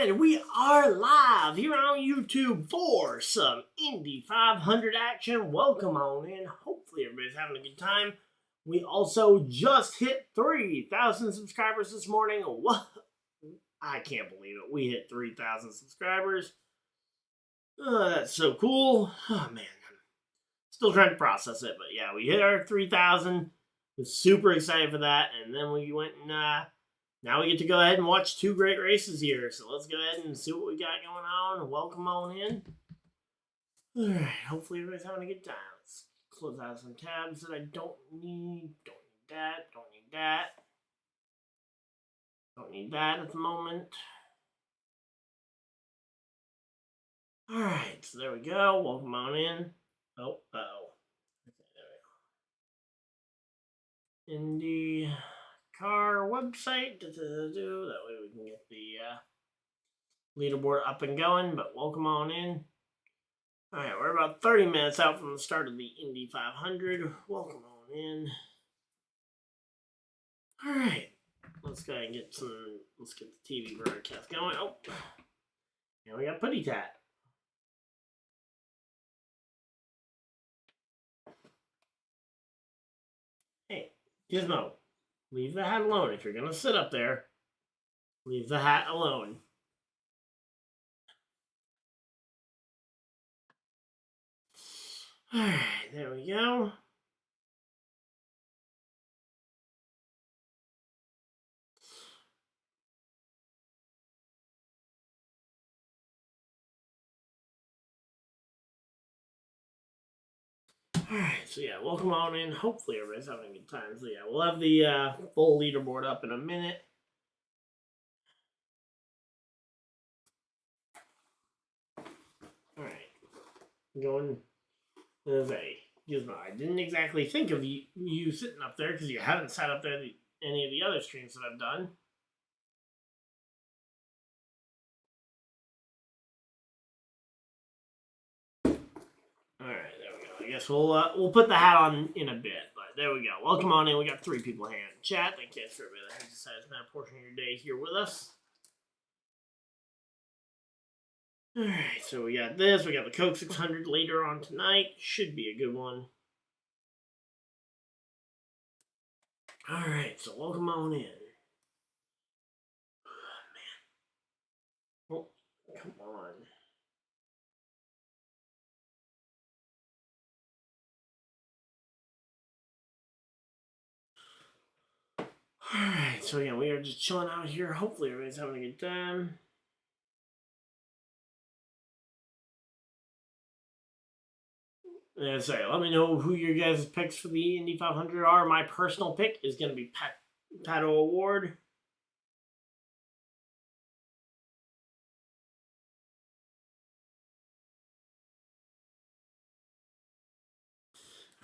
And we are live here on YouTube for some Indy 500 action. Welcome on in. Hopefully everybody's having a good time. We also just hit 3,000 subscribers this morning. What? I can't believe it. We hit 3,000 subscribers. That's so cool. Oh, man. Still trying to process it. But yeah, we hit our 3,000. Was super excited for that. And then we went and now we get to go ahead and watch two great races here. So let's go ahead and see what we got going on. Welcome on in. Alright, hopefully everybody's having a good time. Let's close out some tabs that I don't need. Don't need that. Don't need that. Don't need that at the moment. Alright, so there we go. Welcome on in. Oh, uh-oh. Okay, there we go. INDYCAR website. That way we can get the leaderboard up and going, but welcome on in. Alright, we're about 30 minutes out from the start of the Indy 500. Welcome on in. Alright, let's go ahead and get the TV broadcast going. Oh, and we got Putty Tat. Hey, Gizmo, leave the hat alone. If you're going to sit up there, leave the hat alone. Alright, there we go. Alright, so yeah, welcome on in. Hopefully everybody's having a good time. So yeah, we'll have the full leaderboard up in a minute. Alright, going as a Gizmo. I didn't exactly think of you sitting up there because you haven't sat up there any of the other streams that I've done. Alright, there we go. I guess we'll put the hat on in a bit, but there we go. Welcome on in. We got 3 people here in chat. Thank you for everybody that has decided to spend a portion of your day here with us. Alright, so we got this. We got the Coke 600 later on tonight. Should be a good one. Alright, so welcome on in. Oh, man. Oh, come on. Alright, so yeah, we are just chilling out here. Hopefully everybody's having a good time. And say, let me know who your guys' picks for the Indy 500 are. My personal pick is going to be Pato Award.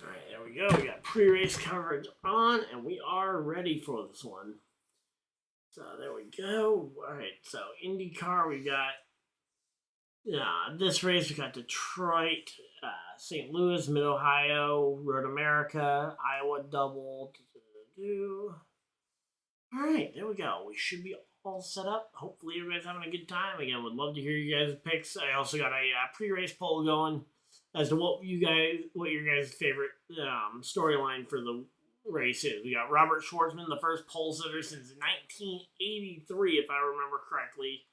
Alright, there we go. We got pre-race coverage on, and we are ready for this one. So there we go. Alright, so INDYCAR, we got this race, we got Detroit, St. Louis, Mid-Ohio, Road America, Iowa double. Alright, there we go. We should be all set up. Hopefully everybody's having a good time. Again, would love to hear you guys' picks. I also got a pre-race poll going as to what your guys' favorite storyline for the race is. We got Robert Shwartzman, the first pole sitter since 1983, if I remember correctly.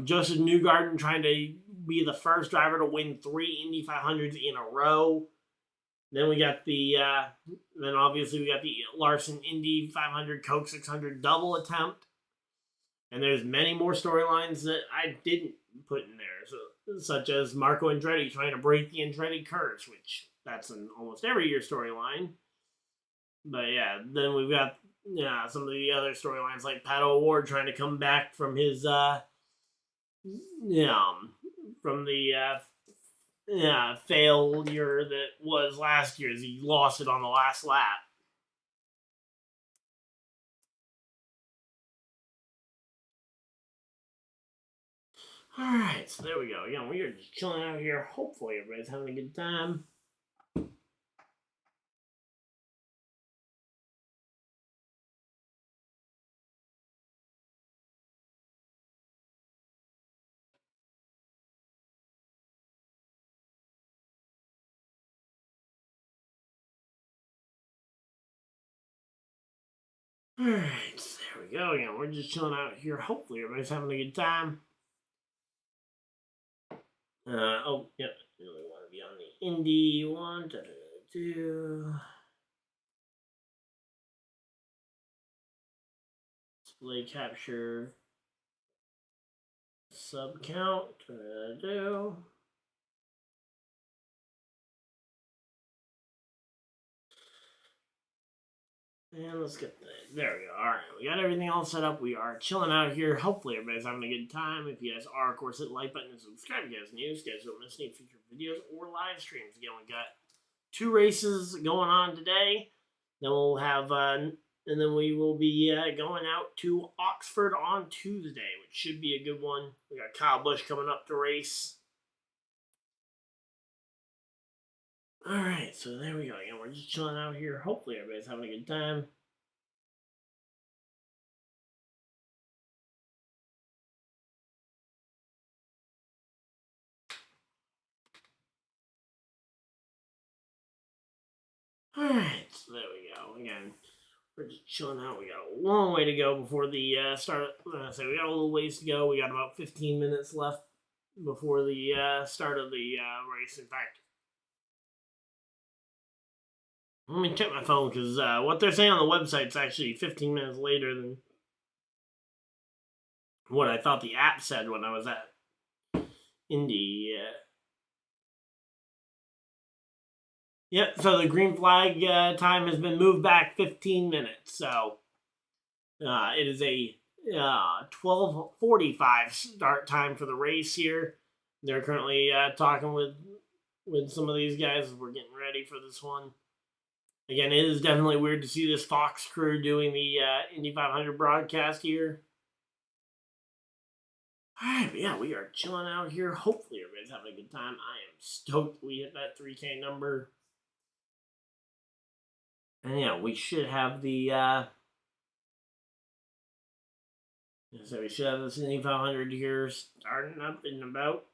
Josef Newgarden trying to be the first driver to win 3 Indy 500s in a row. Then we got then obviously we got the Larson Indy 500 Coke 600 double attempt. And there's many more storylines that I didn't put in there, such as Marco Andretti trying to break the Andretti curse, which that's an almost every year storyline. But yeah, then we've got some of the other storylines like Pato Award trying to come back from his from the failure that was last year as he lost it on the last lap. Alright, so there we go. Again, we are just chilling out here. Hopefully everybody's having a good time. Alright, so there we go. Again, we're just chilling out here. Hopefully everybody's having a good time. Oh, yep. We want to be on the Indy one. Display capture. Sub count. And let's get there we go. Alright, we got everything all set up. We are chilling out here. Hopefully everybody's having a good time. If you guys are, of course, hit the like button and subscribe if you guys new. So you guys don't miss any future videos or live streams. Again, we got 2 races going on today. Then we'll have, and then we will be going out to Oxford on Tuesday, which should be a good one. We got Kyle Busch coming up to race. Alright, so there we go. Again, we're just chilling out here. Hopefully everybody's having a good time. Alright, so there we go. Again, we're just chilling out. We got a long way to go before the start. So we got a little ways to go. We got about 15 minutes left before the start of the race. In fact, let me check my phone because what they're saying on the website is actually 15 minutes later than what I thought the app said when I was at Indy. Yep, so the green flag time has been moved back 15 minutes. So it is a 12:45 start time for the race here. They're currently talking with some of these guys as we're getting ready for this one. Again, it is definitely weird to see this Fox crew doing the Indy 500 broadcast here. Alright, yeah, we are chilling out here. Hopefully everybody's having a good time. I am stoked we hit that 3K number. And yeah, we should have the so we should have this Indy 500 here starting up in about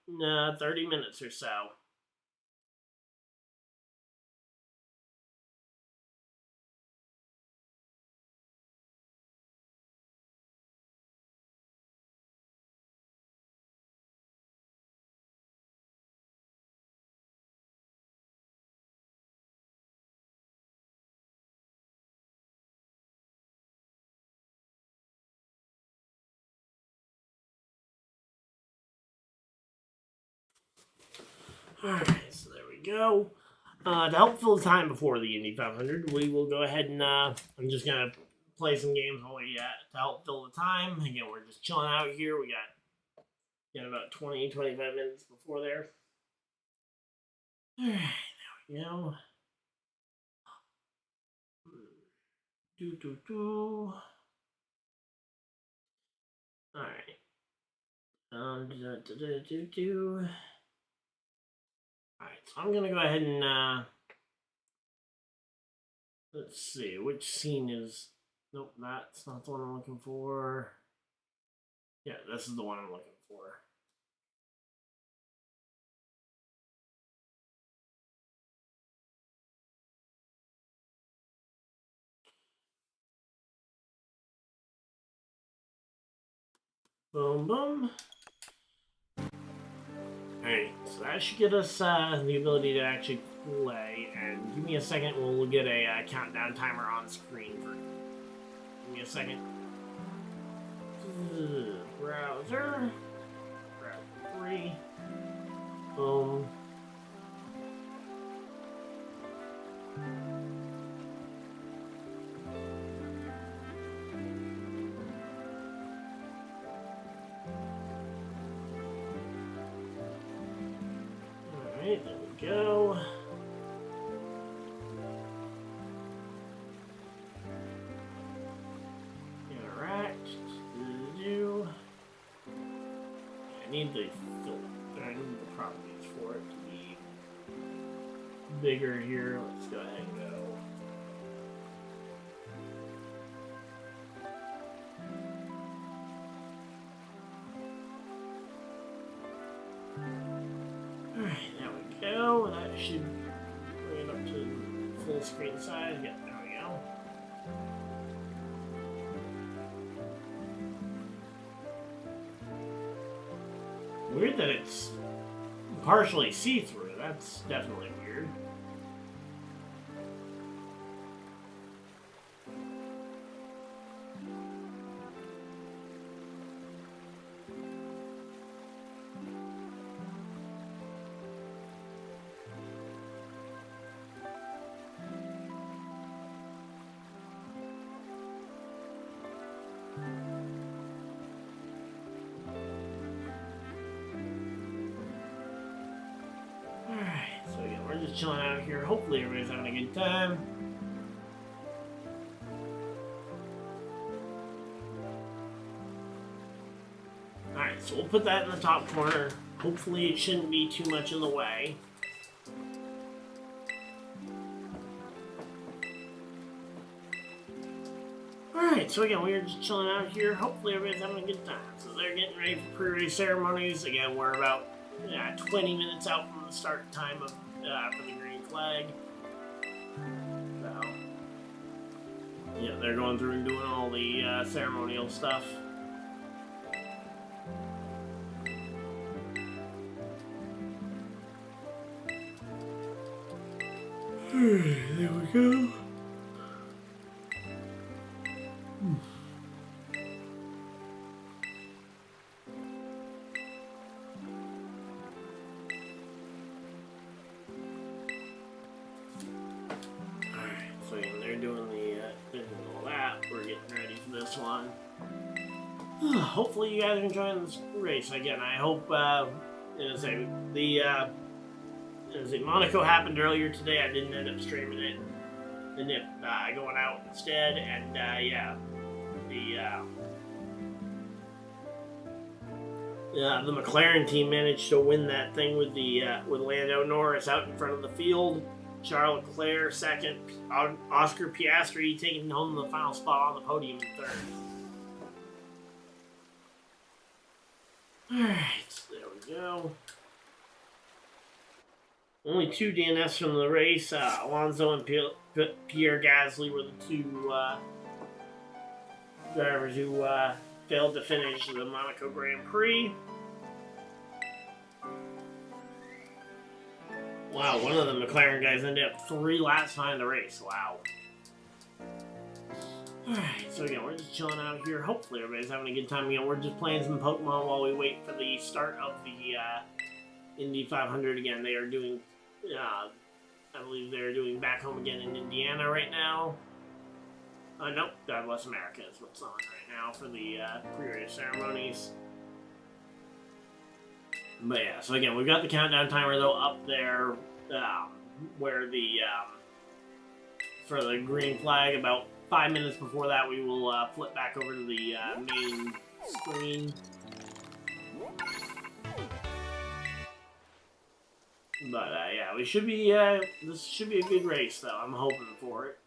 30 minutes or so. Alright, so there we go. To help fill the time before the Indy 500, we will go ahead and I'm just going to play some games while we to help fill the time. Again, we're just chilling out here. We got about 20-25 minutes before there. Alright, there we go. Alright. Alright, so I'm gonna go ahead and let's see, which scene is nope, that's not the one I'm looking for. Yeah, this is the one I'm looking for. Boom, boom. Alright, so that should get us the ability to actually play. And give me a second, we'll get a countdown timer on screen. Give me a second. Browser. Browser 3. Boom. Alright, there we go. Interact. I need the filter. I need the properties for it to be bigger here. Let's go ahead and go. Alright, there we go. That should bring it up to full screen size. Yep, there we go. Weird that it's partially see-through. That's definitely weird. So again, we're just chilling out here. Hopefully everybody's having a good time. Alright, so we'll put that in the top corner. Hopefully it shouldn't be too much in the way. Alright, so again, we're just chilling out here. Hopefully everybody's having a good time. So they're getting ready for pre-race ceremonies. Again, we're about 20 minutes out from the start time of for the green flag. So, yeah, they're going through and doing all the ceremonial stuff. There we go. So they're doing all that. We're getting ready for this one. Hopefully you guys are enjoying this race. Again, I hope Monaco happened earlier today. I didn't end up streaming it. Ended up going out instead, and the McLaren team managed to win that thing with with Lando Norris out in front of the field. Charles Leclerc second, Oscar Piastri taking home the final spot on the podium in third. Alright, there we go. Only 2 DNFs from the race. Alonso and Pierre Gasly were the 2 drivers who failed to finish the Monaco Grand Prix. Wow, one of the McLaren guys ended up 3 laps behind the race. Wow. Alright, so again, we're just chilling out here. Hopefully everybody's having a good time. Again, we're just playing some Pokemon while we wait for the start of the Indy 500 again. They are doing, I believe they're doing Back Home Again in Indiana right now. Nope, God Bless America is what's on right now for the pre-race ceremonies. But yeah, so again, we've got the countdown timer though up there, where for the green flag. About 5 minutes before that, we will flip back over to the main screen. But yeah, we should be. This should be a good race though. I'm hoping for it.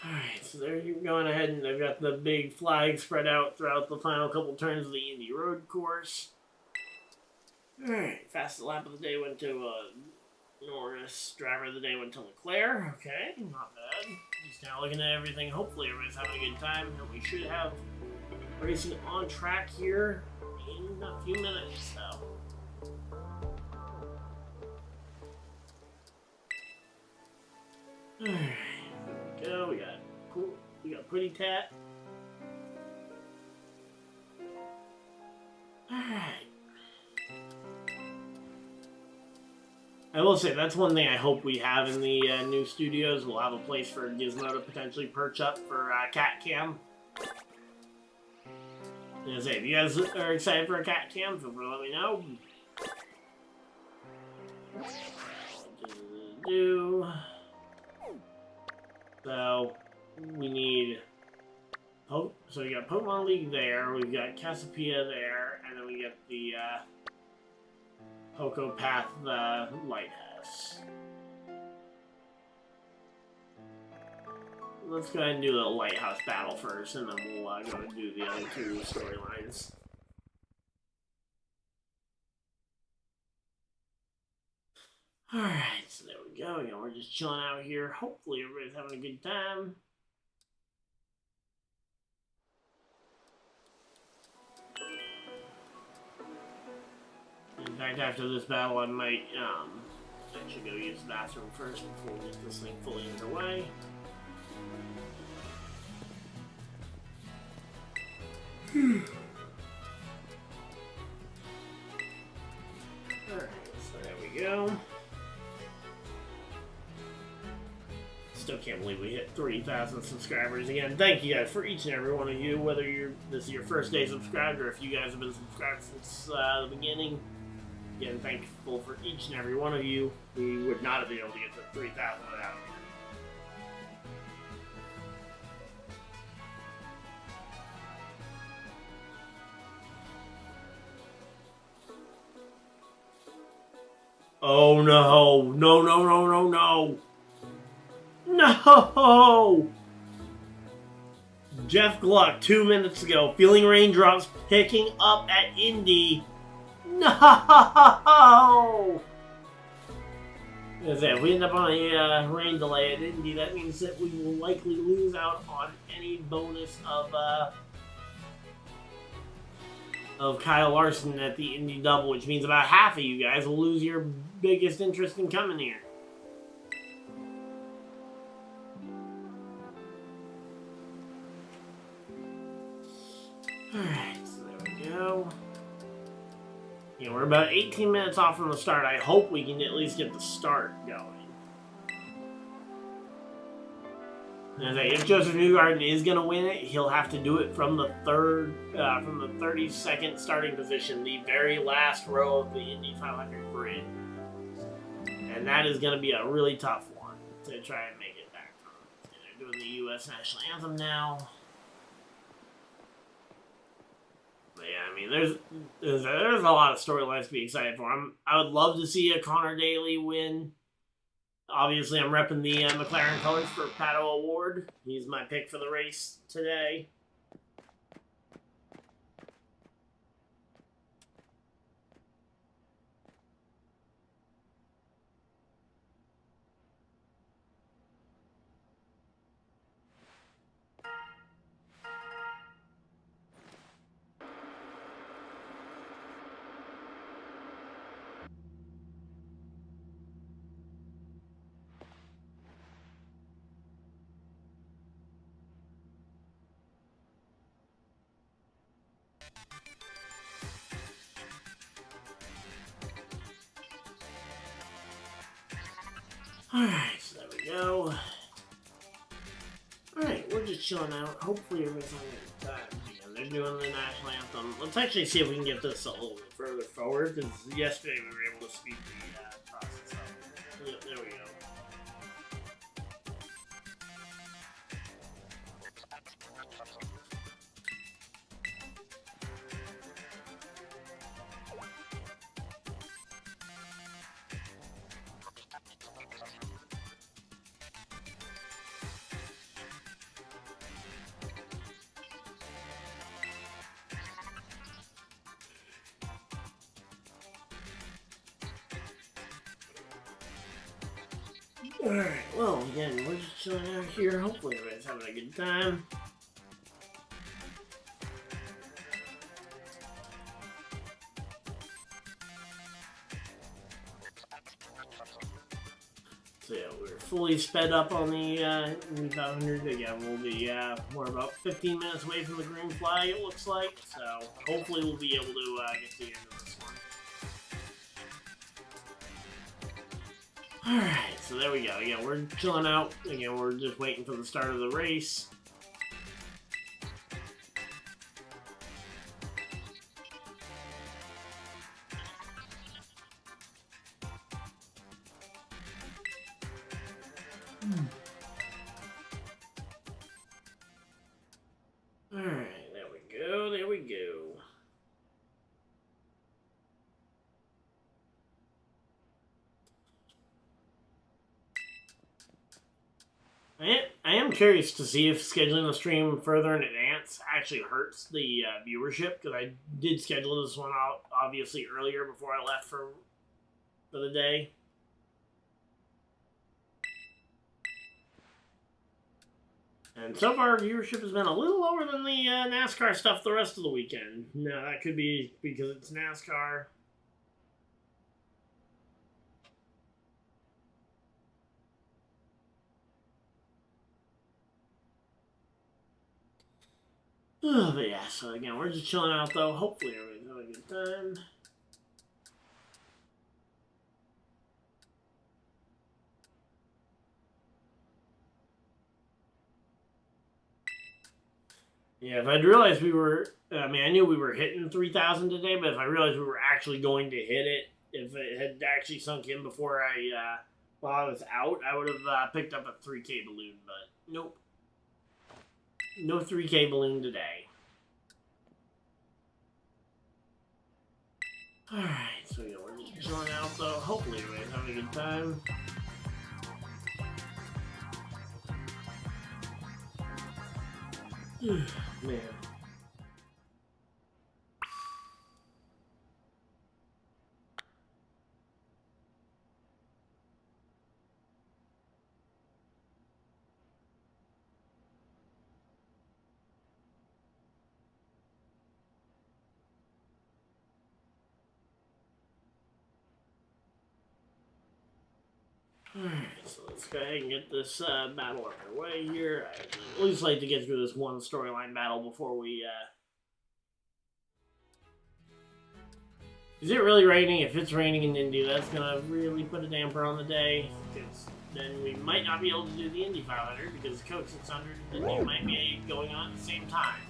Alright, so they're going ahead and they've got the big flag spread out throughout the final couple turns of the Indy road course. Alright, fastest lap of the day went to Norris. Driver of the day went to Leclerc. Okay, not bad. Just now looking at everything. Hopefully everybody's having a good time. And we should have racing on track here in a few minutes, so. Alright. Go, we got Pretty Tat. Alright. I will say, that's one thing I hope we have in the new studios. We'll have a place for Gizmo to potentially perch up for cat cam. As I say, if you guys are excited for a cat cam, feel free to let me know. So, we need... So we got Pokemon League there, we've got Cassiopeia there, and then we get the Poco Path Lighthouse. Let's go ahead and do the Lighthouse battle first, and then we'll go and do the other 2 storylines. Alright, so there we go. You know, we're just chilling out here. Hopefully everybody's having a good time. In fact, after this battle, I might actually go use the bathroom first before we get this thing fully underway. Alright, so there we go. Still can't believe we hit 3,000 subscribers again. Thank you guys for each and every one of you, whether this is your first day subscribed or if you guys have been subscribed since the beginning. Again, thankful for each and every one of you. We would not have been able to get to 3,000 without you. Oh no! No, no, no, no, no! No! Jeff Gluck, 2 minutes ago, feeling raindrops picking up at Indy. No! As if we end up on a rain delay at Indy, that means that we will likely lose out on any bonus of Kyle Larson at the Indy double, which means about half of you guys will lose your biggest interest in coming here. Alright, so there we go. Yeah, we're about 18 minutes off from the start. I hope we can at least get the start going. And if Joseph Newgarden is going to win it, he'll have to do it from the 32nd starting position, the very last row of the Indy 500 grid. And that is going to be a really tough one to try and make it back from. They're doing the U.S. National Anthem now. But yeah, I mean, there's a lot of storylines to be excited for. I would love to see a Connor Daly win. Obviously, I'm repping the McLaren colors for Pato Award. He's my pick for the race today. Alright, so there we go. Alright, we're just chilling out. Hopefully everybody's having a good time. They're doing the national anthem. Let's actually see if we can get this a little bit further forward, because yesterday we were able to speed the process up. Yep, there we go. Alright, well, again, we're just chilling out here. Hopefully everybody's having a good time. So yeah, we're fully sped up on the Indy 500. Again, we'll be we're about 15 minutes away from the green flag, it looks like. So hopefully we'll be able to get to the end of this one. Alright, so there we go. Again, we're chilling out. Again, we're just waiting for the start of the race. Alright, there we go, there we go. I am curious to see if scheduling the stream further in advance actually hurts the viewership, because I did schedule this one out obviously earlier before I left for the day. And so far, viewership has been a little lower than the NASCAR stuff the rest of the weekend. No, that could be because it's NASCAR. But yeah, so again, we're just chilling out though. Hopefully everybody's having a good time. Yeah, if I'd realized we were, I mean, I knew we were hitting 3,000 today, but if I realized we were actually going to hit it, if it had actually sunk in before while I was out, I would have picked up a 3K balloon, but nope. No 3K balloon today. Alright, so yeah, we're just chilling out though. Hopefully everybody's having a good time. Man. Alright, so let's go ahead and get this battle underway here. I at least like to get through this one storyline battle before we Is it really raining? If it's raining in Indy, that's gonna really put a damper on the day. Because then we might not be able to do the Indy 500 because the Coke 600 and Indy might be going on at the same time.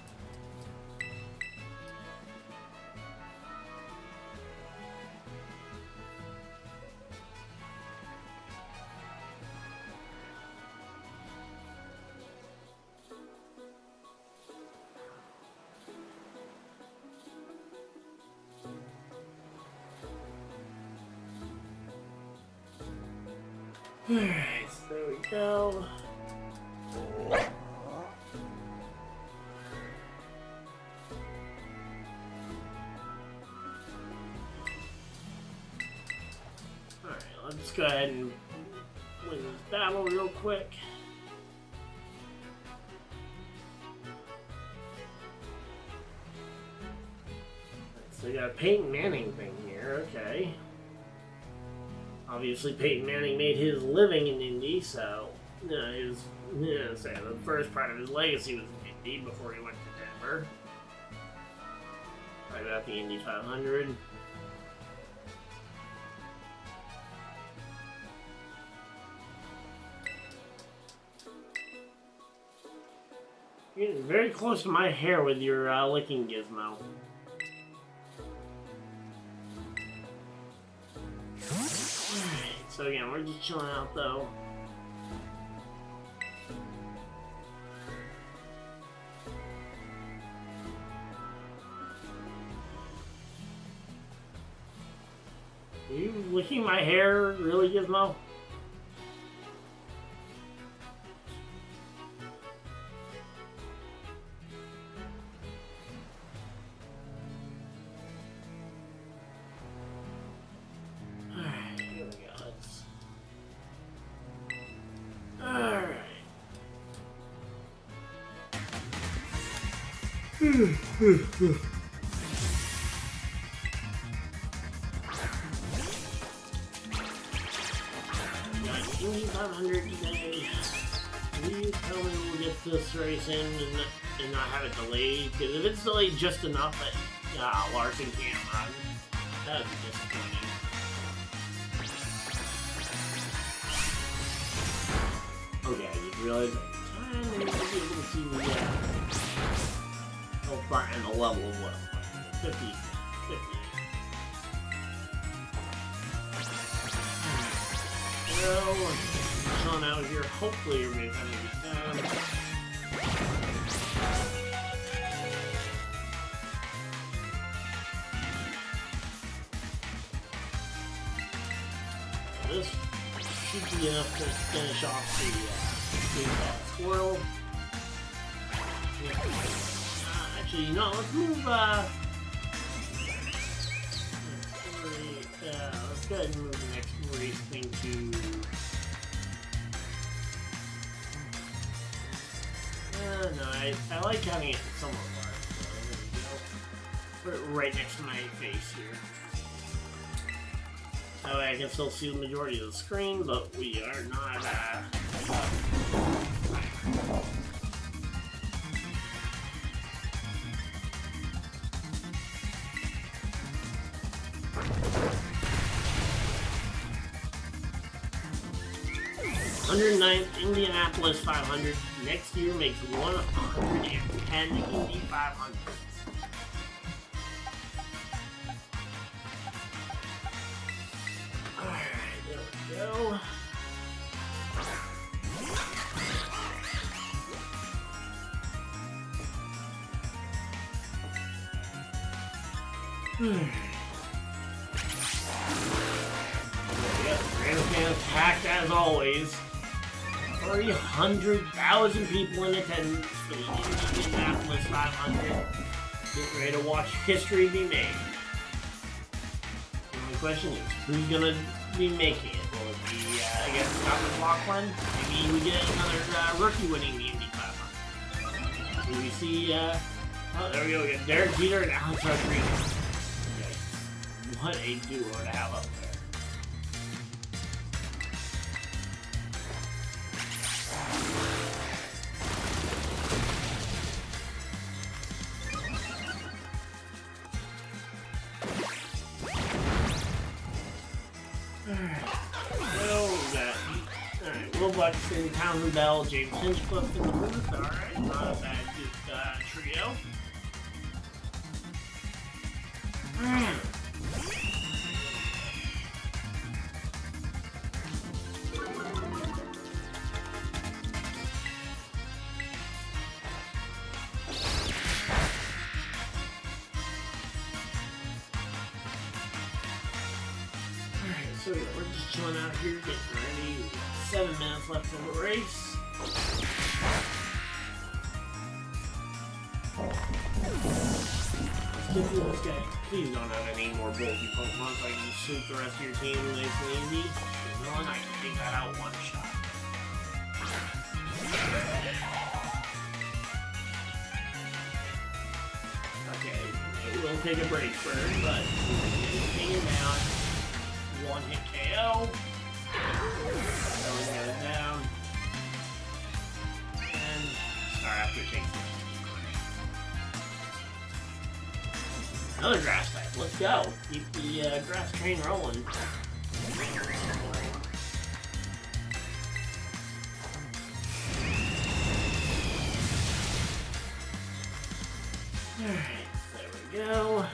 Alright, so there we go. Alright, let's go ahead and win this battle real quick. So we got a Peyton Manning thing here, okay. Obviously, Peyton Manning made his living in Indy, so the first part of his legacy was in Indy before he went to Denver. Right about the Indy 500. You're getting very close to my hair with your licking gizmo. So again, we're just chilling out though. Are you licking my hair, really, Gizmo? Got Indy 500 today. Please tell me we'll get this race in and not have it delayed. Because if it's delayed just enough that Larson can't run, that would be disappointing. Okay, I just realized I'm going to be able to see the health bar and the level of what? 50. Well, we're chilling out here. Hopefully everybody's having a good time. This should be enough to finish off the big bad squirrel. Actually, no, let's move, let's go ahead and move the next race thing to don't know. I like having it somewhat large. So there we go. Put it right next to my face here. That way I can still see the majority of the screen, but we are not. Indianapolis 500 next year makes 110 Indy 500s. Alright, there we go. Grandstand packed as always. 300,000 people in attendance for the Indianapolis 500. Getting ready to watch history be made. The only question is, who's going to be making it? Will it be, against Scott McLaughlin? Maybe we get another rookie winning the Indy 500. Do we see, oh, there we go. We got Derek Jeter and Alex Rodriguez. Okay. What a duo to have up there. Buxton, Townsend Bell, James Hinchcliffe in the booth. Alright, not a bad trio. Alright, so yeah, we're just chilling out here, getting ready. 7 minutes left in the race. Let's get through this guy. Please don't have any more bulky Pokemon so I can just sweep the rest of your team nice and easy. One, I can take that out one shot. Okay, it will take a break burn, but take it down. One hit KO. Got it down. And start after it takes another grass type. Let's go. Keep the grass train rolling. Alright, there we go.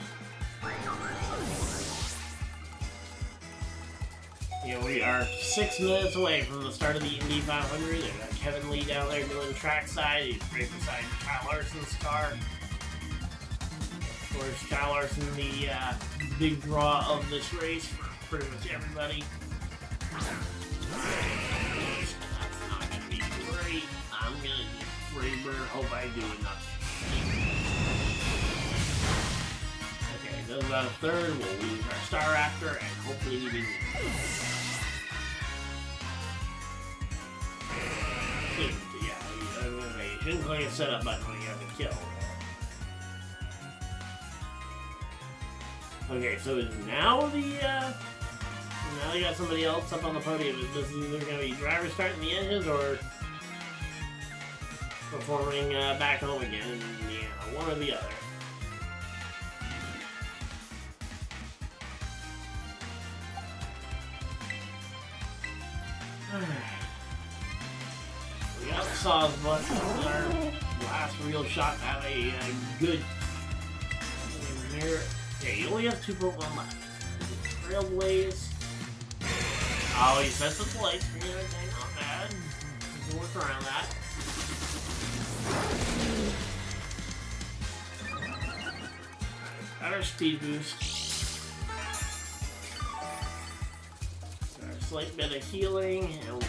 Yeah, we are 6 minutes away from the start of the Indy 500. They got Kevin Lee down there doing trackside. He's right beside Kyle Larson's car. Of course, Kyle Larson, the big draw of this race for pretty much everybody. That's not going to be great. I'm going to just Raybird. Hope I do enough. Okay, does about a third. We'll lose our Star Raptor and hopefully we win. Yeah, you shouldn't click a setup button when you have a kill. Okay, so is now now they got somebody else up on the podium. Is this either going to be driver starting the engines or performing back home again in Indiana? One or the other. Alright. We got Saw's butt. This is our last real shot to have a good mirror. Okay, you only have 2 Pokemon left. Trailblaze. Oh, he sets the lights. Okay, not bad. We can work around that. Got our speed boost. Got a slight bit of healing. And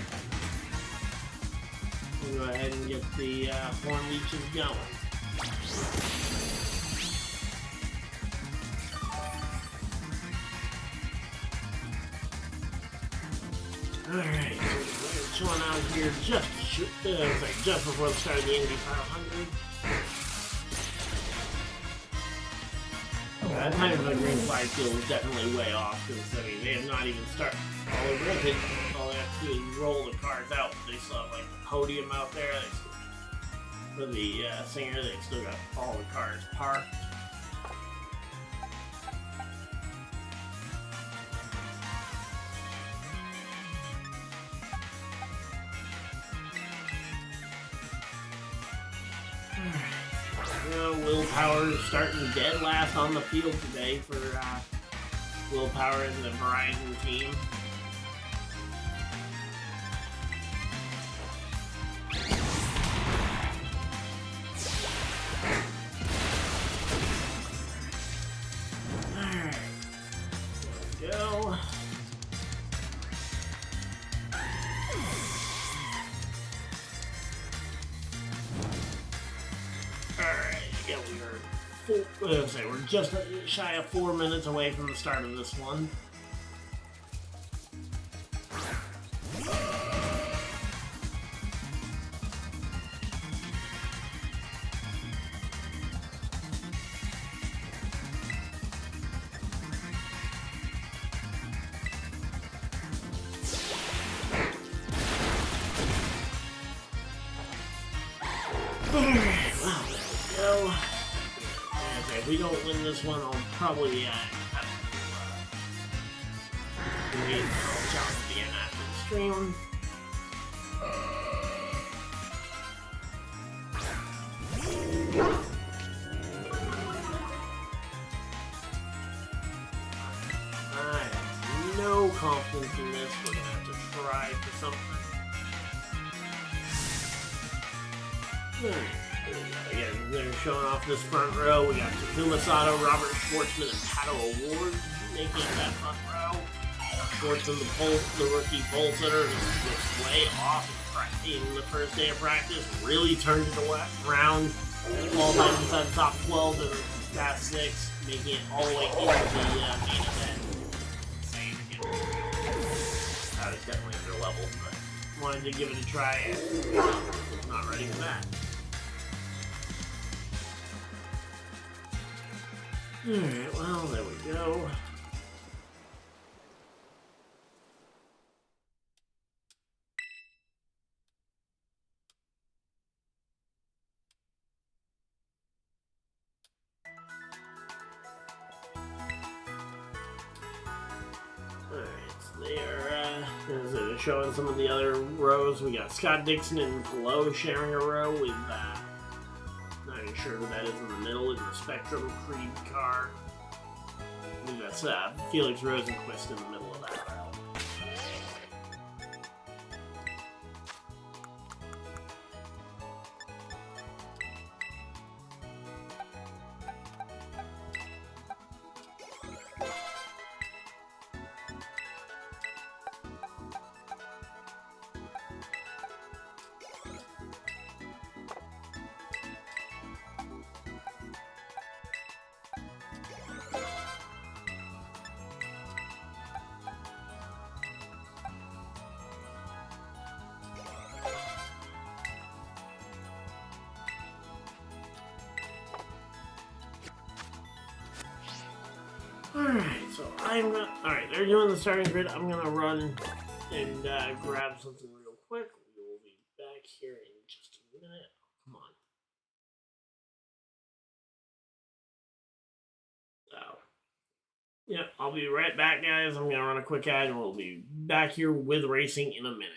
we'll go ahead and get the horn leeches going. Alright, we're chilling out here just before the start of the Indy 500. That time of the green flag field is definitely way off because I mean they have not even started. All they have to do is roll the cars out. They still have like the podium out there. For the singer, they still got all the cars parked. Willpower starting dead last on the field today for Willpower and the Verizon team. Alright, there we go. We're just shy of 4 minutes away from the start of this one. If we don't win this one, I'll probably have to wait until challenge again after the stream. I have no confidence in this. We're gonna have to try for something. Again, they're showing off this front row. We got Takuma Sato, Robert Shwartzman, and Pato Award making that front row. Shwartzman, the rookie pole sitter, was way off in the first day of practice. Really turned it around. Qualified inside the top 12 to the fast 6, making it all the way into the main event. That was definitely under level, but wanted to give it a try and not ready for that. Alright, well, there we go. Alright, so they're showing some of the other rows. We got Scott Dixon and Pelot sharing a row with not even sure who that is in the middle in the Spectrum Creed car. I think that's Felix Rosenquist in the middle of that row. Alright, they're doing the starting grid. I'm gonna run and grab something real quick. We will be back here in just a minute. Come on. So, yeah, I'll be right back, guys. I'm gonna run a quick ad and we'll be back here with racing in a minute.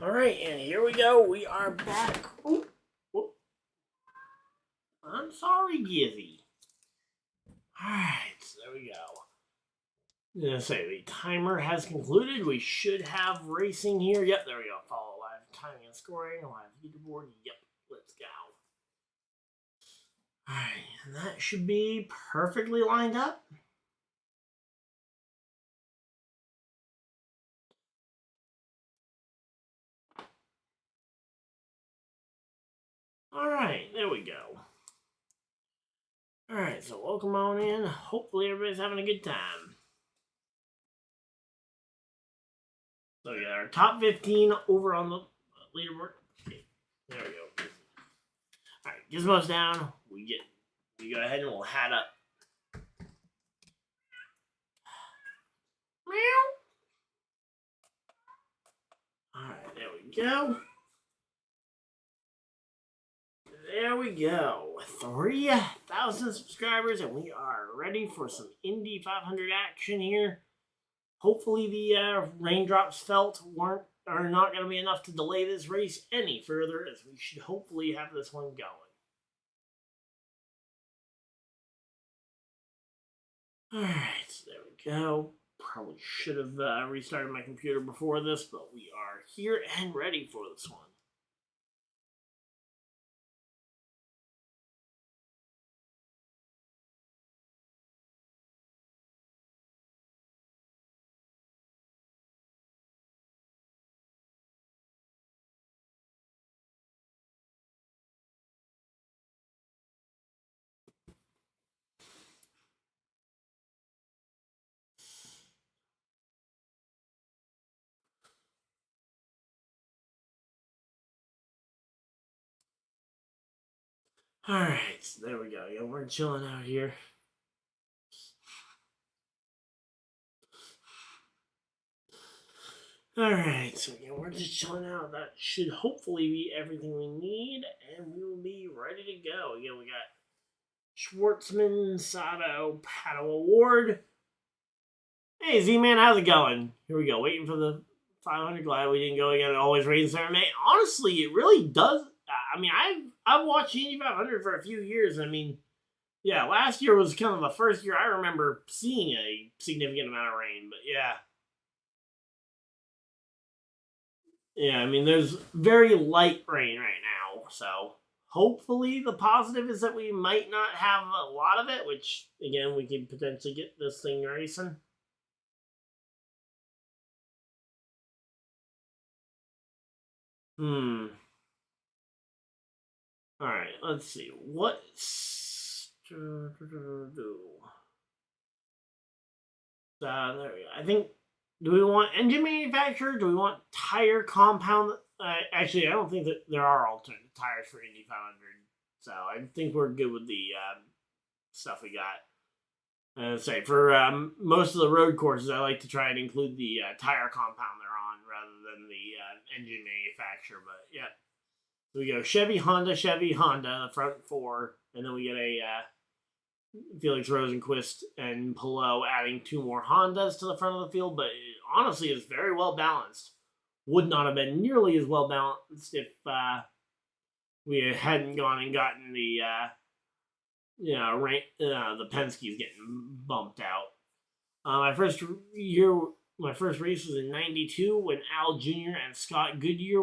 Alright, and here we go. We are back. Ooh, ooh. I'm sorry, Gizzy. Alright, so there we go. I'm gonna say the timer has concluded. We should have racing here. Yep, there we go. Follow live timing and scoring. Live leaderboard. Yep, let's go. Alright, and that should be perfectly lined up. Alright, there we go. Alright, so welcome on in. Hopefully everybody's having a good time. So we got our top 15 over on the leaderboard. Okay, there we go. Alright, Gizmo's down. We go ahead and we'll hat up. Meow. Alright, there we go. There we go. 3,000 subscribers, and we are ready for some Indy 500 action here. Hopefully the raindrops felt are not going to be enough to delay this race any further, as we should hopefully have this one going. Alright, so there we go. Probably should have restarted my computer before this, but we are here and ready for this one. Alright, so there we go. Yeah, we're chilling out here. Alright, so again, we're just chilling out. That should hopefully be everything we need, and we will be ready to go. Again, we got Schwartzman, Sato, Paddle Award. Hey, Z-Man, how's it going? Here we go, waiting for the 500. Glad we didn't go again. Always rain ceremony. Honestly, it really does. I mean, I've watched Indy 500 for a few years. I mean, yeah, last year was kind of the first year I remember seeing a significant amount of rain. But yeah. Yeah, I mean, there's very light rain right now. So hopefully the positive is that we might not have a lot of it, which, again, we could potentially get this thing racing. Alright, let's see. What there we go. I think, do we want engine manufacturer? Do we want tire compound? Actually, I don't think that there are alternate tires for Indy 500. So I think we're good with the stuff we got. Say, for most of the road courses, I like to try and include the tire compound they're on rather than the engine manufacturer. But yeah. So we go Chevy, Honda, the front four. And then we get a Felix Rosenquist and Pillow adding 2 more Hondas to the front of the field. But honestly, it's very well balanced. Would not have been nearly as well balanced if we hadn't gone and gotten the the Penske's getting bumped out. My first race was in '92 when Al Jr. and Scott Goodyear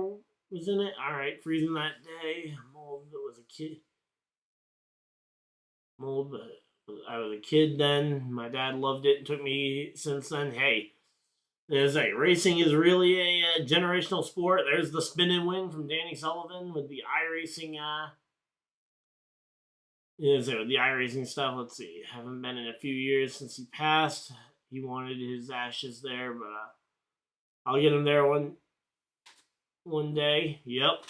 was in it. All right, freezing that day. I'm old. I was a kid. I'm old, but I was a kid then. My dad loved it and took me since then. Hey, racing is really a generational sport. There's the spin and win from Danny Sullivan with the iRacing. With the iRacing stuff. Let's see. Haven't been in a few years since he passed. He wanted his ashes there, but I'll get him there one day. Yep.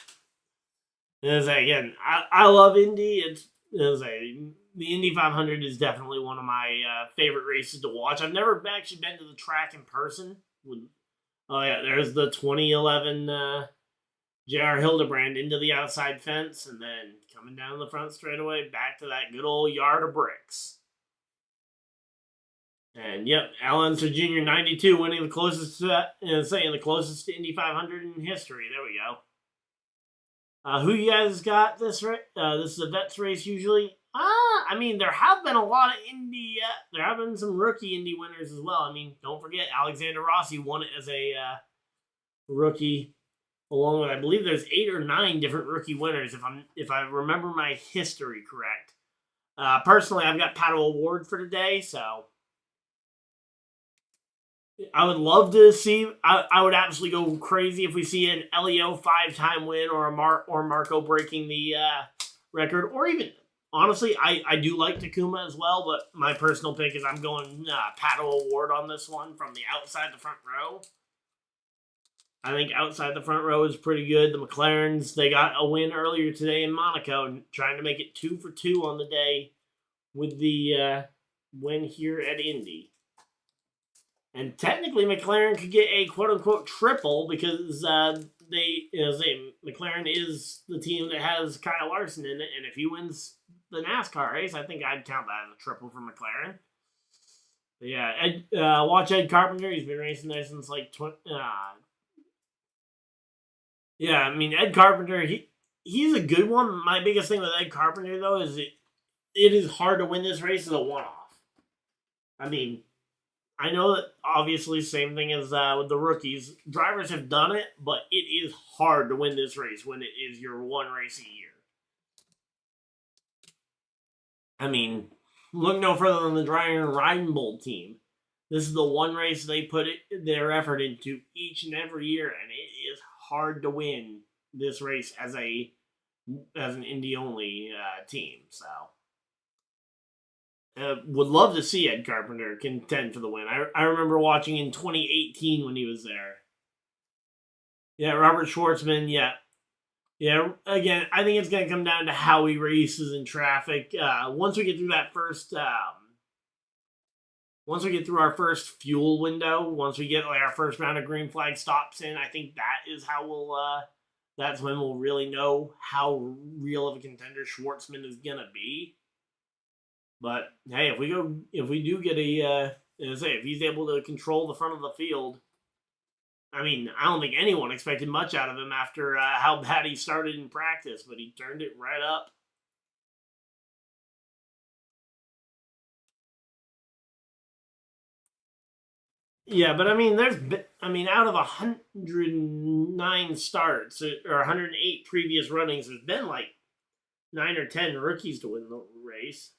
Again, I love Indy. The Indy 500 is definitely one of my favorite races to watch. I've never actually been to the track in person. There's the 2011 J.R. Hildebrand into the outside fence, and then coming down the front straightaway, back to that good old yard of bricks. And yep, Alonso Jr. 92 winning the closest to that, saying the closest to Indy 500 in history. There we go. Who you guys got this race? This is a vets race usually. I mean, there have been a lot of Indy. There have been some rookie Indy winners as well. I mean, don't forget Alexander Rossi won it as a rookie, along with I believe there's 8 or 9 different rookie winners if I remember my history correct. Personally, I've got Pato Award for today, so I would love to see. I would absolutely go crazy if we see an Leo 5-time win or or Marco breaking the record, or even honestly, I do like Takuma as well. But my personal pick is I'm going Pato Award on this one from the outside the front row. I think outside the front row is pretty good. The McLarens, they got a win earlier today in Monaco, trying to make it 2 for 2 on the day with the win here at Indy. And technically, McLaren could get a quote-unquote triple because McLaren is the team that has Kyle Larson in it, and if he wins the NASCAR race, I think I'd count that as a triple for McLaren. But yeah, watch Ed Carpenter. He's been racing there since like yeah, I mean, Ed Carpenter, he's a good one. My biggest thing with Ed Carpenter, though, is it is hard to win this race as a one-off. I mean, I know that obviously same thing as with the rookies. Drivers have done it, but it is hard to win this race when it is your one race a year. I mean, look no further than the Dreyer and Reinbold team. This is the one race they put their effort into each and every year, and it is hard to win this race as an Indy only team. So would love to see Ed Carpenter contend for the win. I remember watching in 2018 when he was there. Yeah, Robert Shwartzman. Yeah. Again, I think it's going to come down to how he races in traffic. Once we get through that first. Once we get through our first fuel window, once we get like our first round of green flag stops in, I think that is how that's when we'll really know how real of a contender Shwartzman is gonna be. But hey, if we do get if he's able to control the front of the field, I mean, I don't think anyone expected much out of him after how bad he started in practice, but he turned it right up. Yeah, but I mean, out of 109 starts or 108 previous runnings, there's been like 9 or 10 rookies to win the race.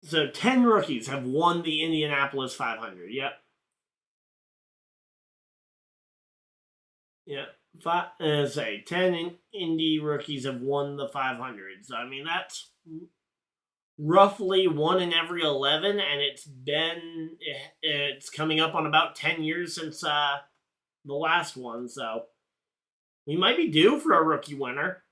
So 10 rookies have won the Indianapolis 500. Yep. Yeah. 10 Indy rookies have won the 500. So, I mean, that's roughly 1 in every 11, and it's coming up on about 10 years since the last one. So, we might be due for a rookie winner.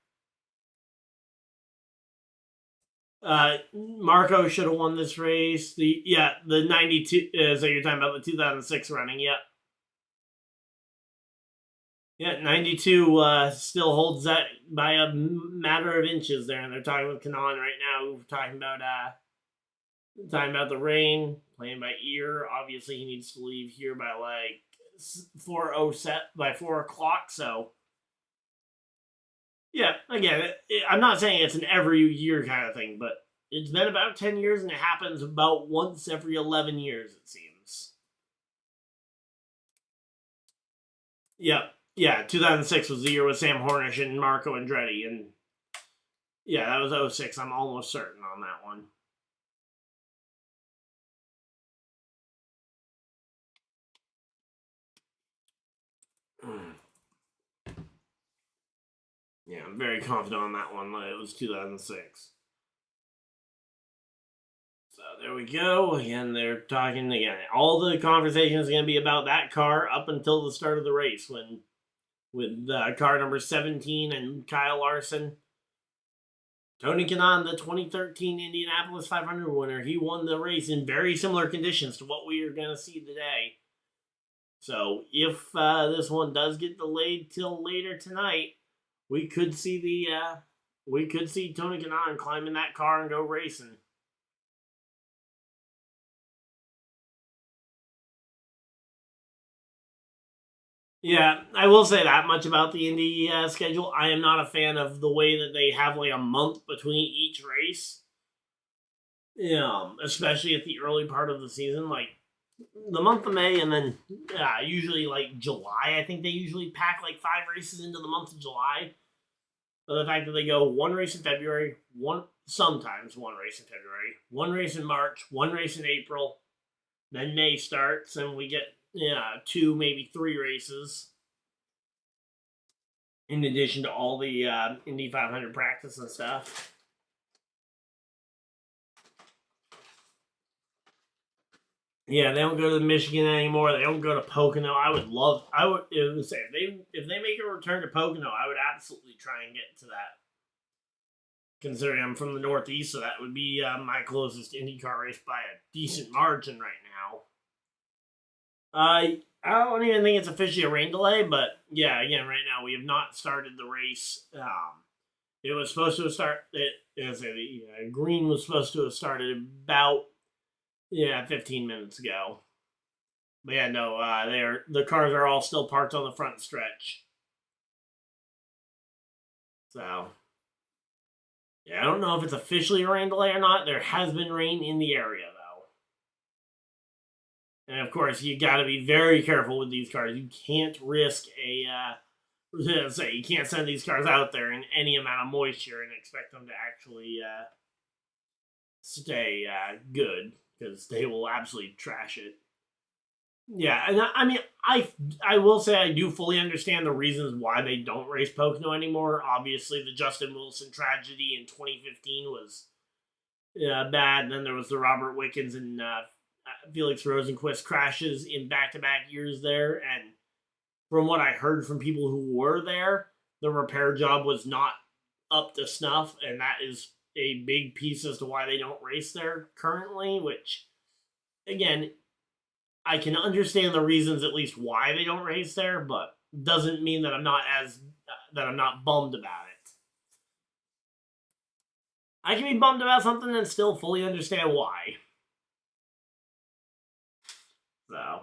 Marco should have won this race. The 92. So you're talking about the 2006 running. Yep. Yeah, 92 still holds that by a matter of inches there, and they're talking with Kanan right now, talking about the rain, playing by ear. Obviously, he needs to leave here by like 4 o'clock. So yeah, again, I'm not saying it's an every year kind of thing, but it's been about 10 years, and it happens about once every 11 years, it seems. Yep. Yeah, 2006 was the year with Sam Hornish and Marco Andretti, and yeah, that was 06. I'm almost certain on that one. Yeah, I'm very confident on that one. It was 2006. So there we go. Again, they're talking again. All the conversation is going to be about that car up until the start of the race with car number 17 and Kyle Larson. Tony Kanaan, the 2013 Indianapolis 500 winner, he won the race in very similar conditions to what we are going to see today. So if this one does get delayed till later tonight, we could see Tony Kanaan climb in that car and go racing. Yeah, I will say that much about the Indy schedule. I am not a fan of the way that they have like a month between each race. Especially at the early part of the season, like the month of May, and then usually like July. I think they usually pack like 5 races into the month of July. But the fact that they go one race in February, sometimes one race in February, one race in March, one race in April, then May starts, and we get 2, maybe 3 races. In addition to all the Indy 500 practice and stuff. Yeah, they don't go to Michigan anymore. They don't go to Pocono. I would say if they make a return to Pocono, I would absolutely try and get to that. Considering I'm from the Northeast, so that would be my closest IndyCar race by a decent margin right now. I don't even think it's officially a rain delay, but yeah, again, right now we have not started the race. It was supposed to start. Green was supposed to have started about 15 minutes ago. But yeah, no, the cars are all still parked on the front stretch. So yeah, I don't know if it's officially a rain delay or not. There has been rain in the area though. And of course, you got to be very careful with these cars. You can't risk you can't send these cars out there in any amount of moisture and expect them to actually stay good, because they will absolutely trash it. Yeah, and I mean, I will say I do fully understand the reasons why they don't race Pocono anymore. Obviously, the Justin Wilson tragedy in 2015 was bad. And then there was the Robert Wickens and Felix Rosenquist crashes in back-to-back years there. And from what I heard from people who were there, the repair job was not up to snuff, and that is a big piece as to why they don't race there currently, which, again, I can understand the reasons at least why they don't race there, but doesn't mean that I'm not bummed about it. I can be bummed about something and still fully understand why. So,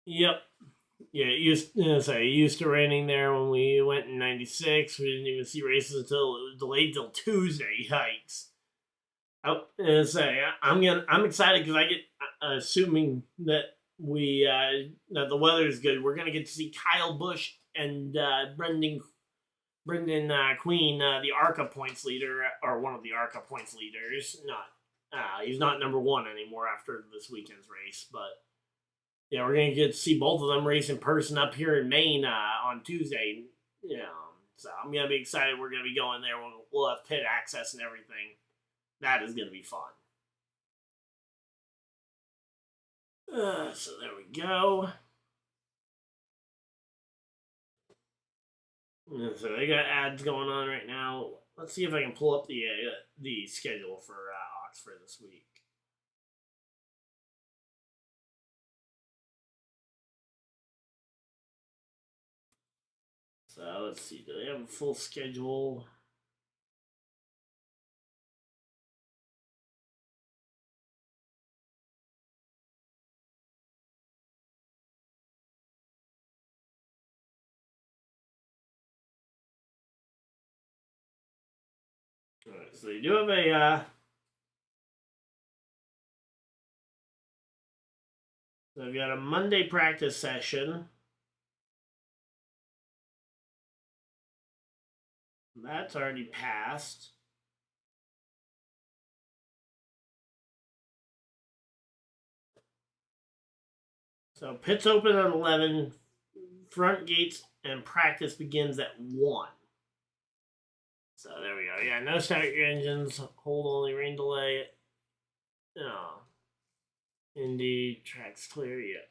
yep. Yeah, it used to raining there when we went in '96. We didn't even see races until it was delayed till Tuesday. Yikes! I'm excited because I get assuming that that the weather is good. We're gonna get to see Kyle Busch and Brendan Queen, the ARCA points leader, or one of the ARCA points leaders. He's not number 1 anymore after this weekend's race, but yeah, we're gonna get to see both of them race in person up here in Maine on Tuesday. So I'm gonna be excited. We're gonna be going there. We'll have pit access and everything. That is gonna be fun. So there we go. So they got ads going on right now. Let's see if I can pull up the schedule for Oxford this week. So let's see. Do they have a full schedule? All right, so they do have so they've got a Monday practice session. That's already passed. So pits open at 11, front gates and practice begins at 1. So there we go. Yeah, no start your engines, hold only, rain delay. Indy tracks clear yet.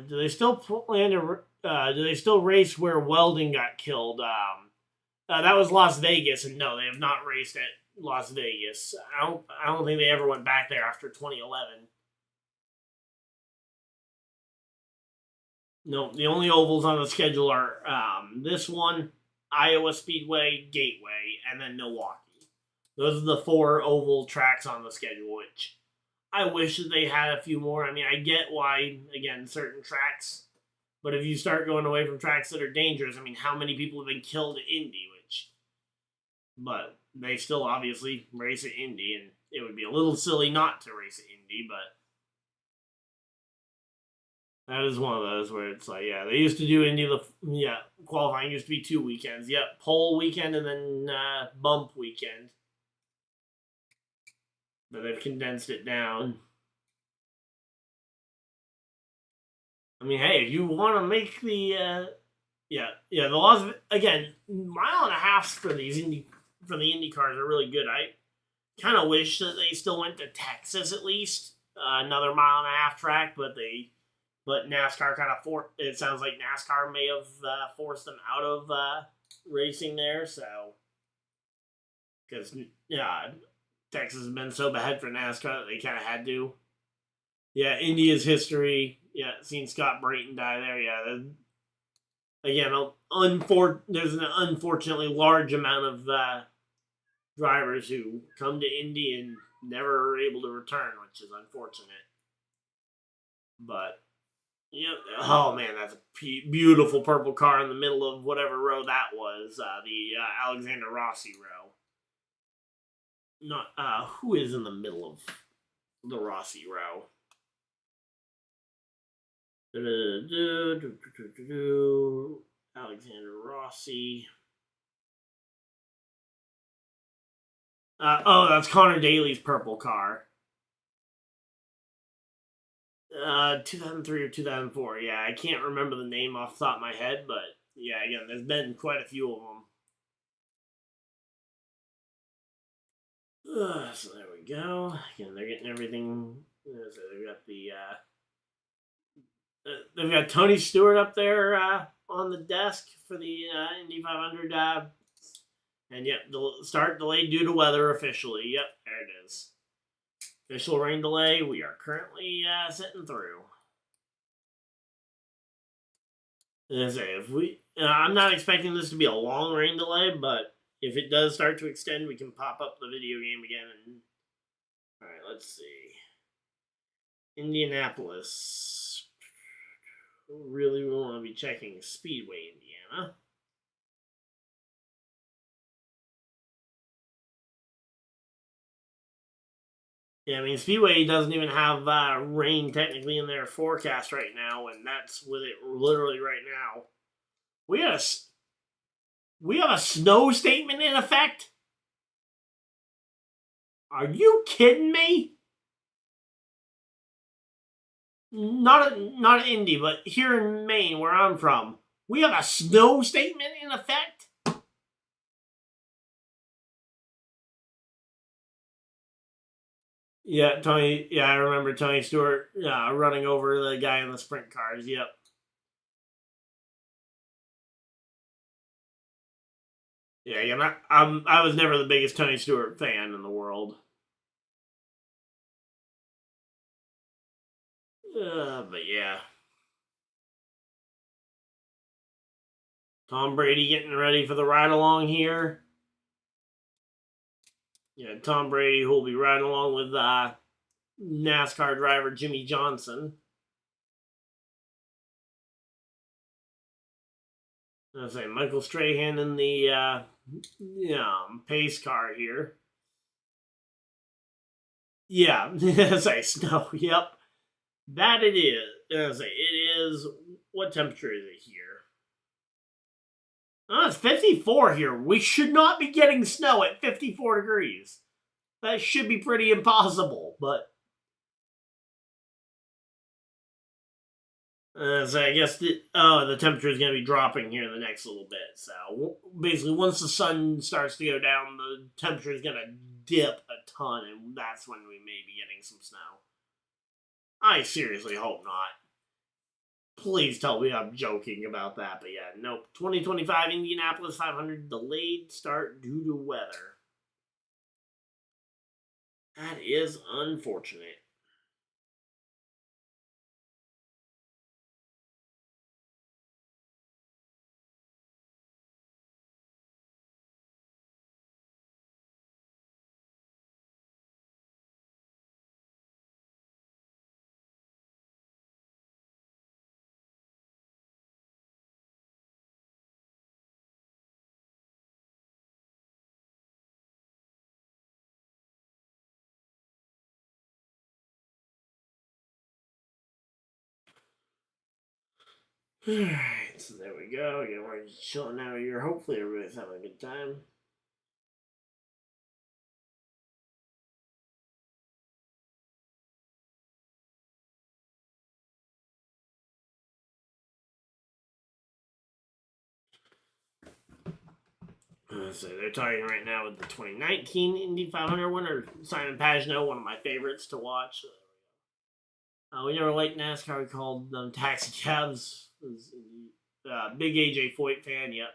Do they still plan to? Do they still race where Weldon got killed? That was Las Vegas, and no, they have not raced at Las Vegas. I don't think they ever went back there after 2011. No, the only ovals on the schedule are this one, Iowa Speedway, Gateway, and then Milwaukee. Those are the 4 oval tracks on the schedule, which I wish that they had a few more. I mean, I get why, again, certain tracks, but if you start going away from tracks that are dangerous, I mean, how many people have been killed at Indy, but they still obviously race at Indy, and it would be a little silly not to race at Indy, but that is one of those where it's like, yeah, they used to do Indy, qualifying used to be 2 weekends. Yep, pole weekend and then bump weekend. But they've condensed it down. I mean, hey, if you want to make the, the laws, again, mile and a half for these the Indy cars are really good. I kind of wish that they still went to Texas at least, another mile and a half track, but NASCAR kind of it sounds like NASCAR may have forced them out of racing there, so because Texas has been so bad for NASCAR that they kind of had to. Yeah, India's history. Yeah, seeing Scott Brayton die there. Yeah, again, there's an unfortunately large amount of drivers who come to Indy and never are able to return, which is unfortunate. But oh man, that's a beautiful purple car in the middle of whatever row that was. The Alexander Rossi row. Not who is in the middle of the Rossi row? Alexander Rossi. That's Connor Daly's purple car. 2003 or 2004. Yeah, I can't remember the name off the top of my head, but yeah, again, there's been quite a few of them. So there we go. Again, they're getting everything. So they've got they've got Tony Stewart up there on the desk for the Indy 500. And yep, the start delayed due to weather officially. Yep, there it is. Official rain delay. We are currently sitting through. As I say, I'm not expecting this to be a long rain delay, but if it does start to extend, we can pop up the video game again. All right, let's see. Indianapolis. Really want to be checking Speedway, Indiana. Yeah, I mean, Speedway doesn't even have rain technically in their forecast right now, and that's with it literally right now. We have a snow statement in effect? Are you kidding me? Not at Indy, but here in Maine, where I'm from, we have a snow statement in effect? Yeah, Tony. Yeah, I remember Tony Stewart running over the guy in the sprint cars. Yep. Yeah, again, I was never the biggest Tony Stewart fan in the world. But yeah. Tom Brady getting ready for the ride along here. Yeah, Tom Brady who will be riding along with NASCAR driver Jimmy Johnson. I say Michael Strahan in the pace car here. Yeah, say snow. Yep, that it is. Say it is. What temperature is it here? Oh, it's 54 here. We should not be getting snow at 54 degrees. That should be pretty impossible, but so I guess the temperature is going to be dropping here in the next little bit. So basically, once the sun starts to go down, the temperature is going to dip a ton, and that's when we may be getting some snow. I seriously hope not. Please tell me I'm joking about that, but yeah, nope. 2025 Indianapolis 500 delayed start due to weather. That is unfortunate. Alright, so there we go. Again, we're just chilling out here. Hopefully, everybody's having a good time. So they're talking right now with the 2019 Indy 500 winner, Simon Pagenaud, one of my favorites to watch. We never liked NASCAR. We called them taxi cabs. Big AJ Foyt fan, yep.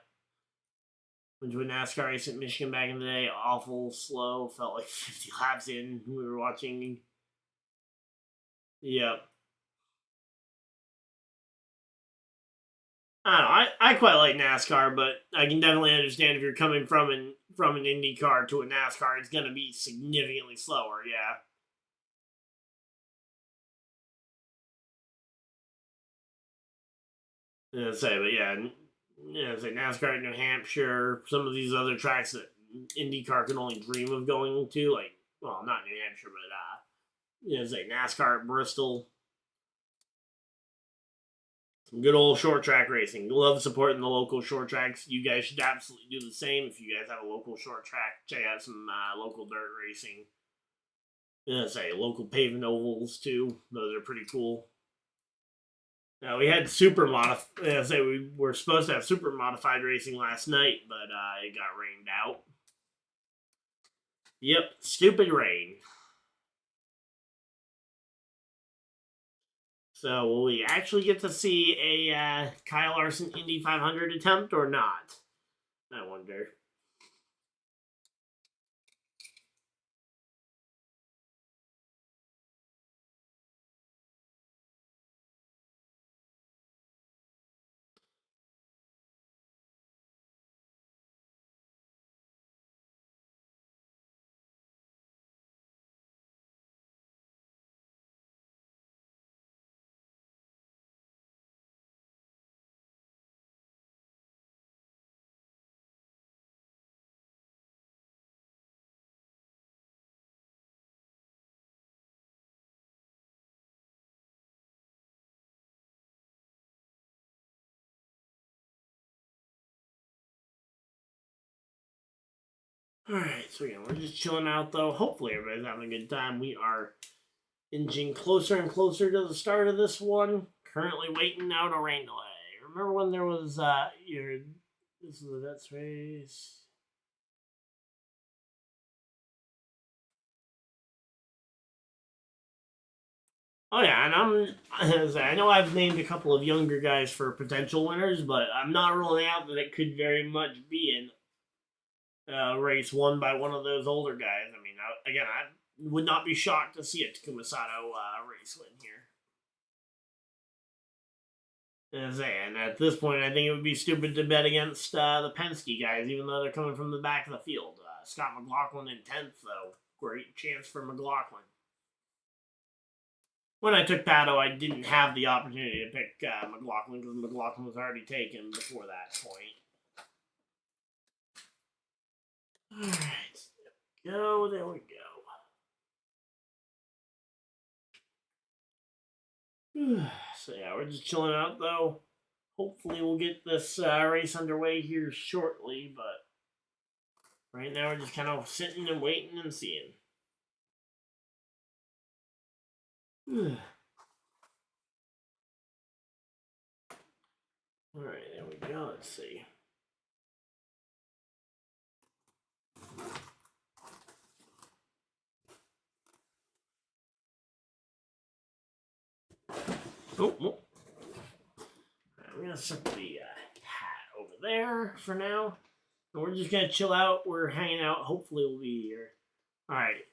Went to a NASCAR race at Michigan back in the day. Awful, slow. Felt like 50 laps in. We were watching. Yep. I don't know. I quite like NASCAR, but I can definitely understand if you're coming from an IndyCar to a NASCAR, it's gonna be significantly slower. Yeah. Yeah, say, but yeah, say NASCAR in New Hampshire, some of these other tracks that IndyCar can only dream of going to, like, well, not New Hampshire, but say NASCAR at Bristol. Some good old short track racing. Love supporting the local short tracks. You guys should absolutely do the same. If you guys have a local short track, check out some local dirt racing. Say local pavement ovals too. Those are pretty cool. Now we had say we were supposed to have super modified racing last night, but it got rained out. Yep, stupid rain. So will we actually get to see a Kyle Larson Indy 500 attempt or not? I wonder. Alright, so again, we're just chilling out though. Hopefully everybody's having a good time. We are inching closer and closer to the start of this one. Currently waiting out a rain delay. Remember when there was this is the Vets race? Oh yeah, and I know I've named a couple of younger guys for potential winners, but I'm not ruling out that it could very much be an race won by one of those older guys. I mean, I would not be shocked to see a Takuma Sato race win here. And at this point, I think it would be stupid to bet against the Penske guys, even though they're coming from the back of the field. Scott McLaughlin in 10th, though. Great chance for McLaughlin. When I took Pato, I didn't have the opportunity to pick McLaughlin because McLaughlin was already taken before that point. Alright, there we go. So yeah, we're just chilling out though. Hopefully we'll get this race underway here shortly, but right now we're just kind of sitting and waiting and seeing. Alright, there we go. Let's see. Oh. gonna set the hat over there for now. And we're just gonna chill out. We're hanging out. Hopefully we'll be here. Alright.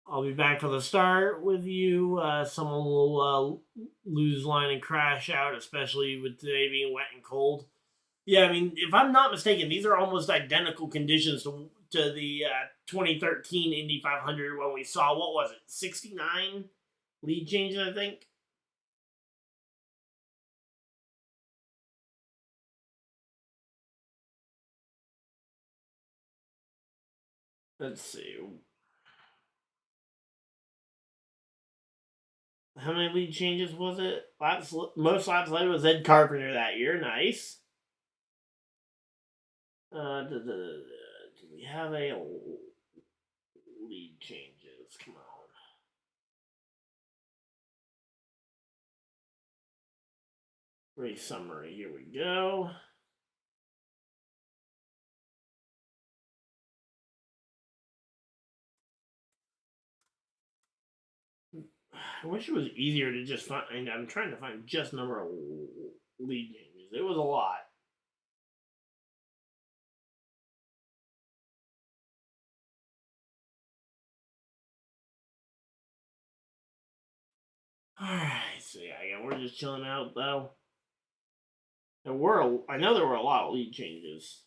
I'll be back for the start with you. Someone will lose line and crash out, especially with today being wet and cold. Yeah, I mean, if I'm not mistaken, these are almost identical conditions to the 2013 Indy 500 when we saw, what was it, 69 lead changes, I think? Let's see. How many lead changes was it? Most laps led was Ed Carpenter that year. Nice. Do we have a lead changes? Come on. Race summary. Here we go. I wish it was easier to just find. I'm trying to find just number of lead changes. It was a lot. Alright, so yeah, we're just chilling out though. I know there were a lot of lead changes.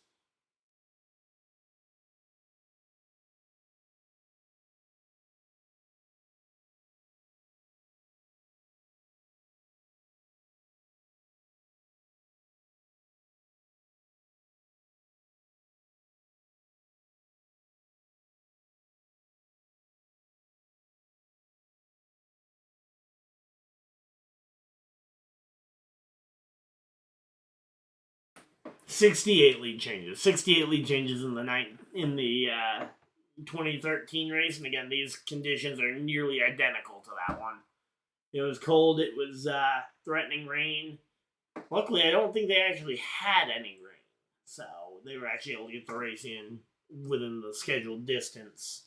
'68 lead changes. 68 lead changes in the 2013 race, and again, these conditions are nearly identical to that one. It was cold. It was threatening rain. Luckily, I don't think they actually had any rain, so they were actually able to get the race in within the scheduled distance.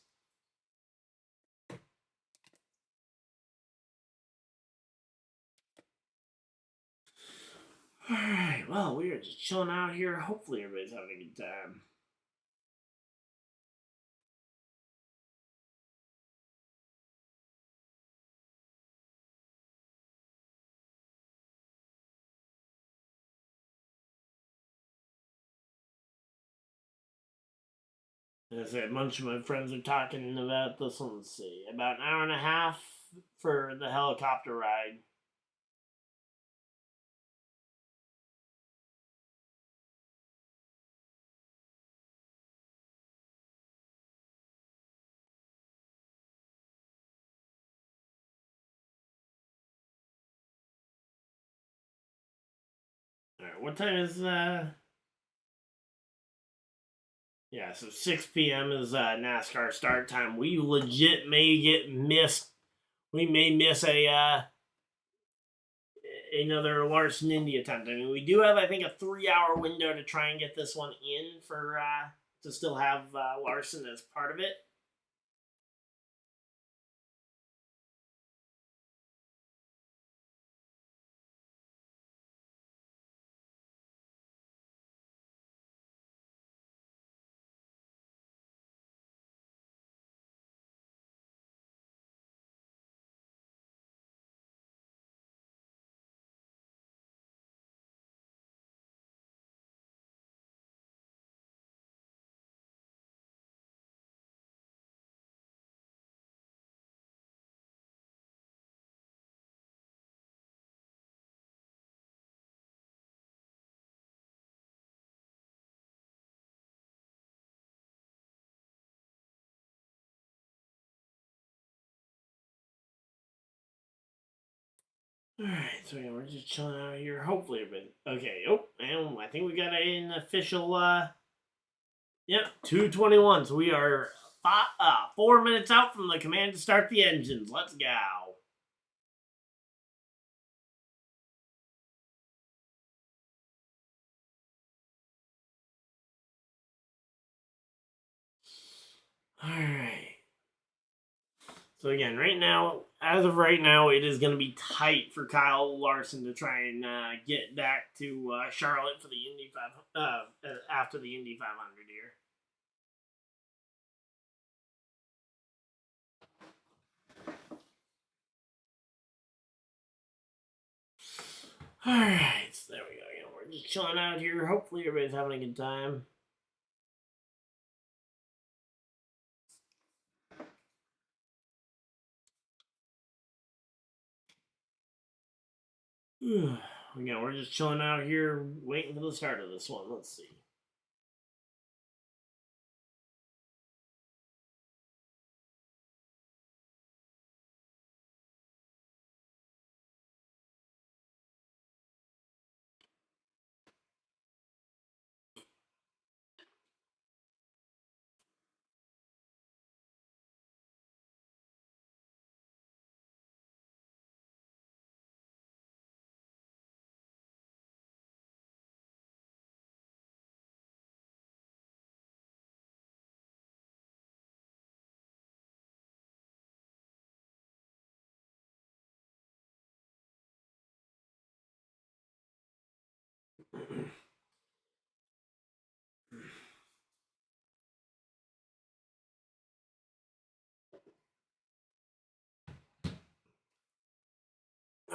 Alright, well, we are just chilling out here. Hopefully, everybody's having a good time. As I said, a bunch of my friends are talking about this one. Let's see, about an hour and a half for the helicopter ride. Alright, what time is yeah, so 6 p.m. is NASCAR start time. We legit may get missed. We may miss another Larson Indy attempt. I mean, we do have, I think, a 3-hour window to try and get this one in for to still have Larson as part of it. Alright, so yeah, we're just chilling out here. Hopefully, okay. Oh, and I think we got an official. Yep, 2:21. So we are 4 minutes out from the command to start the engines. Let's go. Alright. So again, right now, as of right now, it is going to be tight for Kyle Larson to try and get back to Charlotte for the Indy 500 after the Indy 500 here. All right, so there we go. You know, we're just chilling out here. Hopefully, everybody's having a good time. Again, we're just chilling out here, waiting for the start of this one. Let's see.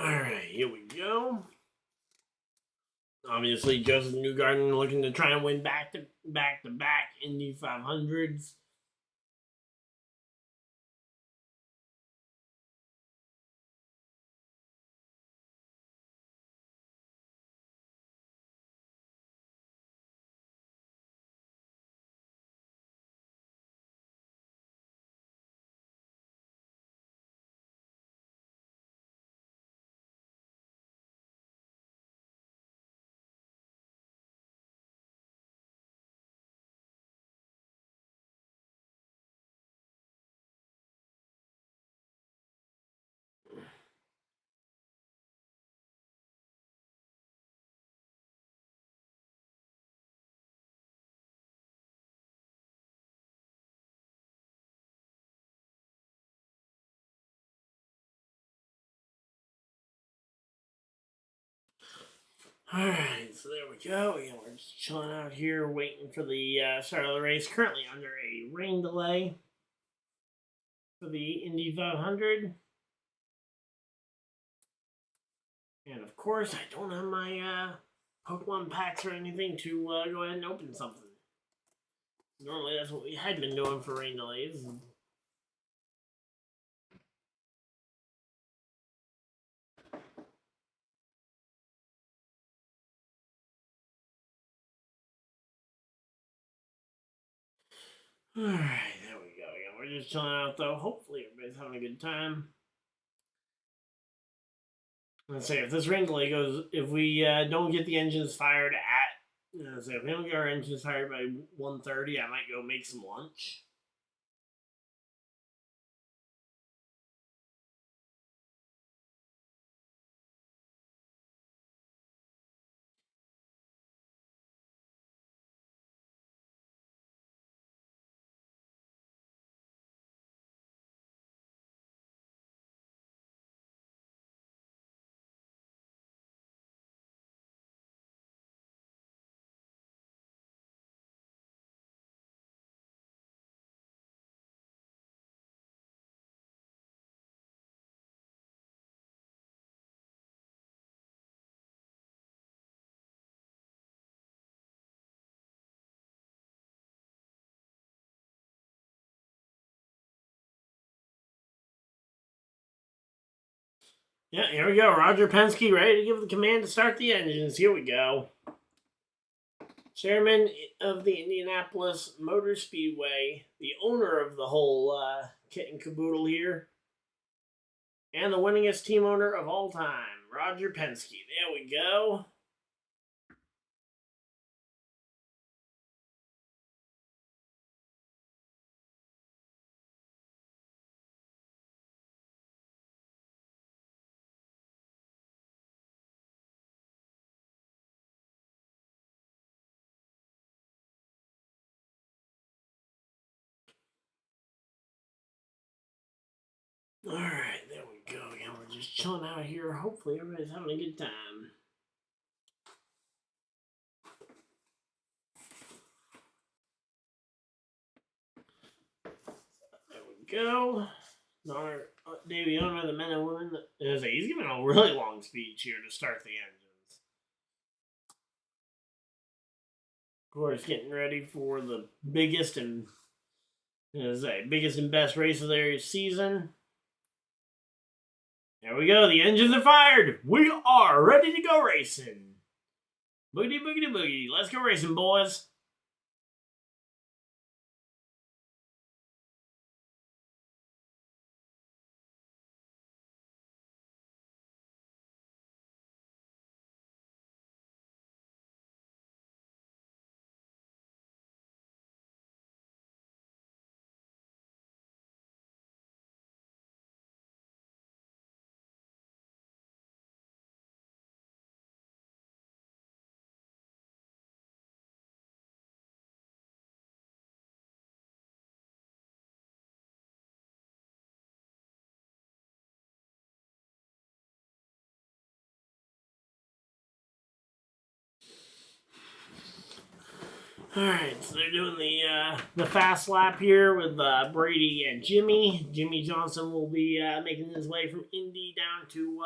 All right, here we go. Obviously, Joseph Newgarden looking to try and win back to back Indy 500s. Alright, so there we go. Yeah, we're just chilling out here waiting for the start of the race. Currently under a rain delay for the Indy 500. And of course, I don't have my Pokemon packs or anything to go ahead and open something. Normally, that's what we had been doing for rain delays. Alright, there we go. Yeah, we're just chilling out though. Hopefully, everybody's having a good time. Let's say if this rain delay goes, if we don't get the engines fired at, let's say if we don't get our engines fired by 1:30, I might go make some lunch. Yeah, here we go. Roger Penske ready to give the command to start the engines. Here we go. Chairman of the Indianapolis Motor Speedway, the owner of the whole kit and caboodle here, and the winningest team owner of all time, Roger Penske. There we go. Alright, there we go. Yeah, we're just chilling out here. Hopefully everybody's having a good time. There we go. Another Davey Owner, the men and women. He's giving a really long speech here to start the engines. Of course, getting ready for the biggest and best race of their season. There we go. The engines are fired. We are ready to go racing. Boogity, boogity, boogie. Let's go racing, boys. Alright, so they're doing the fast lap here with Brady and Jimmy. Jimmy Johnson will be making his way from Indy down to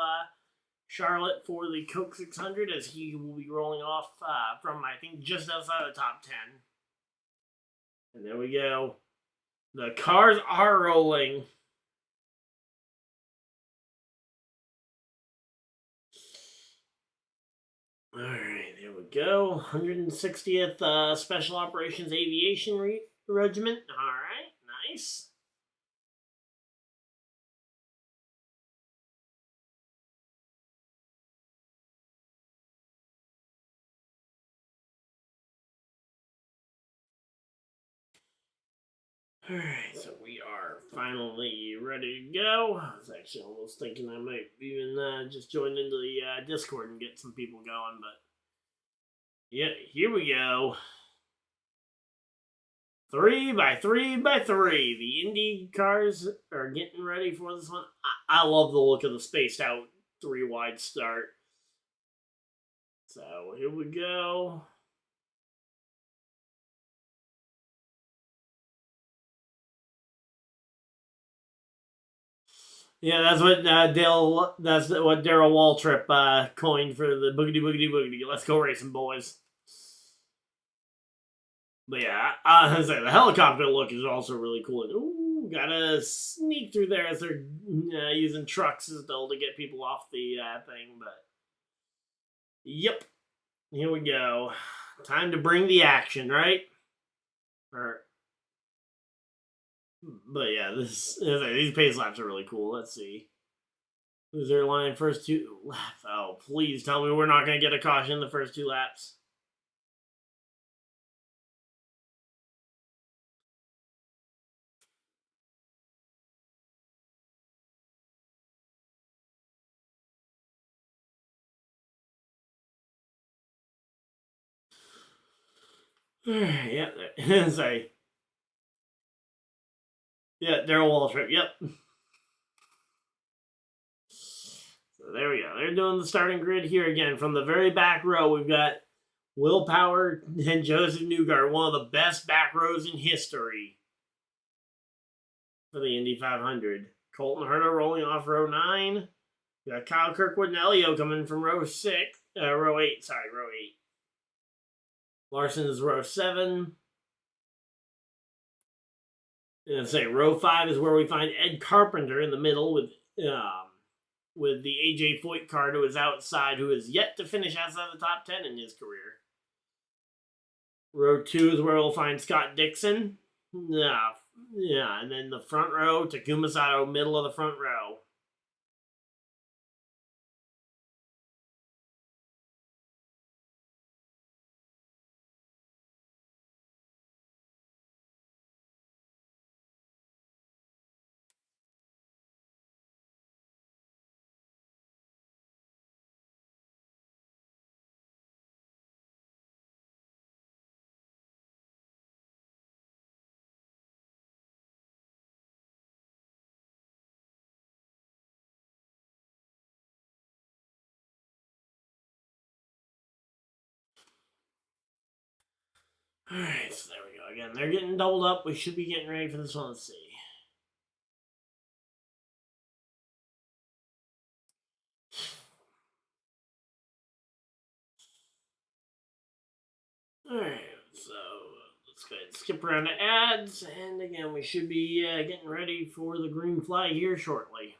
Charlotte for the Coke 600 as he will be rolling off from, I think, just outside the top 10. And there we go. The cars are rolling. Alright, there we go. 160th Special Operations Aviation Regiment. Alright, nice. Alright, so we are finally ready to go. I was actually almost thinking I might even just join into the Discord and get some people going, but yeah, here we go. 3x3x3. The Indy cars are getting ready for this one. I love the look of the spaced out 3-wide start. So here we go. Yeah, that's what Dale. That's what Darrell Waltrip coined for the boogity boogity boogity. Let's go racing, boys. But yeah, I was say the helicopter look is also really cool. And, ooh, gotta sneak through there as they're using trucks still to get people off the thing. But yep, here we go. Time to bring the action, right? But yeah, these pace laps are really cool. Let's see. Who's their line first 2 laps? Oh, please tell me we're not going to get a caution in the first 2 laps. Yeah, sorry. Yeah, Darrell Waltrip. Yep. So there we go. They're doing the starting grid here again. From the very back row, we've got Will Power and Joseph Newgarden, one of the best back rows in history for the Indy 500. Colton Herta rolling off row 9. We got Kyle Kirkwood and Elio coming from row 8. Row 8. Larson is row 7. And say row 5 is where we find Ed Carpenter in the middle with the AJ Foyt card, who is outside, who is yet to finish outside the top 10 in his career. Row 2 is where we'll find Scott Dixon. Yeah, and then the front row, Takuma Sato, middle of the front row. Alright, so there we go. Again, they're getting doubled up. We should be getting ready for this one. Let's see. Alright, so let's go ahead and skip around to ads. And again, we should be getting ready for the green flag here shortly.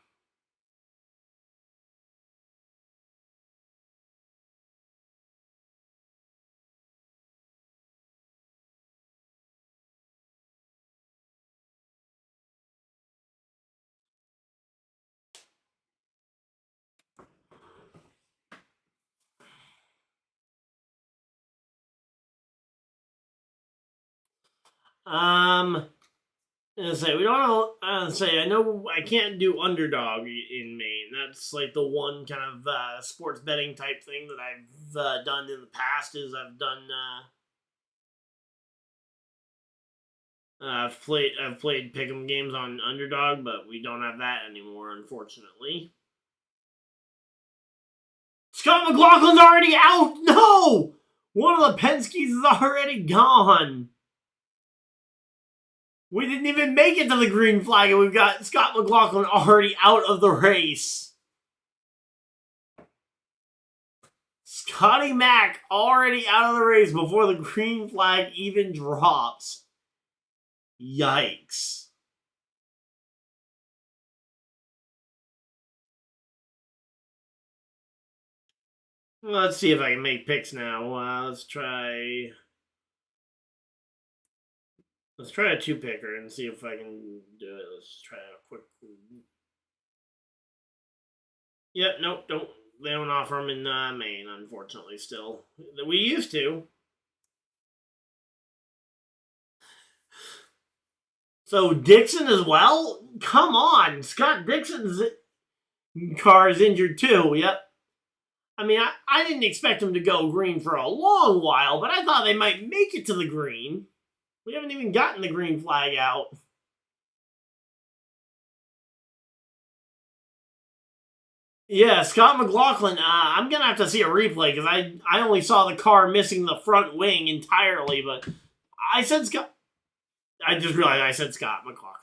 Say we don't. Say I know I can't do underdog in Maine. That's like the one kind of sports betting type thing that I've done in the past. Is I've done. I've played pick'em games on underdog, but we don't have that anymore, unfortunately. Scott McLaughlin's already out. No, one of the Penske's is already gone. We didn't even make it to the green flag, and we've got Scott McLaughlin already out of the race. Scotty Mack already out of the race before the green flag even drops. Yikes. Let's see if I can make picks now. Let's try a two-picker and see if I can do it. Let's try a quick... Yep, nope, don't. They don't offer them in Maine, unfortunately, still. We used to. So Dixon as well? Come on! Scott Dixon's car is injured too, yep. I mean, I didn't expect him to go green for a long while, but I thought they might make it to the green. We haven't even gotten the green flag out. Yeah, Scott McLaughlin, I'm going to have to see a replay because I only saw the car missing the front wing entirely, but I said Scott. I just realized I said Scott McLaughlin.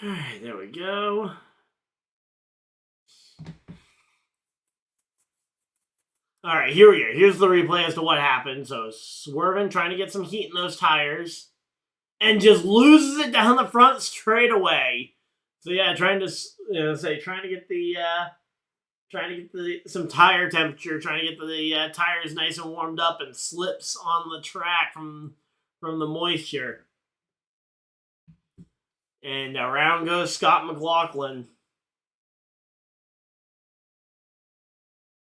Alright, there we go. Alright, here we go. Here's the replay as to what happened. So, swerving, trying to get some heat in those tires, and just loses it down the front straight away. So yeah, trying to get some tire temperature, trying to get the tires nice and warmed up, and slips on the track from the moisture. And around goes Scott McLaughlin.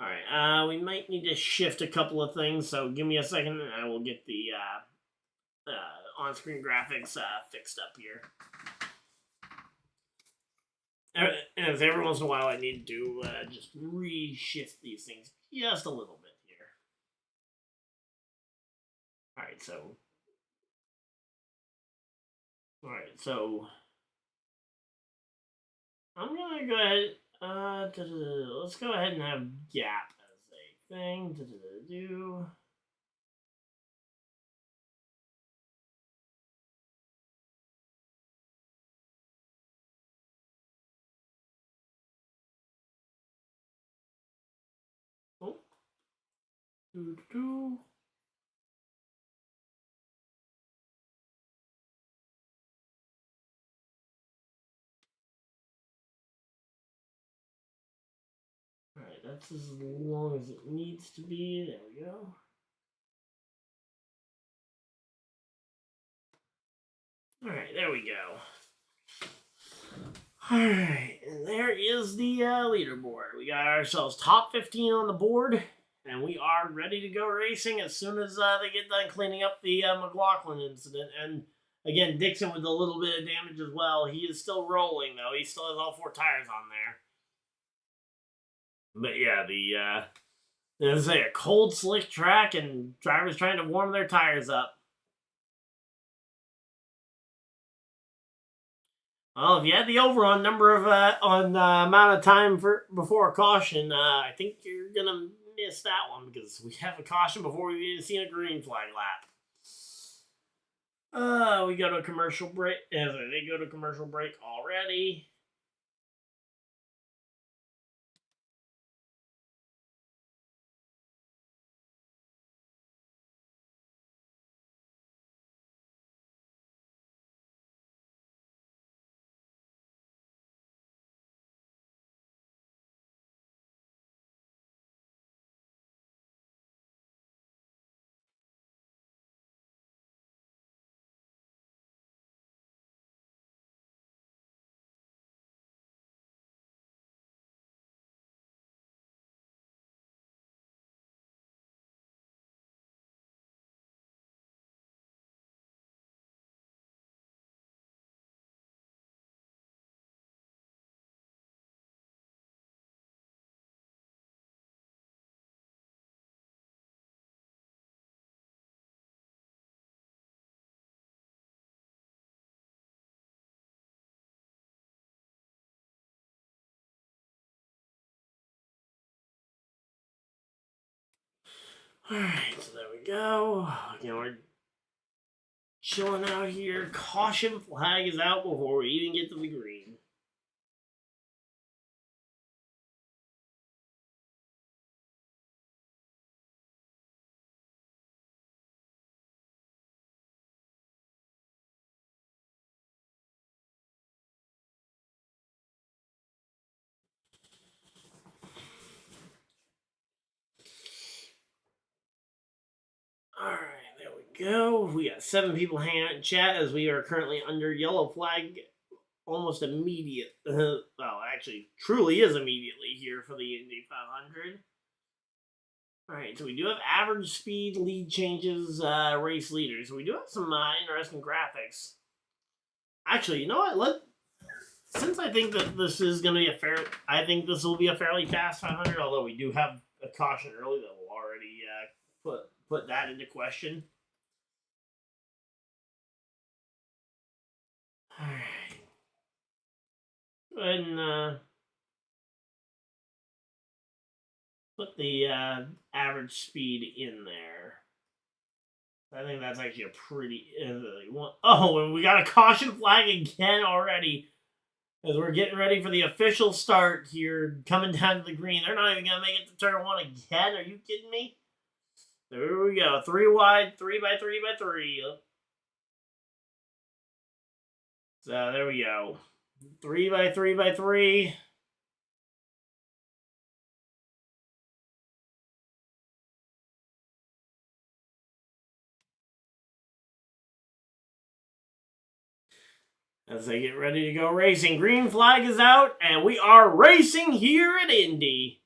All right, we might need to shift a couple of things, so give me a second, and I will get the on-screen graphics fixed up here. And every once in a while, I need to just reshift these things just a little bit here. All right, so I'm gonna go ahead. Let's go ahead and have gap as a thing. Oh. Alright, that's as long as it needs to be. There we go. Alright, there we go. Alright, and there there is the leaderboard. We got ourselves top 15 on the board, and we are ready to go racing as soon as they get done cleaning up the McLaughlin incident. And again, Dixon with a little bit of damage as well. He is still rolling, though. He still has all 4 tires on there. But yeah, as I say, a cold, slick track, and drivers trying to warm their tires up. Well, if you had the over on number of amount of time before a caution, I think you're gonna miss that one because we have a caution before we've even seen a green flag lap. We go to a commercial break. They go to commercial break already. Alright, so there we go. Again, we're chilling out here. Caution flag is out before we even get to the green. Alright, there we go. We got 7 people hanging out in chat as we are currently under yellow flag almost immediate. Well, actually, truly is immediately here for the Indy 500. Alright, so we do have average speed, lead changes, race leaders. So we do have some interesting graphics. Actually, you know what? Since I think that this is going to be I think this will be a fairly fast 500, although we do have a caution early that will already put that into question. Alright. Go ahead and put the average speed in there. I think that's actually a pretty... Oh, and we got a caution flag again already. As we're getting ready for the official start here, coming down to the green. They're not even going to make it to turn 1 again. Are you kidding me? There we go. 3 wide, 3 by 3 by 3. So there we go. 3 by 3 by 3. As they get ready to go racing. Green flag is out, and we are racing here at Indy.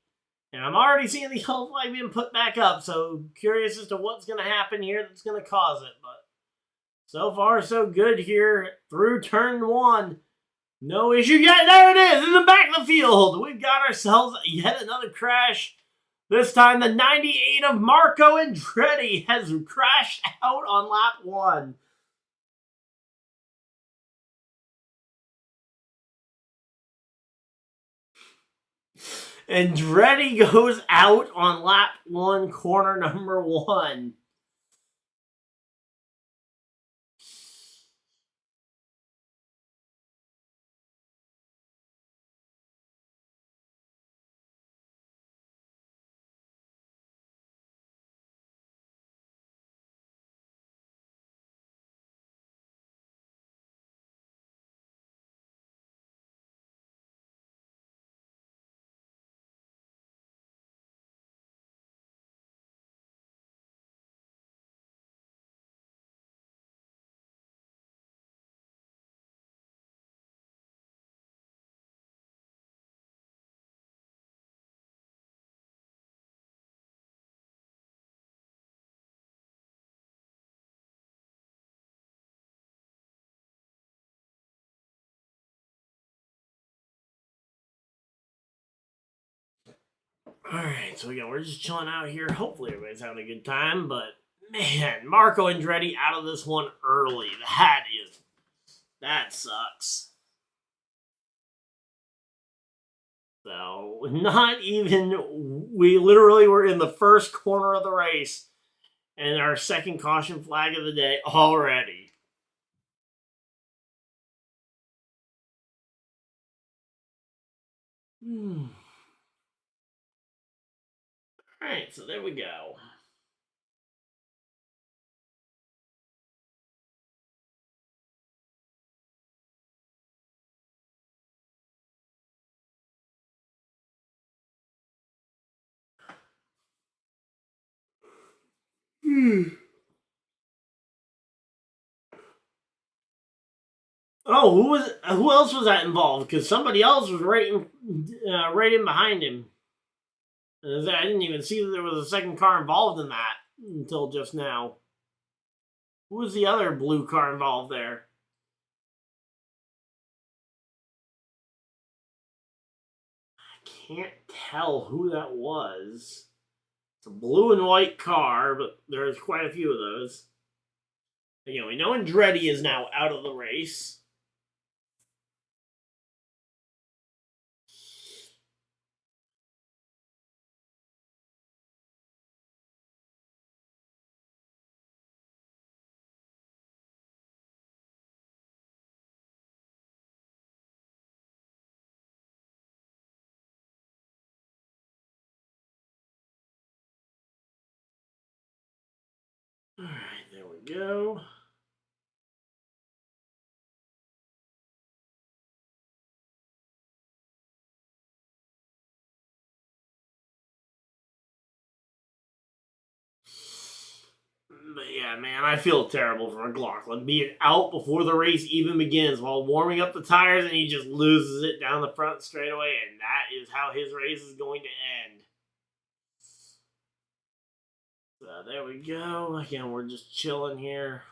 And I'm already seeing the yellow flag being put back up, so curious as to what's going to happen here that's going to cause it. But so far, so good here through turn 1. No issue yet. There it is in the back of the field. We've got ourselves yet another crash. This time, the 98 of Marco Andretti has crashed out on lap 1. Andretti goes out on lap 1, corner number 1. Alright, so again, we're just chilling out here. Hopefully everybody's having a good time, but man, Marco Andretti out of this one early. That sucks. So, not even, we literally were in the first corner of the race, and our second caution flag of the day already. Alright, so there we go. Oh, who else was that involved? Because somebody else was right in behind him. I didn't even see that there was a second car involved in that until just now. Who was the other blue car involved there? I can't tell who that was. It's a blue and white car, but there's quite a few of those. Again, we know Andretti is now out of the race. Alright, there we go. But yeah, man, I feel terrible for McLaughlin being out before the race even begins while warming up the tires, and he just loses it down the front straightaway, and that is how his race is going to end. So there we go. Again, we're just chilling here.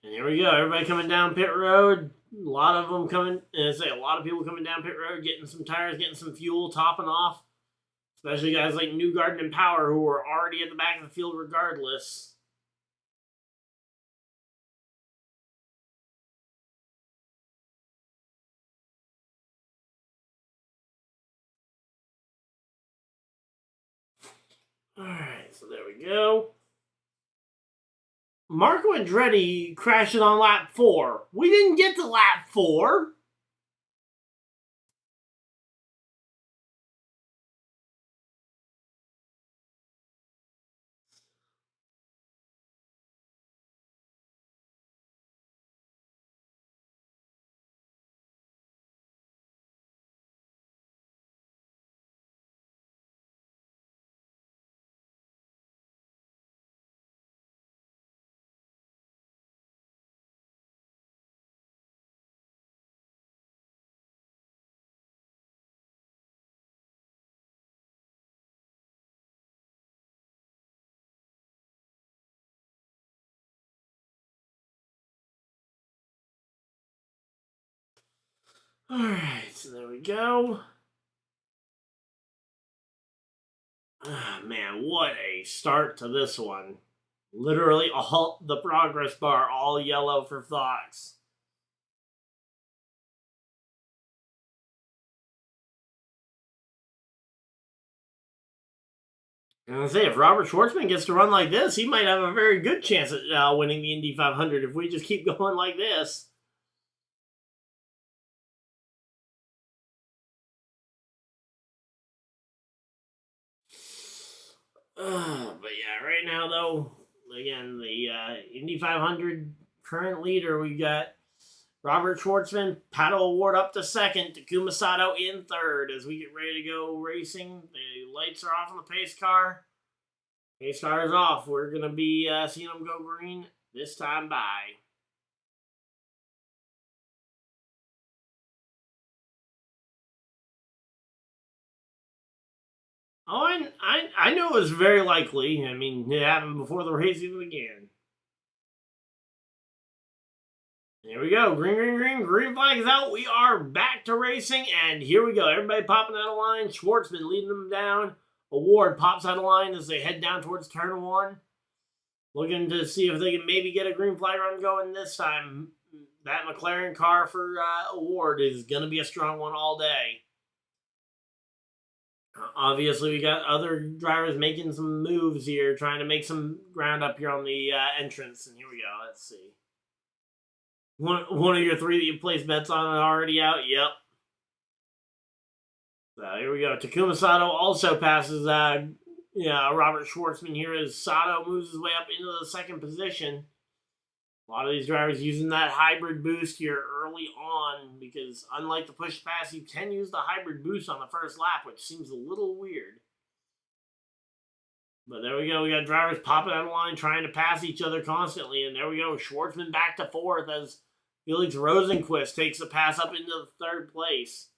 And here we go. Everybody coming down pit road. A lot of them coming. And I say a lot of people coming down pit road, getting some tires, getting some fuel, topping off. Especially guys like Newgarden and Power, who were already at the back of the field regardless. Alright, so there we go. Marco Andretti crashing on lap 4. We didn't get to lap 4. Alright, so there we go. Man, what a start to this one. Literally all the progress bar, all yellow for Fox. And I say, if Robert Shwartzman gets to run like this, he might have a very good chance at winning the Indy 500 if we just keep going like this. But yeah, right now though, again, the Indy 500 current leader, we got Robert Schwartzman, Pato Award up to second, Takuma Sato in third as we get ready to go racing. The lights are off on the pace car. Pace car is off. We're going to be seeing them go green this time by. Oh, I know it was very likely. I mean, it happened before the race even began. Here we go. Green, green, green. Green flag is out. We are back to racing, and here we go. Everybody popping out of line. Schwartzman leading them down. Award pops out of line as they head down towards turn one. Looking to see if they can maybe get a green flag run going this time. That McLaren car for Award is going to be a strong one all day. Obviously, we got other drivers making some moves here, trying to make some ground up here on the entrance. And here we go. Let's see. One of your three that you placed bets on are already out. Yep. So here we go. Takuma Sato also passes Robert Shwartzman here as Sato moves his way up into the second position. A lot of these drivers using that hybrid boost here early on because unlike the push pass, you can use the hybrid boost on the first lap, which seems a little weird. But there we go. We got drivers popping out of line trying to pass each other constantly. And there we go. Schwartzman back to fourth as Felix Rosenquist takes a pass up into the third place.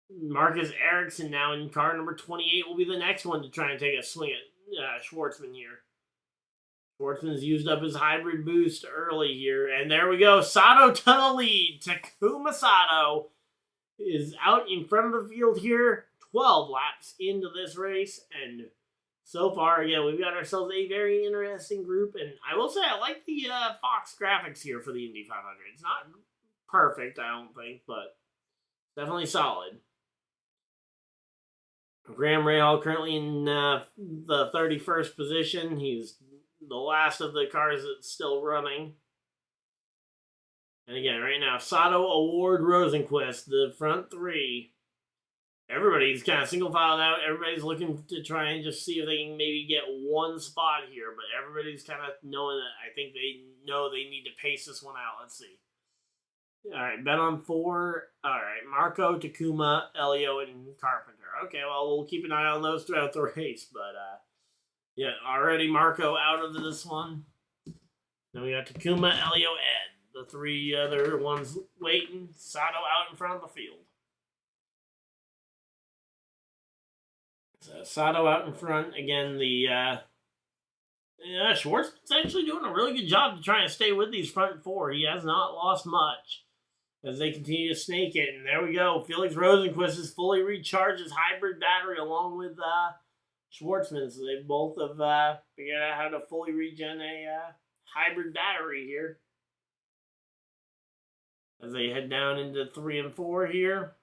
Marcus Ericsson now in car number 28 will be the next one to try and take a swing at Schwartzman here. Schwartzman's used up his hybrid boost early here. And there we go. Sato to the lead. Takuma Sato is out in front of the field here. 12 laps into this race. And so far, again, we've got ourselves a very interesting group. And I will say I like the Fox graphics here for the Indy 500. It's not perfect, I don't think, but definitely solid. Graham Rahal currently in the 31st position. He's the last of the cars that's still running. And again, right now, Sato, Award, Rosenquist, the front three. Everybody's kind of single filed out. Everybody's looking to try and just see if they can maybe get one spot here. But everybody's kind of knowing that I think they know they need to pace this one out. Let's see. All right, bet on 4. All right, Marco, Takuma, Elio, and Carpenter. Okay, well, we'll keep an eye on those throughout the race. But, yeah, already Marco out of this one. Then we got Takuma, Elio, Ed. The 3 other ones waiting. Sato out in front of the field. So Sato out in front. Again, Schwartzman's actually doing a really good job to try and stay with these front 4. He has not lost much as they continue to snake it. And there we go. Felix Rosenquist has fully recharged his hybrid battery along with Schwartzman. So they both have figured out how to fully regen a hybrid battery here. As they head down into 3 and 4 here.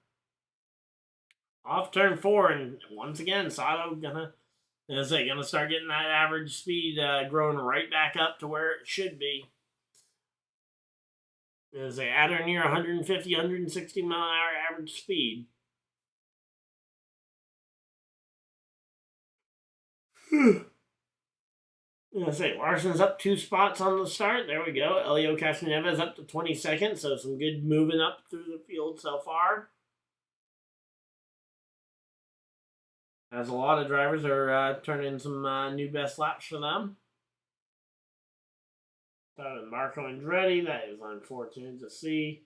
Off turn 4, and once again, Sato gonna start getting that average speed growing right back up to where it should be. As they at or near 150, 160 mile an hour average speed. Larson's up 2 spots on the start. There we go. Elio Castroneves up to 22nd, so some good moving up through the field so far. As a lot of drivers are turning some new best laps for them. Marco Andretti, that is unfortunate to see.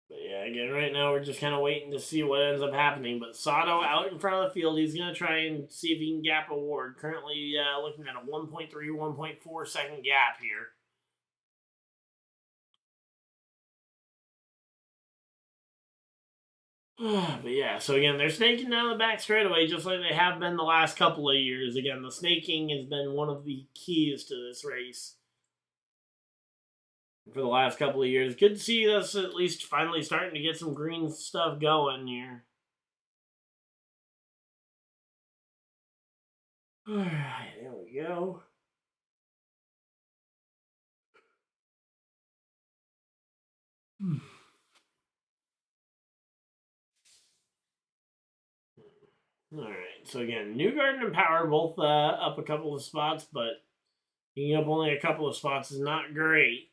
But yeah, again, right now we're just kind of waiting to see what ends up happening. But Sato out in front of the field, he's going to try and see if he can gap Award. Currently looking at a 1.3, 1.4 second gap here. But yeah, so again, they're snaking down the back straightaway just like they have been the last couple of years. Again, the snaking has been one of the keys to this race for the last couple of years. Good to see us at least finally starting to get some green stuff going here. Alright, there we go. Alright, so again, Newgarden and Power both up a couple of spots, but being up only a couple of spots is not great.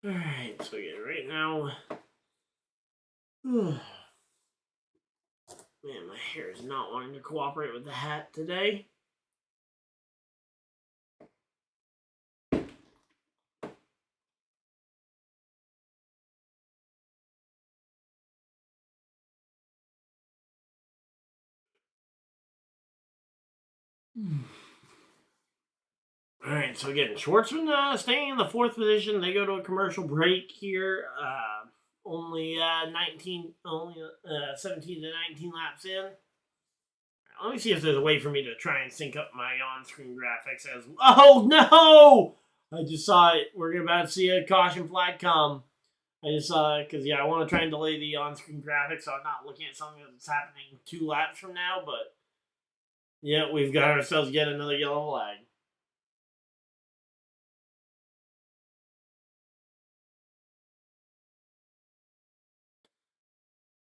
Alright, so yeah, right now. Man, my hair is not wanting to cooperate with the hat today. Alright, so again, Schwartzman staying in the 4th position. They go to a commercial break here. Only 17 to 19 laps in. Let me see if there's a way for me to try and sync up my on-screen graphics as. Oh no! I just saw it. We're about to see a caution flag come. I just saw it because I want to try and delay the on-screen graphics so I'm not looking at something that's happening 2 laps from now. But yeah, we've got ourselves yet another yellow flag.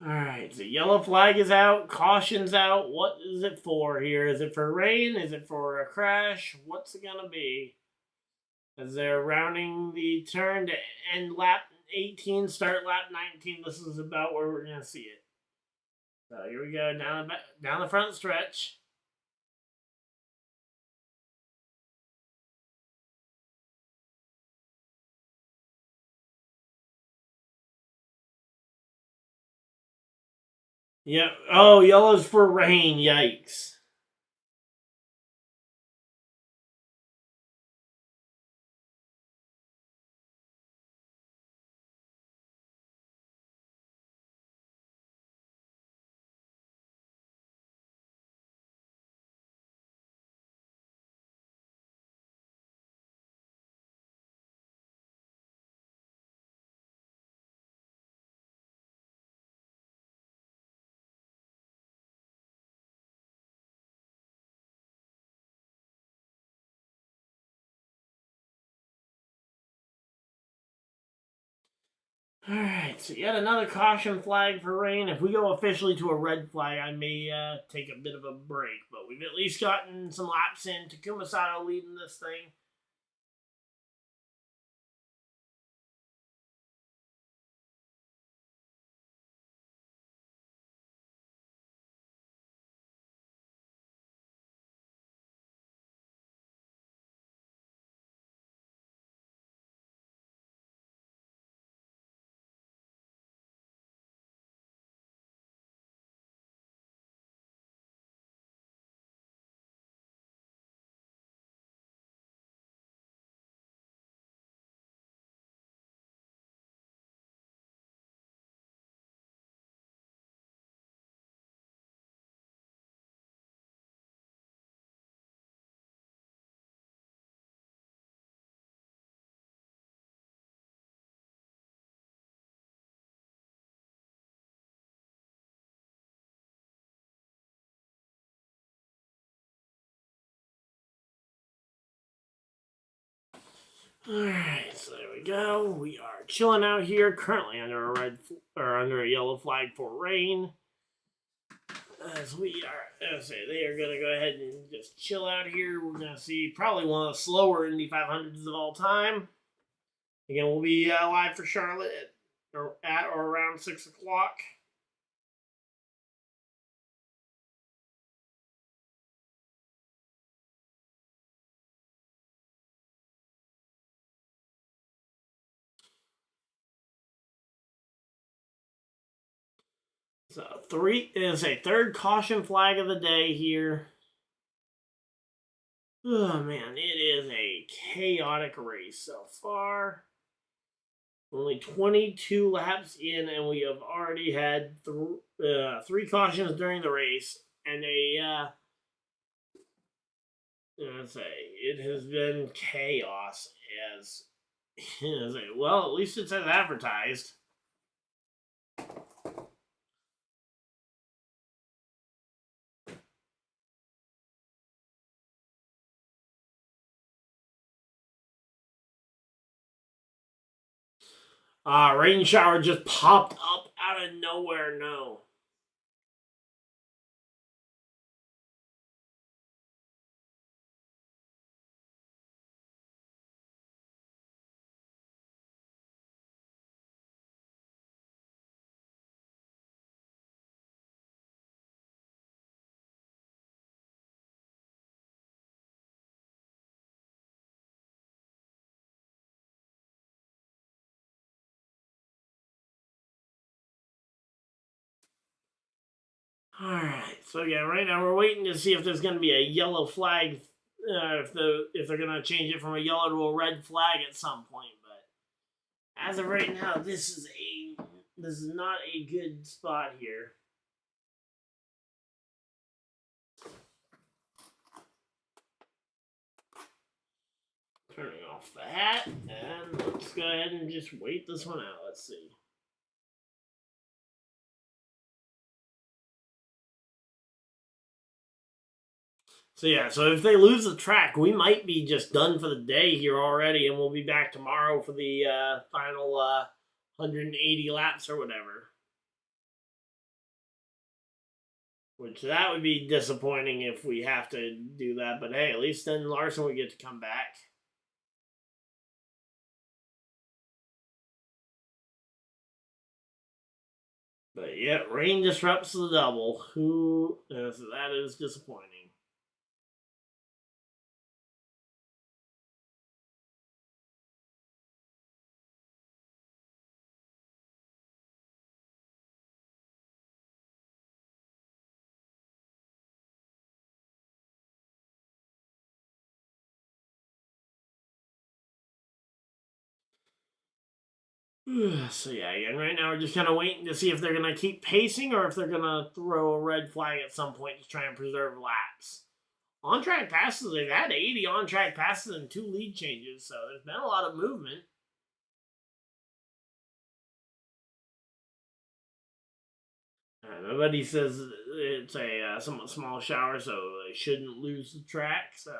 Alright, the yellow flag is out, caution's out. What is it for here? Is it for rain? Is it for a crash? What's it gonna be? As they're rounding the turn to end lap 18, start lap 19, this is about where we're gonna see it. So here we go, down the front stretch. Yep. Oh, yellow's for rain. Yikes. Alright, so yet another caution flag for rain. If we go officially to a red flag, I may take a bit of a break. But we've at least gotten some laps in. Takuma Sato leading this thing. Alright, so there we go. We are chilling out here, currently under a yellow flag for rain. As we are, they are going to go ahead and just chill out here. We're going to see probably one of the slower Indy 500s of all time. Again, we'll be live for Charlotte at or around 6 o'clock. So 3 is a third caution flag of the day here. Oh man, it is a chaotic race so far. Only 22 laps in, and we have already had 3 cautions during the race, and it has been chaos as well. At least it says advertised. Rain shower just popped up out of nowhere. No. Alright, so yeah, right now we're waiting to see if there's going to be a yellow flag, if they're going to change it from a yellow to a red flag at some point. But as of right now, this is not a good spot here. Turning off the hat, and let's go ahead and just wait this one out. Let's see. So yeah, so if they lose the track, we might be just done for the day here already, and we'll be back tomorrow for the final 180 laps or whatever. Which that would be disappointing if we have to do that, but hey, at least then Larson would get to come back. But yeah, rain disrupts the double. So that is disappointing. So yeah, again, right now we're just kind of waiting to see if they're going to keep pacing or if they're going to throw a red flag at some point to try and preserve laps. On-track passes, they've had 80 on-track passes and 2 lead changes, so there's been a lot of movement. Nobody says it's a somewhat small shower, so they shouldn't lose the track, so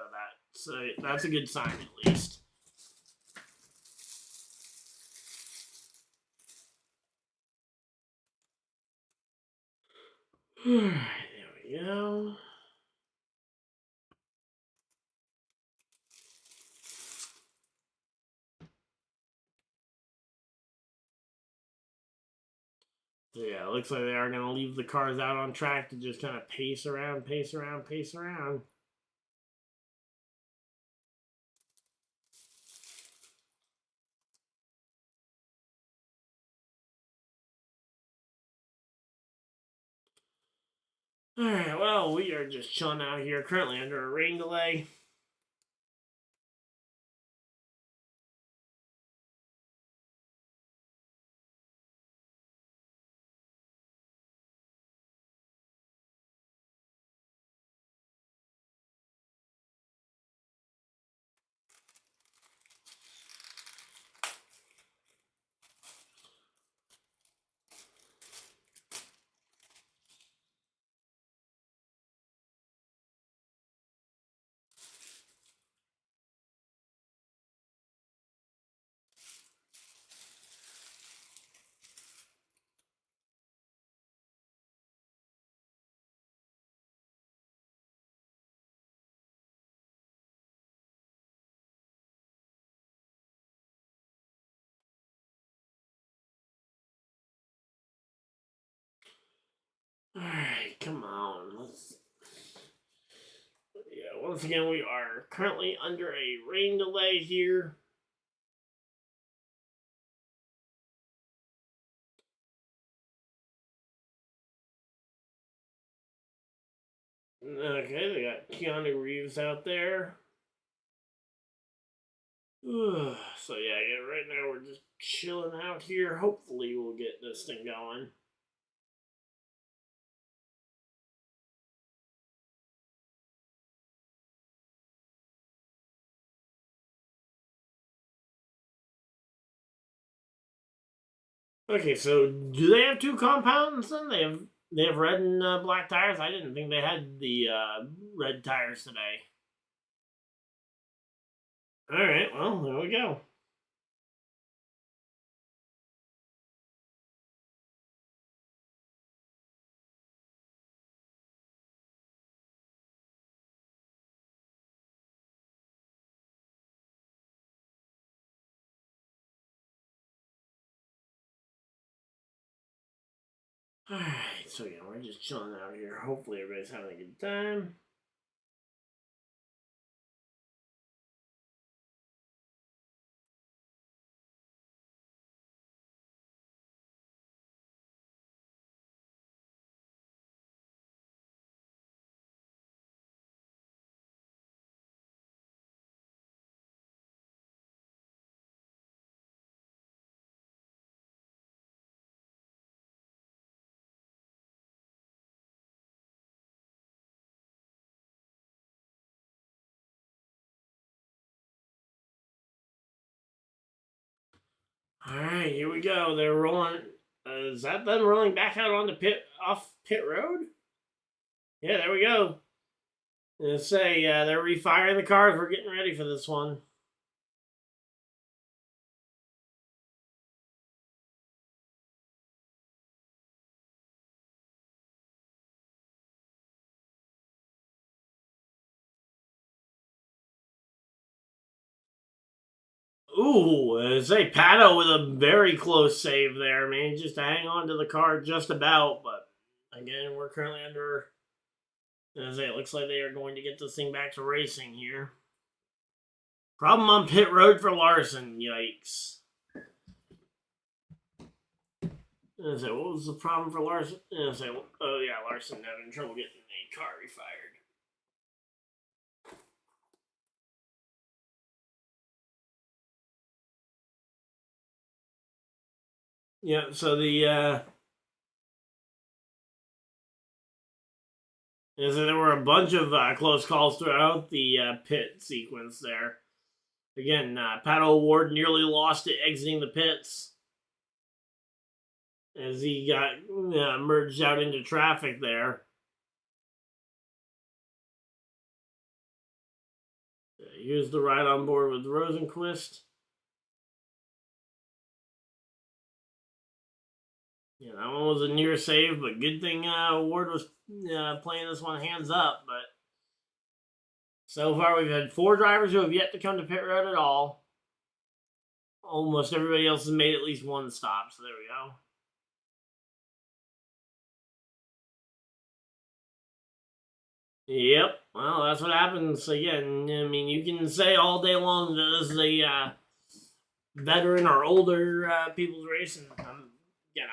that's a good sign at least. Alright, there we go. So yeah, it looks like they are going to leave the cars out on track to just kind of pace around, pace around, pace around. Alright, well, we are just chilling out here, currently under a rain delay. Alright, come on. Yeah, once again, we are currently under a rain delay here. Okay, they got Keanu Reeves out there. So yeah, right now we're just chilling out here. Hopefully we'll get this thing going. Okay, so do they have 2 compounds then? They have red and black tires? I didn't think they had the red tires today. Alright, well, there we go. Alright, so yeah, we're just chilling out here. Hopefully everybody's having a good time. All right, here we go. They're rolling. Is that them rolling back out on the off pit road? Yeah, there we go. Let's say they're refiring the cars. We're getting ready for this one. Ooh, it's a Pato with a very close save there, man. Just to hang on to the car just about. But again, we're currently under. As it looks like they are going to get this thing back to racing here. Problem on pit road for Larson. Yikes. What was the problem for Larson? Oh yeah, Larson having trouble getting a car refired. Yeah, so there were a bunch of close calls throughout the pit sequence there. Again, Pato Ward nearly lost it exiting the pits as he got merged out into traffic there. Here's the ride on board with Rosenquist. Yeah, that one was a near save, but good thing Ward was playing this one hands up. But so far, we've had 4 drivers who have yet to come to pit road at all. Almost everybody else has made at least one stop, so there we go. Yep, well, that's what happens. Again, I mean, you can say all day long that this is a veteran or older people's race, and again,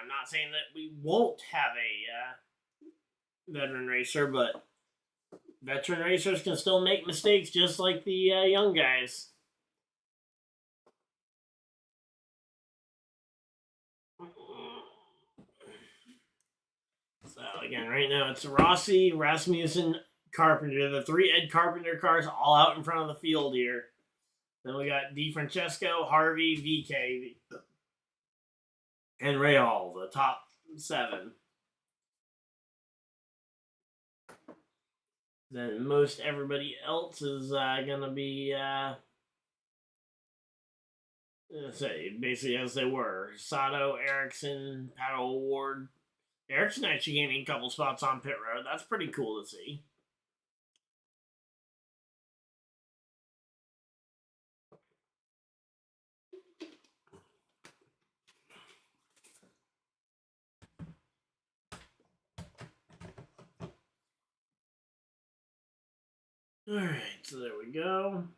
I'm not saying that we won't have a veteran racer, but veteran racers can still make mistakes just like the young guys. So again, right now it's Rossi, Rasmussen, Carpenter. The 3 Ed Carpenter cars all out in front of the field here. Then we got DeFrancesco, Harvey, VK, and Ray Hall, the top 7. Then most everybody else is gonna be say basically as they were. Sato, Erickson, Paddle Ward. Erickson actually gaining a couple spots on pit road. That's pretty cool to see. All right, so there we go.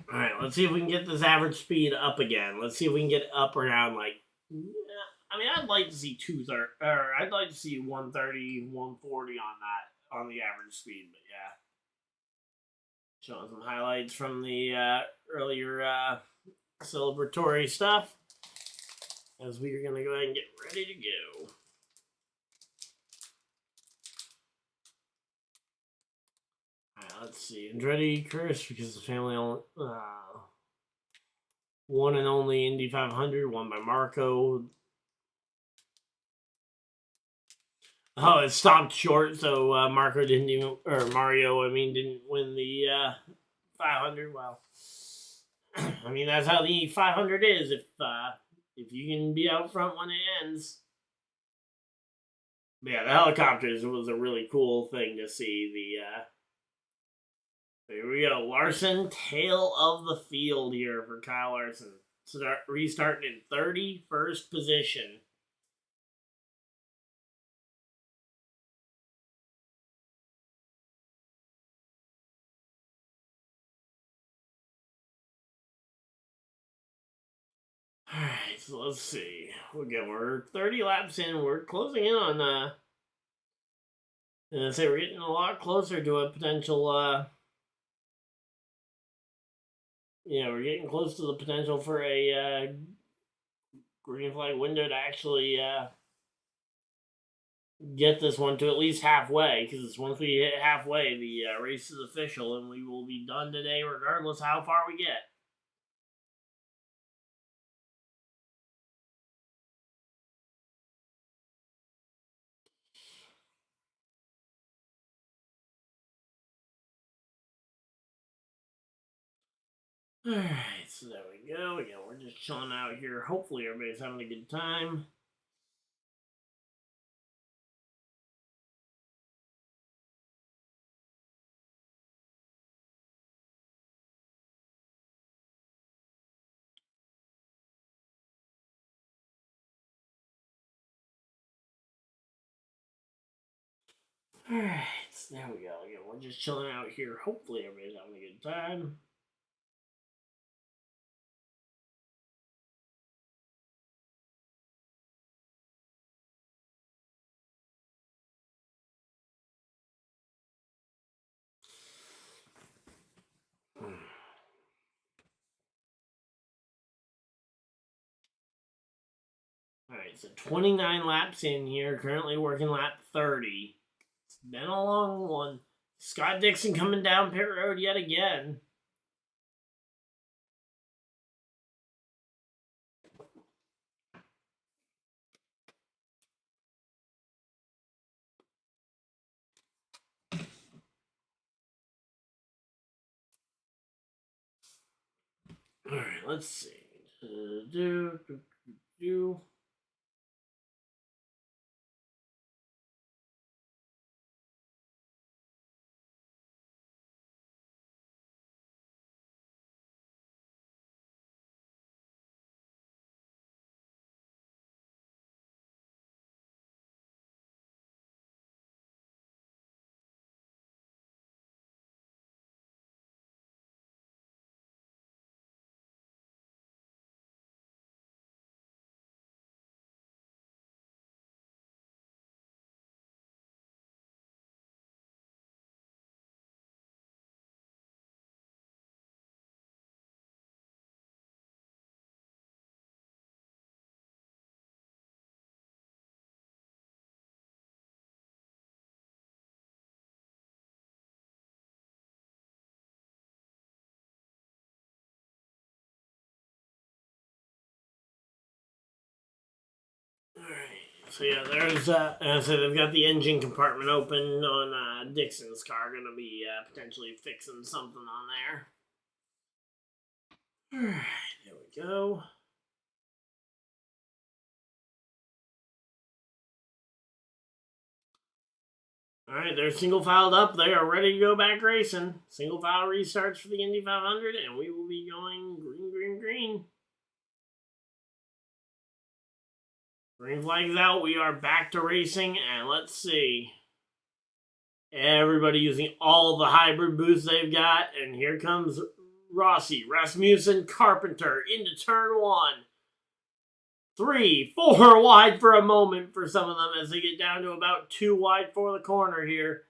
All right, let's see if we can get this average speed up again. Let's see if we can get up around like. I mean, I'd like to see 230, or I'd like to see 130, 140 on that on the average speed. But yeah, showing some highlights from the earlier celebratory stuff as we are going to go ahead and get ready to go. Let's see. Andretti Curse, because the family owned one and only Indy 500, won by Marco. Oh, it stopped short, so Marco didn't even, or Mario, I mean, didn't win the 500. Well, I mean, that's how the 500 is. If you can be out front when it ends. But yeah, the helicopters was a really cool thing to see. Here we go. Larson, tail of the field here for Kyle Larson. Restarting in 31st position. Alright, so let's see. We're 30 laps in. We're closing in on, and I say we're getting a lot closer to a potential, we're getting close to the potential for a green flag window to actually get this one to at least halfway, because once we hit halfway, the race is official, and we will be done today regardless how far we get. Alright, so there we go. Again, we're just chilling out here. Hopefully everybody's having a good time. Alright, so there we go. Again, we're just chilling out here. Hopefully everybody's having a good time. Alright, so 29 laps in here. Currently working lap 30. It's been a long one. Scott Dixon coming down pit road yet again. Alright, let's see. Alright, so yeah, there's, so they've got the engine compartment open on Dixon's car. Gonna be potentially fixing something on there. Alright, there we go. Alright, they're single filed up. They are ready to go back racing. Single file restarts for the Indy 500, and we will be going green, green, green. Green flag's out. We are back to racing, and let's see. Everybody using all the hybrid boosts they've got, and here comes Rossi, Rasmussen, Carpenter into turn one. 3, 4 wide for a moment for some of them as they get down to about 2 wide for the corner here.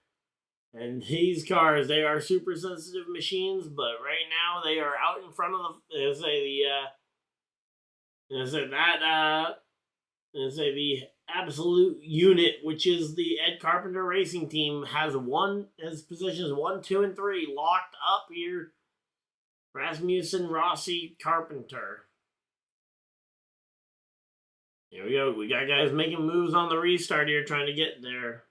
And these cars, they are super sensitive machines, but right now they are out in front of the absolute unit, which is the Ed Carpenter Racing Team, has positions 1, 2, and 3 locked up here. Rasmussen, Rossi, Carpenter. Here we go. We got guys making moves on the restart here, trying to get there.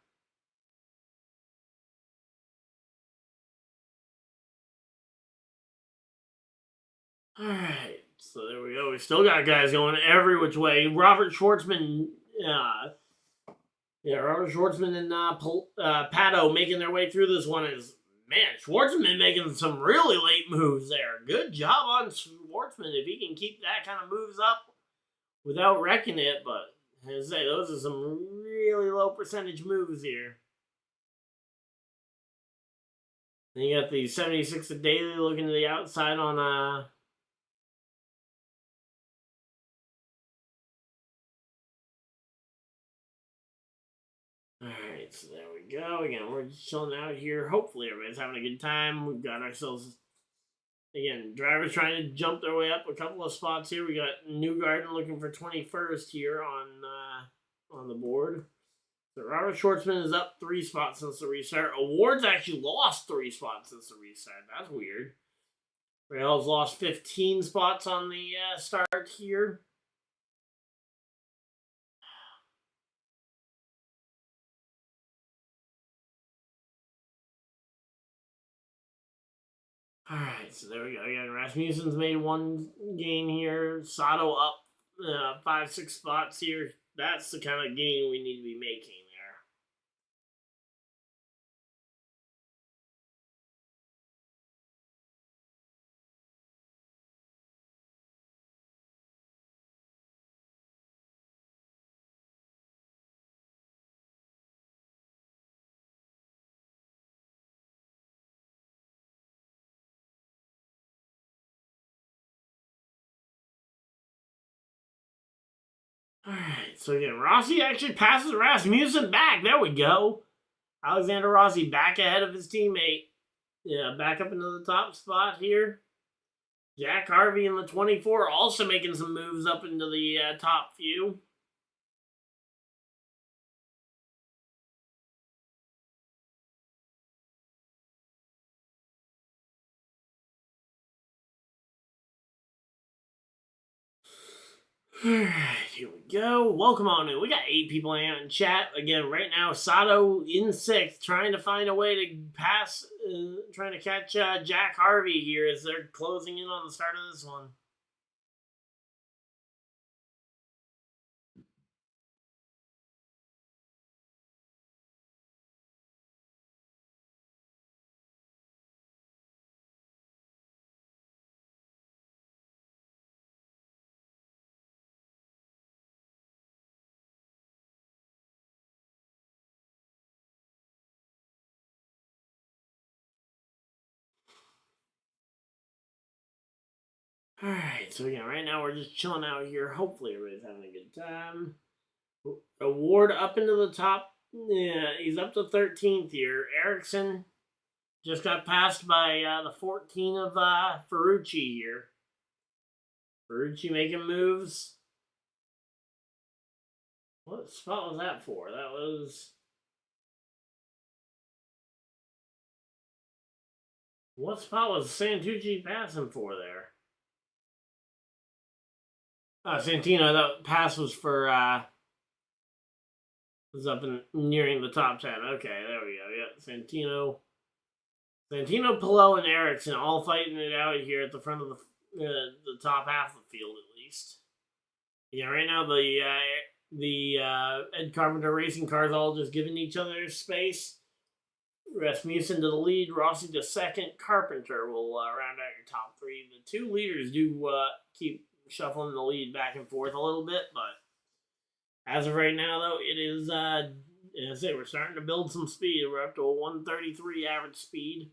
Alright, so there we go. We still got guys going every which way. Robert Shwartzman, Robert Schwartzman and Pato making their way through this one. Man, Schwartzman making some really late moves there. Good job on Schwartzman if he can keep that kind of moves up without wrecking it. But as I say, those are some really low percentage moves here. Then you got the 76 of Daly looking to the outside on Alright, so there we go. Again, we're just chilling out here. Hopefully everybody's having a good time. We've got ourselves, again, drivers trying to jump their way up a couple of spots here. We got Newgarden looking for 21st here on the board. So Robert Schwartzman is up 3 spots since the restart. Award's actually lost 3 spots since the restart. That's weird. Rails lost 15 spots on the start here. Alright, so there we go. Again, Rasmussen's made 1 gain here. Sato up 5-6 spots here. That's the kind of gain we need to be making there. Alright, so again, Rossi actually passes Rasmussen back. There we go. Alexander Rossi back ahead of his teammate. Yeah, back up into the top spot here. Jack Harvey in the 24 also making some moves up into the top few. Alright, here we go. Welcome on in. We got 8 people hanging out in chat. Again, right now, Sato in 6th, trying to find a way to pass, trying to catch Jack Harvey here as they're closing in on the start of this one. Alright, so again, right now we're just chilling out here. Hopefully everybody's having a good time. Award up into the top. Yeah, he's up to 13th here. Erickson just got passed by the 14 of Ferrucci here. Ferrucci making moves. What spot was that for? That was... What spot was Santucci passing for there? Santino, that pass was for, was up and nearing the top 10. Okay, there we go. Yeah, Santino, Pillow, and Erickson all fighting it out here at the front of the top half of the field, at least. Yeah, right now the Ed Carpenter racing cars all just giving each other space. Rasmussen to the lead, Rossi to second. Carpenter will round out your top 3. The 2 leaders do keep shuffling the lead back and forth a little bit, but as of right now, though, it is, as I say, we're starting to build some speed. We're up to a 133 average speed.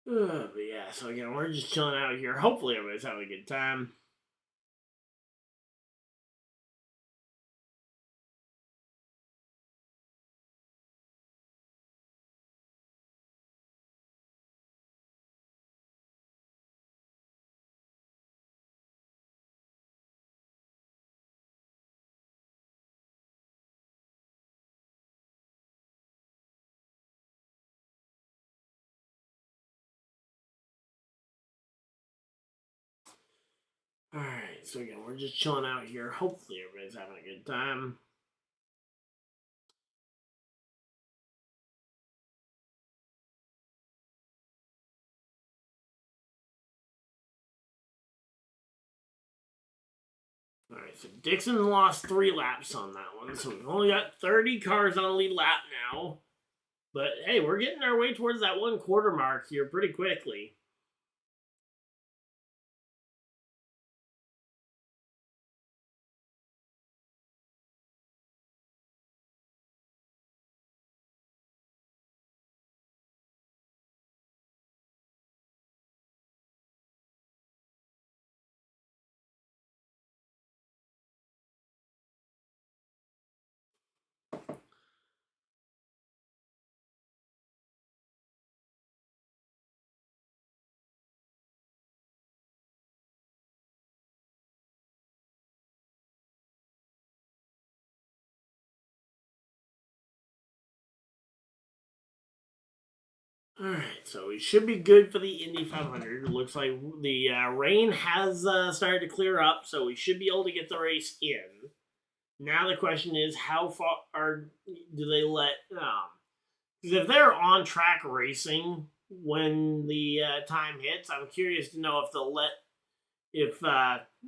But yeah, so again, we're just chilling out here. Hopefully everybody's having a good time. Alright, so again, we're just chilling out here. Hopefully everybody's having a good time. Alright, so Dixon lost 3 laps on that one, so we've only got 30 cars on a lead lap now. But hey, we're getting our way towards that 1/4 mark here pretty quickly. Alright, so we should be good for the Indy 500. It looks like the rain has started to clear up, so we should be able to get the race in. Now the question is, how far do they let... Because if they're on track racing when the time hits, I'm curious to know if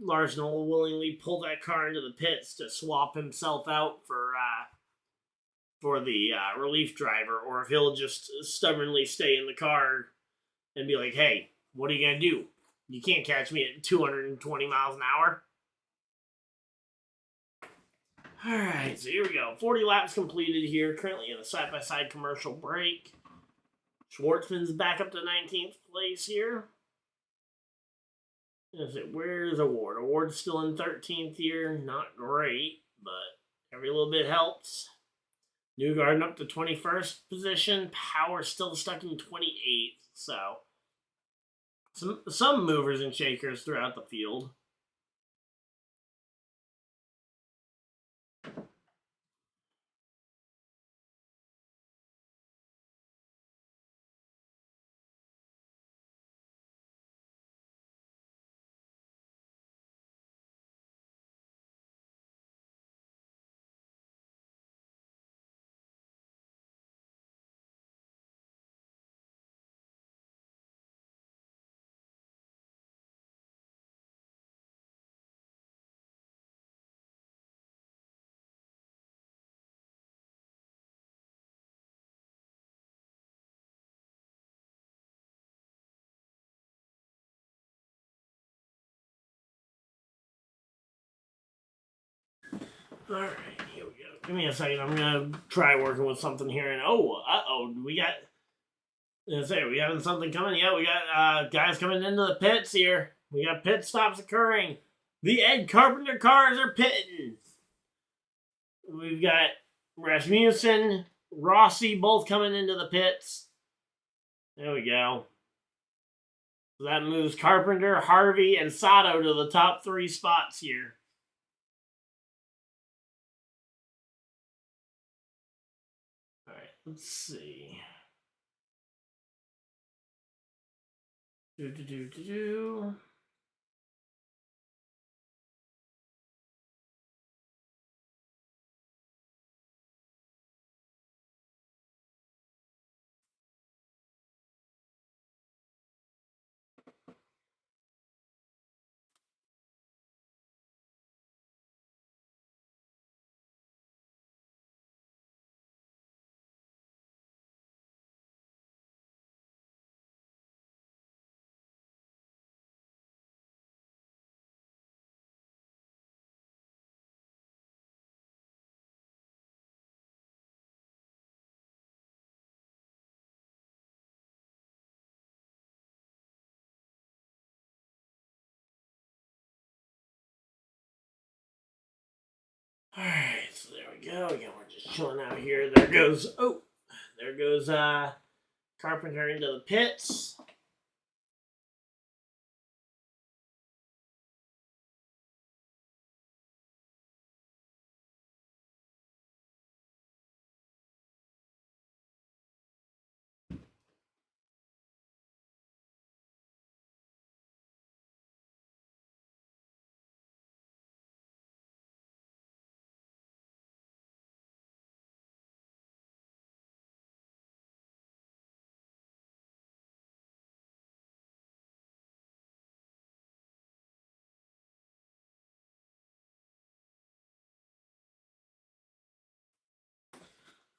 Larson will willingly pull that car into the pits to swap himself out for the relief driver, or if he'll just stubbornly stay in the car and be like, hey, what are you going to do? You can't catch me at 220 miles an hour. All right, so here we go. 40 laps completed here, currently in a side-by-side commercial break. Schwartzman's back up to 19th place here. Where's Award? Award's still in 13th here. Not great, but every little bit helps. Newgarden up to 21st position. Power still stuck in 28th. So some movers and shakers throughout the field. All right, here we go. Give me a second. I'm gonna try working with something here. And we got. We having something coming. Yeah, we got guys coming into the pits here. We got pit stops occurring. The Ed Carpenter cars are pitting. We've got Rasmussen, Rossi both coming into the pits. There we go. So that moves Carpenter, Harvey, and Sato to the top 3 spots here. All right, let's see. Do. Alright, so there we go. Again, we're just chilling out here. There goes Carpenter into the pits.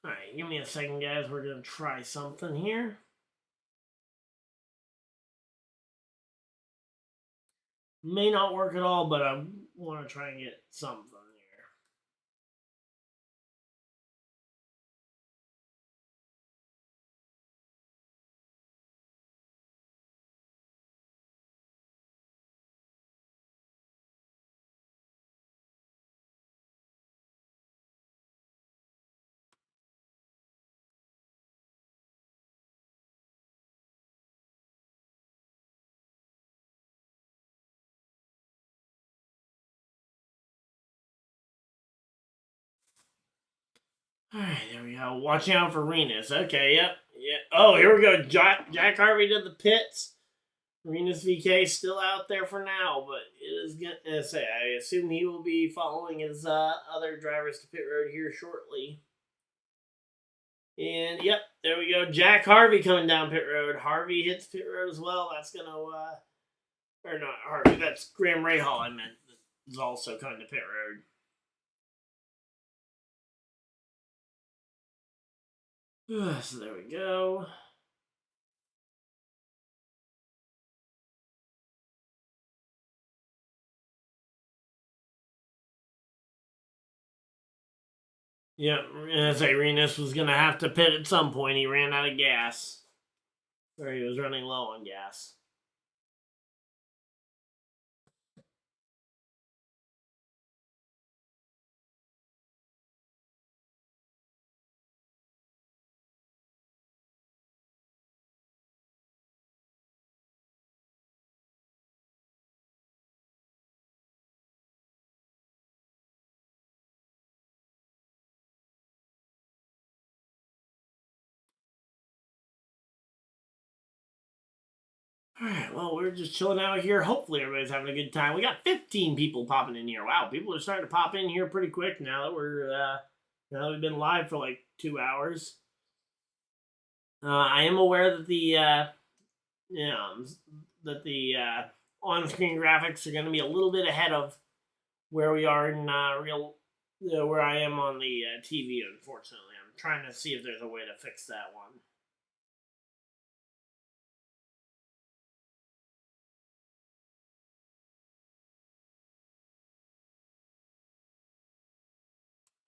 Alright, give me a second, guys. We're going to try something here. May not work at all, but I want to try and get something here. Alright, there we go. Watching out for Renus. Okay, yep. Yeah. Oh, here we go. Jack Harvey to the pits. Rinus VK still out there for now, but it is gonna say I assume he will be following his other drivers to pit road here shortly. And yep, there we go. Jack Harvey coming down pit road. Harvey hits pit road as well. That's gonna or not Harvey. That's Graham Rahal. I meant is also coming to pit road. So there we go. Yep, as Rinus was gonna have to pit at some point. He ran out of gas, or he was running low on gas. Alright, well, we're just chilling out here. Hopefully, everybody's having a good time. We got 15 people popping in here. Wow, people are starting to pop in here pretty quick now that now that we've been live for like 2 hours. I am aware that the on-screen graphics are going to be a little bit ahead of where we are in where I am on the TV. Unfortunately, I'm trying to see if there's a way to fix that one.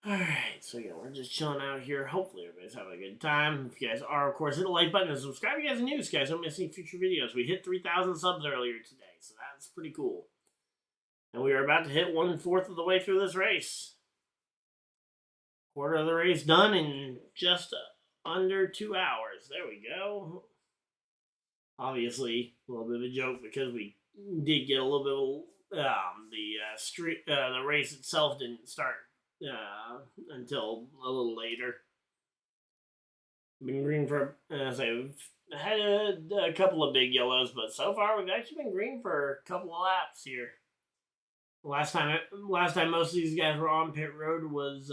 Alright, so yeah, we're just chilling out here. Hopefully everybody's having a good time. If you guys are, of course, hit the like button and subscribe if you guys are new, so you guys don't miss any future videos. We hit 3,000 subs earlier today, so that's pretty cool. And we are about to hit 1/4 of the way through this race. Quarter of the race done in just under 2 hours. There we go. Obviously, a little bit of a joke because we did get a little bit of the race itself didn't start until a little later. Been green for we've had a couple of big yellows, but so far we've actually been green for a couple of laps here. Last time most of these guys were on pit road was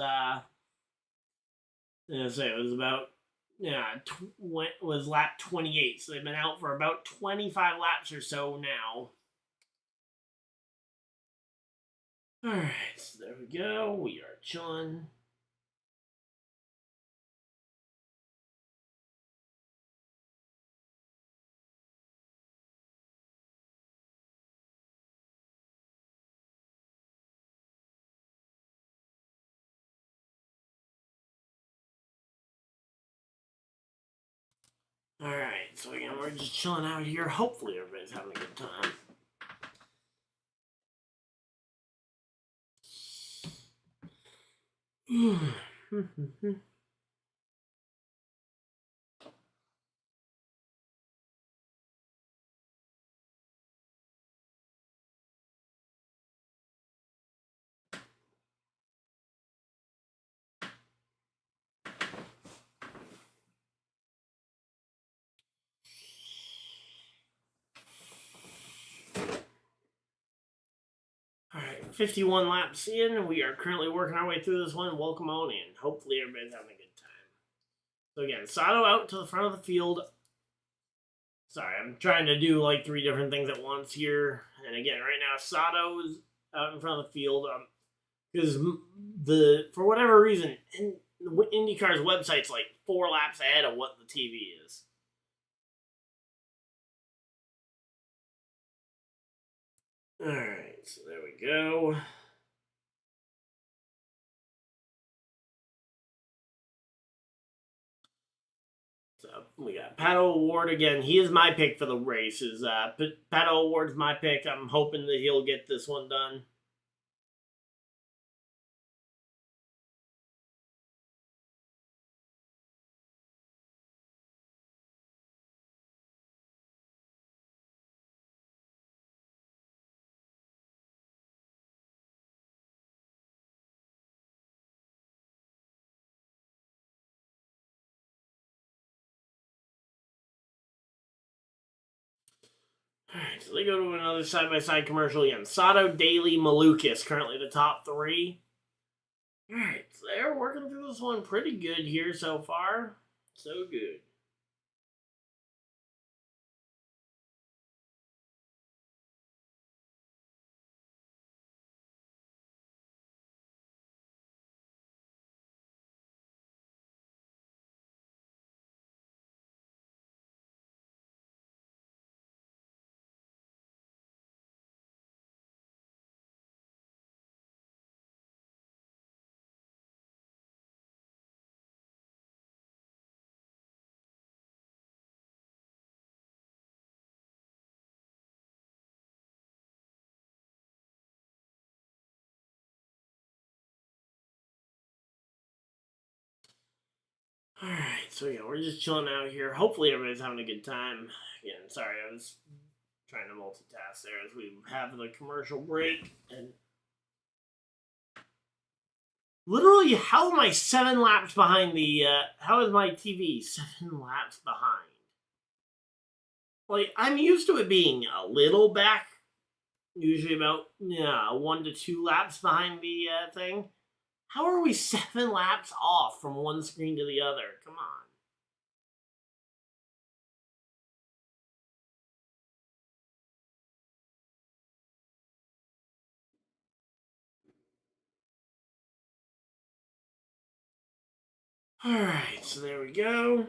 it was about was lap 28, so they've been out for about 25 laps or so now. Alright, so there we go. We are chilling. Alright, so again, we're just chilling out here. Hopefully everybody's having a good time. Alright, 51 laps in. We are currently working our way through this one. Welcome on in. Hopefully everybody's having a good time. So again, Sato out to the front of the field. Sorry, I'm trying to do like 3 different things at once here. And again, right now, Sato is out in front of the field. Because for whatever reason, IndyCar's website's like 4 laps ahead of what the TV is. Alright, so there we go. So we got Pato O'Ward again. He is my pick for the race. Pato O'Ward's my pick. I'm hoping that he'll get this one done. Alright, so they go to another side-by-side commercial again. Sato, Daly, Malukas, currently the top three. Alright, so they're working through this one pretty good here so far. So good. Alright, so yeah, we're just chilling out here. Hopefully everybody's having a good time. Again, sorry, I was trying to multitask there as we have the commercial break. And literally, how am I 7 laps behind the, how is my TV 7 laps behind? Like, I'm used to it being a little back, usually about 1 to 2 laps behind the thing. How are we 7 laps off from one screen to the other? Come on. Alright, so there we go.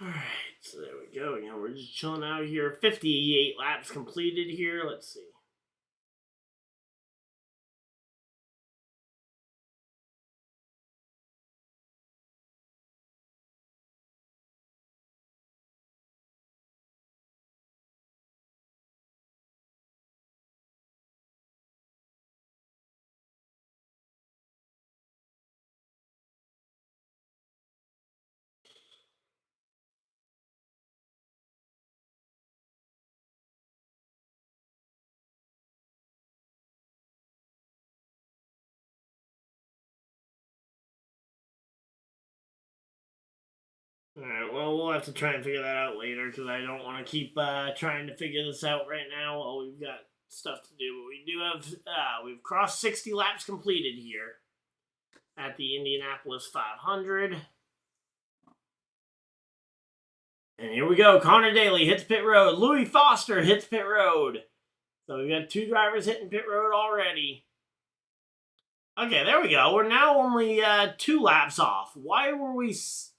Alright, so there we go. Again, we're just chilling out here. 58 laps completed here. Let's see. Alright, well, we'll have to try and figure that out later because I don't want to keep trying to figure this out right now while we've got stuff to do. But we do have, we've crossed 60 laps completed here at the Indianapolis 500. And here we go. Connor Daly hits pit road. Louis Foster hits pit road. So we've got 2 drivers hitting pit road already. Okay, there we go. We're now only 2 laps off. Why was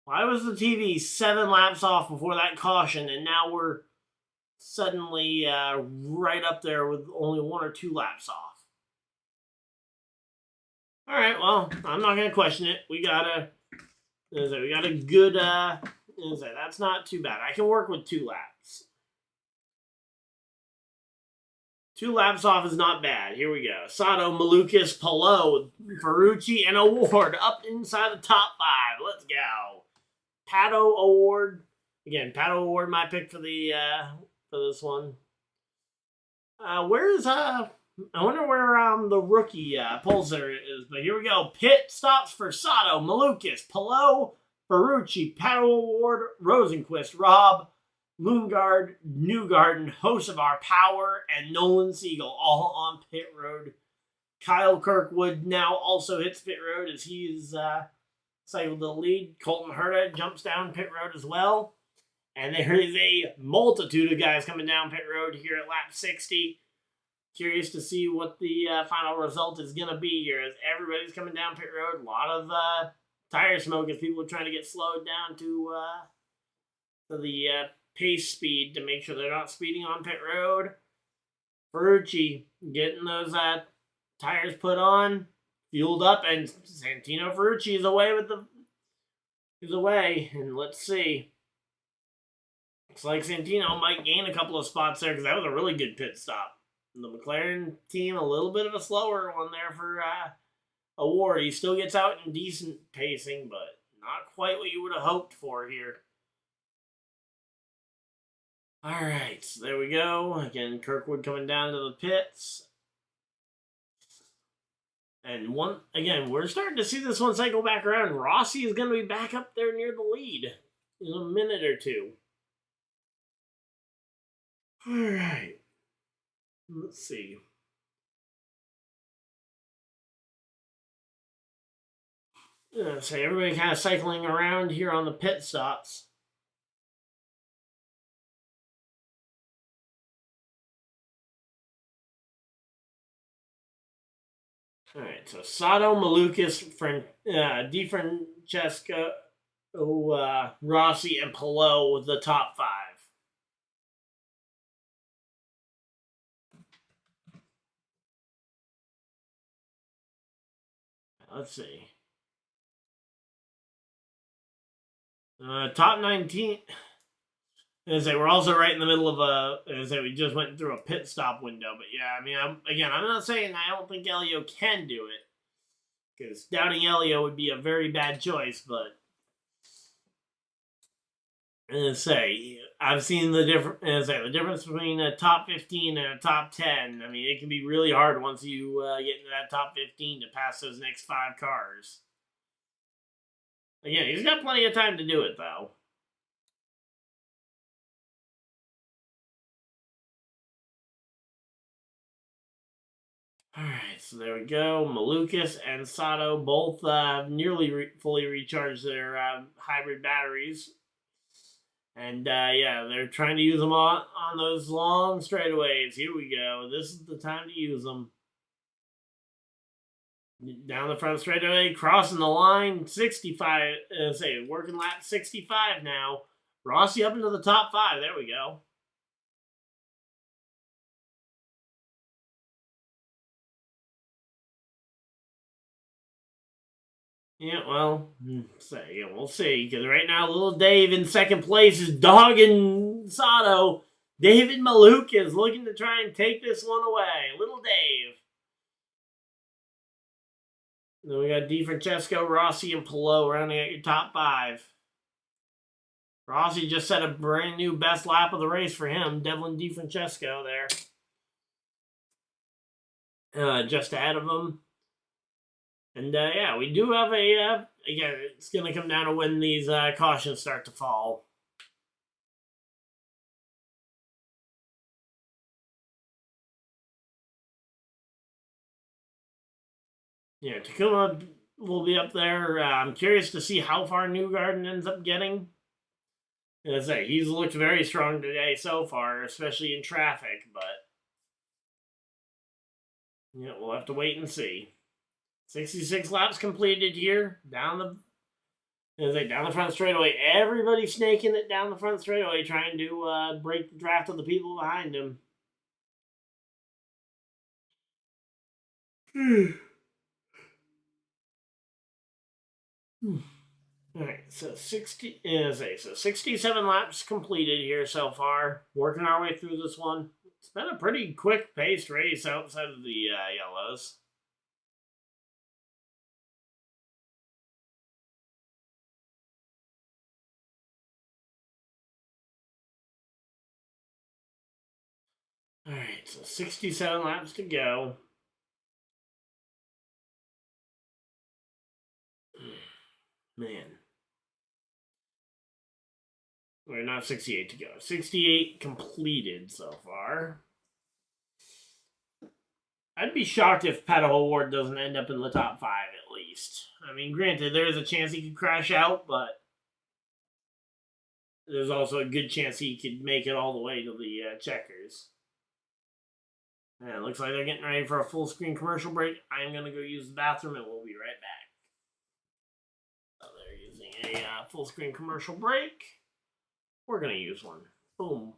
the TV 7 laps off before that caution, and now we're suddenly right up there with only 1 or 2 laps off? All right, well, I'm not gonna question it. We got a good. That's not too bad. I can work with 2 laps. 2 laps off is not bad. Here we go. Sato, Malukas, Palou, Ferrucci, and Award up inside the top 5. Let's go. Pato Award. Again, Pato Award, my pick for the for this one. Where's I wonder where the rookie pole sitter is. But here we go. Pit stops for Sato, Malukas, Palou, Ferrucci, Pato Award, Rosenquist, Rob, Lundgaard, Newgarden, Josef Power, and Nolan Siegel all on pit road. Kyle Kirkwood now also hits pit road as he's cycled the lead. Colton Herta jumps down pit road as well. And there is a multitude of guys coming down pit road here at lap 60. Curious to see what the final result is going to be here as everybody's coming down pit road. A lot of tire smoke as people are trying to get slowed down to the pace speed to make sure they're not speeding on pit road. Ferrucci getting those tires put on, fueled up, and Santino Ferrucci is away and let's see. Looks like Santino might gain a couple of spots there because that was a really good pit stop. The McLaren team, a little bit of a slower one there for Award. He still gets out in decent pacing, but not quite what you would have hoped for here. All right, so there we go. Again, Kirkwood coming down to the pits. And we're starting to see this one cycle back around. Rossi is going to be back up there near the lead in a minute or two. All right. Let's see. So everybody kind of cycling around here on the pit stops. All right, so Sato, Malukas, Di Francesco, Rossi, and Palou with the top 5. Let's see. Top 19. As I say, we're also right in the middle of we just went through a pit stop window. But yeah, I mean, I'm not saying I don't think Elio can do it. Because doubting Elio would be a very bad choice, but I've seen the difference between a top 15 and a top 10. I mean, it can be really hard once you get into that top 15 to pass those next 5 cars. Again, he's got plenty of time to do it, though. Alright, so there we go. Malukas and Sato both nearly fully recharged their hybrid batteries. And they're trying to use them on those long straightaways. Here we go. This is the time to use them. Down the front straightaway, crossing the line, 65, working lap 65 now. Rossi up into the top 5. There we go. Yeah, well, we'll see. Because right now, little Dave in second place is dogging Sato. David Maluk is looking to try and take this one away. Little Dave. Then we got Di Francesco, Rossi, and Palou rounding out your top 5. Rossi just set a brand new best lap of the race for him. Devlin Di Francesco there. Just ahead of him. And we do have again, it's going to come down to when these cautions start to fall. Yeah, Takuma will be up there. I'm curious to see how far Newgarden ends up getting. As I say, he's looked very strong today so far, especially in traffic, but yeah, we'll have to wait and see. 66 laps completed here. Down the front straightaway. Everybody snaking it down the front straightaway, trying to break the draft of the people behind him. All right, so 67 laps completed here so far. Working our way through this one. It's been a pretty quick-paced race outside of the yellows. All right, so 67 laps to go. Man. We're not 68 to go. 68 completed so far. I'd be shocked if Pato Award doesn't end up in the top 5 at least. I mean, granted, there is a chance he could crash out, but there's also a good chance he could make it all the way to the checkers. And it looks like they're getting ready for a full screen commercial break. I'm going to go use the bathroom and we'll be right back. So they're using a full screen commercial break. We're going to use one. Boom.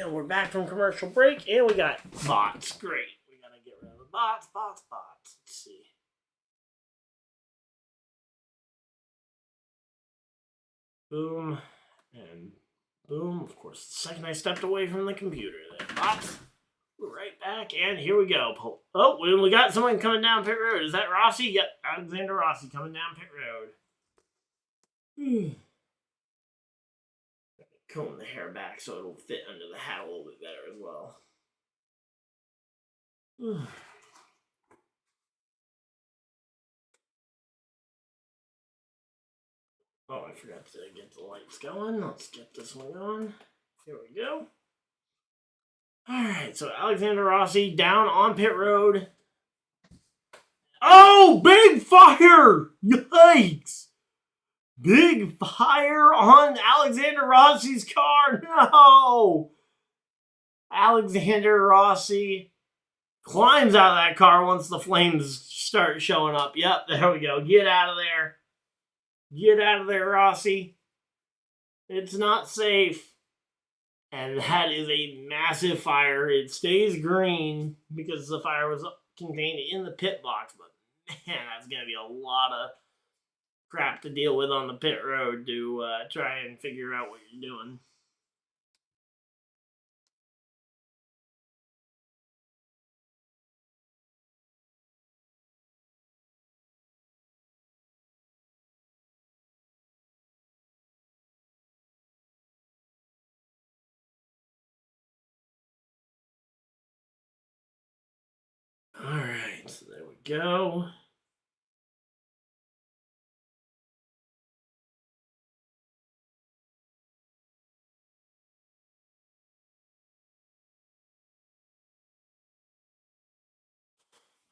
And we're back from commercial break, and we got bots. Great. We gotta get rid of the bots. Let's see. Boom. And boom. Of course, the second I stepped away from the computer there. Bots. We're right back, and here we go. Oh, we got someone coming down pit road. Is that Rossi? Yep, Alexander Rossi coming down pit road. Comb the hair back so it'll fit under the hat a little bit better as well. Oh, I forgot to get the lights going. Let's get this one going. Here we go. Alright, so Alexander Rossi down on pit road. Oh, big fire! Yikes! Big fire on Alexander Rossi's car. No! Alexander Rossi climbs out of that car once the flames start showing up. Yep, there we go. Get out of there. Get out of there, Rossi. It's not safe. And that is a massive fire. It stays green because the fire was contained in the pit box. But man, that's going to be a lot of crap to deal with on the pit road to try and figure out what you're doing. Alright, so there we go.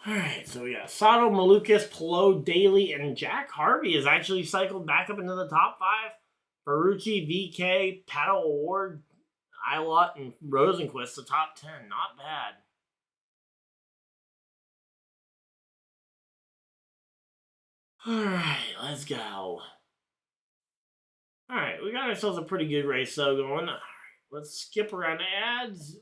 Alright, so we got Sato, Malukas, Pelot, Daly, and Jack Harvey has actually cycled back up into the top 5. Ferrucci, VK, Pato Award, Ilott, and Rosenquist, the top 10. Not bad. Alright, let's go. Alright, we got ourselves a pretty good race though going. Alright, let's skip around to ads.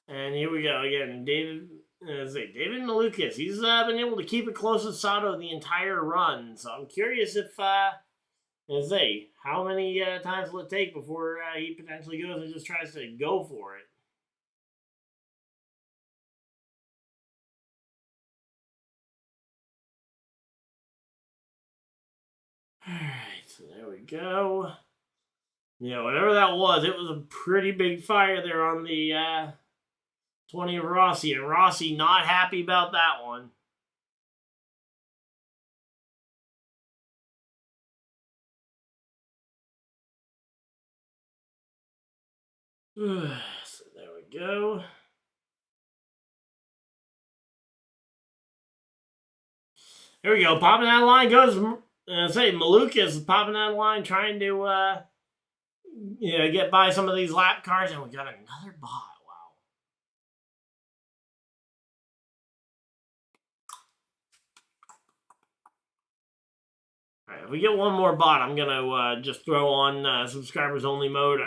And here we go again. David Malukas. He's been able to keep it close with Sato the entire run. So I'm curious if, how many times will it take before he potentially goes and just tries to go for it? Alright, so there we go. Yeah, whatever that was, it was a pretty big fire there on the 20 of Rossi, and Rossi not happy about that one. So there we go. There we go. Popping that line goes. Malukas popping that line, trying to get by some of these lap cars, and we got another bot. Wow. All right, if we get one more bot, I'm gonna just throw on subscribers only mode.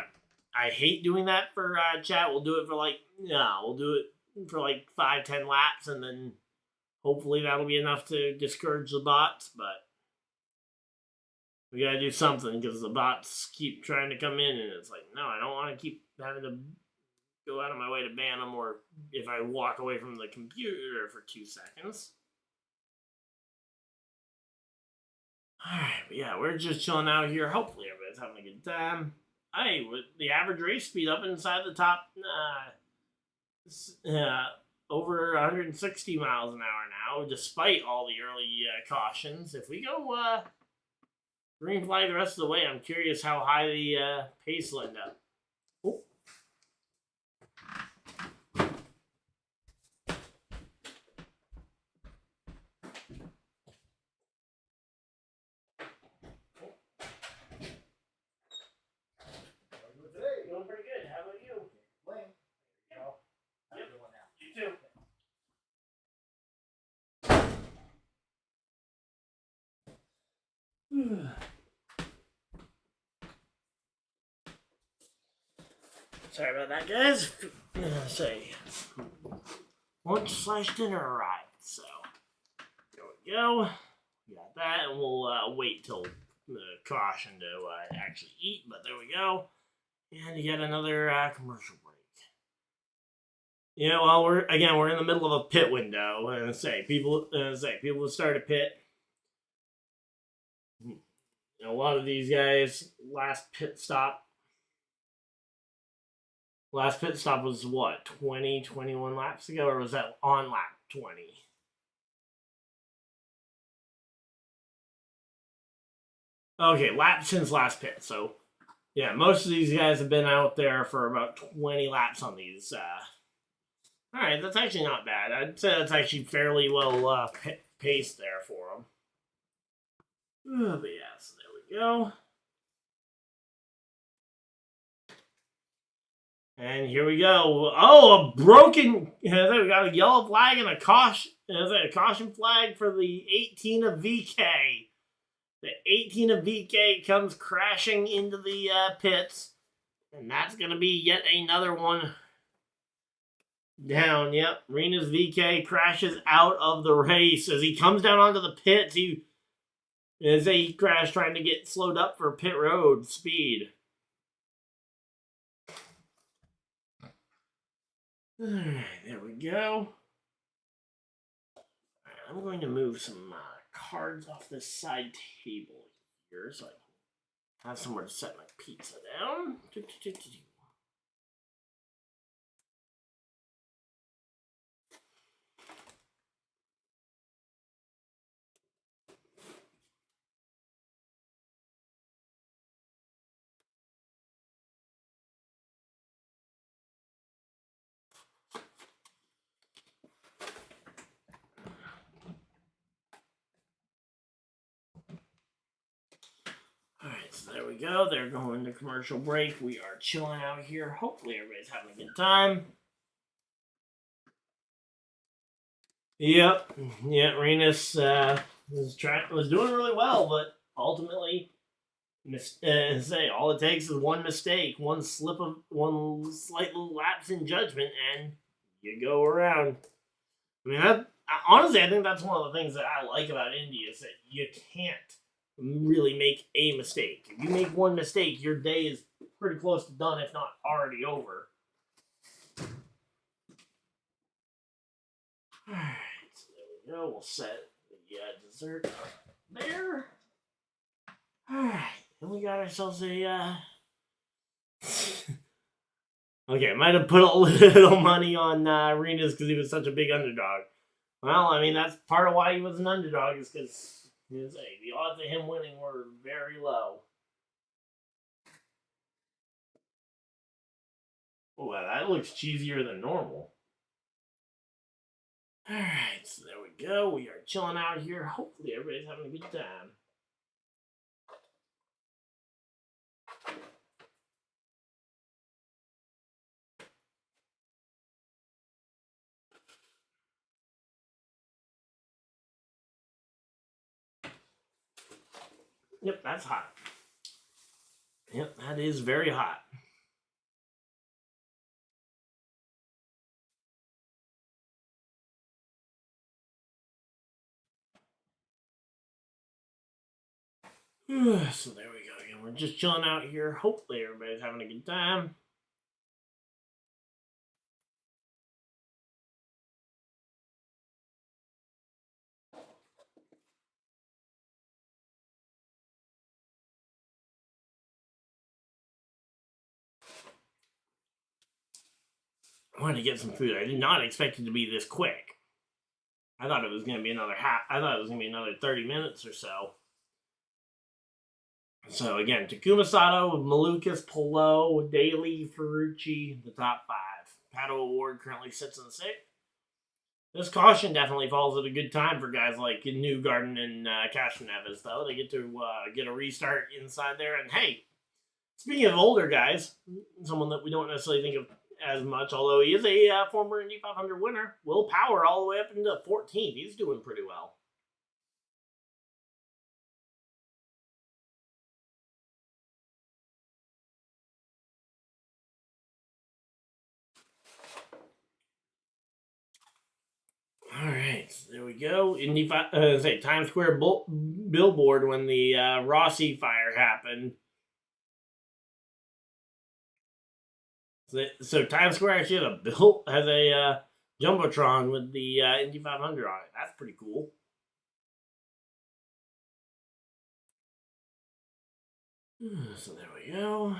I hate doing that for chat. We'll do it for we'll do it for like 5-10 laps, and then hopefully that'll be enough to discourage the bots. But we gotta do something because the bots keep trying to come in, and it's like, no, I don't want to keep having to go out of my way to ban them, or if I walk away from the computer for 2 seconds. Alright, but yeah, we're just chilling out here. Hopefully everybody's having a good time. Hey, with the average race speed up inside the top, over 160 miles an hour now, despite all the early cautions. If we go green flag the rest of the way, I'm curious how high the pace will end up. Oh. Doing pretty good. How about you? Lane. Yep. You too. Sorry about that, guys. Say, lunch/dinner arrived. So there we go. We got that, and we'll wait till the caution to actually eat. But there we go. And you get another commercial break. Yeah, well, we're in the middle of a pit window, and people start a pit. A lot of these guys, last pit stop was what, 20, 21 laps ago, or was that on lap 20? Okay, lap since last pit. So, yeah, most of these guys have been out there for about 20 laps on these. All right, that's actually not bad. I'd say that's actually fairly well paced there for them. But yeah, so there we go. And here we go. Oh, a broken. We got a yellow flag and a caution flag for the 18 of VK. The 18 of VK comes crashing into the pits. And that's going to be yet another one down. Yep, Rena's VK crashes out of the race. As he comes down onto the pits, he crashed trying to get slowed up for pit road speed. Alright, there we go. Right, I'm going to move some cards off this side table here so I can have somewhere to set my pizza down. Alright, so there we go. They're going to commercial break. We are chilling out here. Hopefully everybody's having a good time. Yep. Yeah, Renus was doing really well, but ultimately, all it takes is one mistake, one slight little lapse in judgment, and you go around. I mean, honestly, I think that's one of the things that I like about Indy is that you can't really make a mistake. If you make one mistake, your day is pretty close to done, if not already over. Alright, so there we go. We'll set the dessert there. Alright, and we got ourselves a okay, might have put a little money on Arenas because he was such a big underdog. Well, I mean, that's part of why he was an underdog, is because the odds of him winning were very low. Oh, wow, that looks cheesier than normal. Alright, so there we go. We are chilling out here. Hopefully everybody's having a good time. Yep, that's hot. Yep, that is very hot. So there we go. Again, we're just chilling out here. Hopefully everybody's having a good time. I wanted to get some food. I did not expect it to be this quick. I thought it was going to be another 30 minutes or so. So again, Takuma Sato, Malukas, Polo, Daly, Ferrucci, the top 5. Pato Award currently sits in the 6th. This caution definitely falls at a good time for guys like Newgarden and Castroneves, though. They get to get a restart inside there. And hey, speaking of older guys, someone that we don't necessarily think of as much, although he is a former Indy 500 winner, Will Power all the way up into 14th. He's doing pretty well. so there we go. Times Square billboard when the Rossi fire happened. So Times Square actually has a jumbotron with the Indy 500 on it. That's pretty cool. So there we go.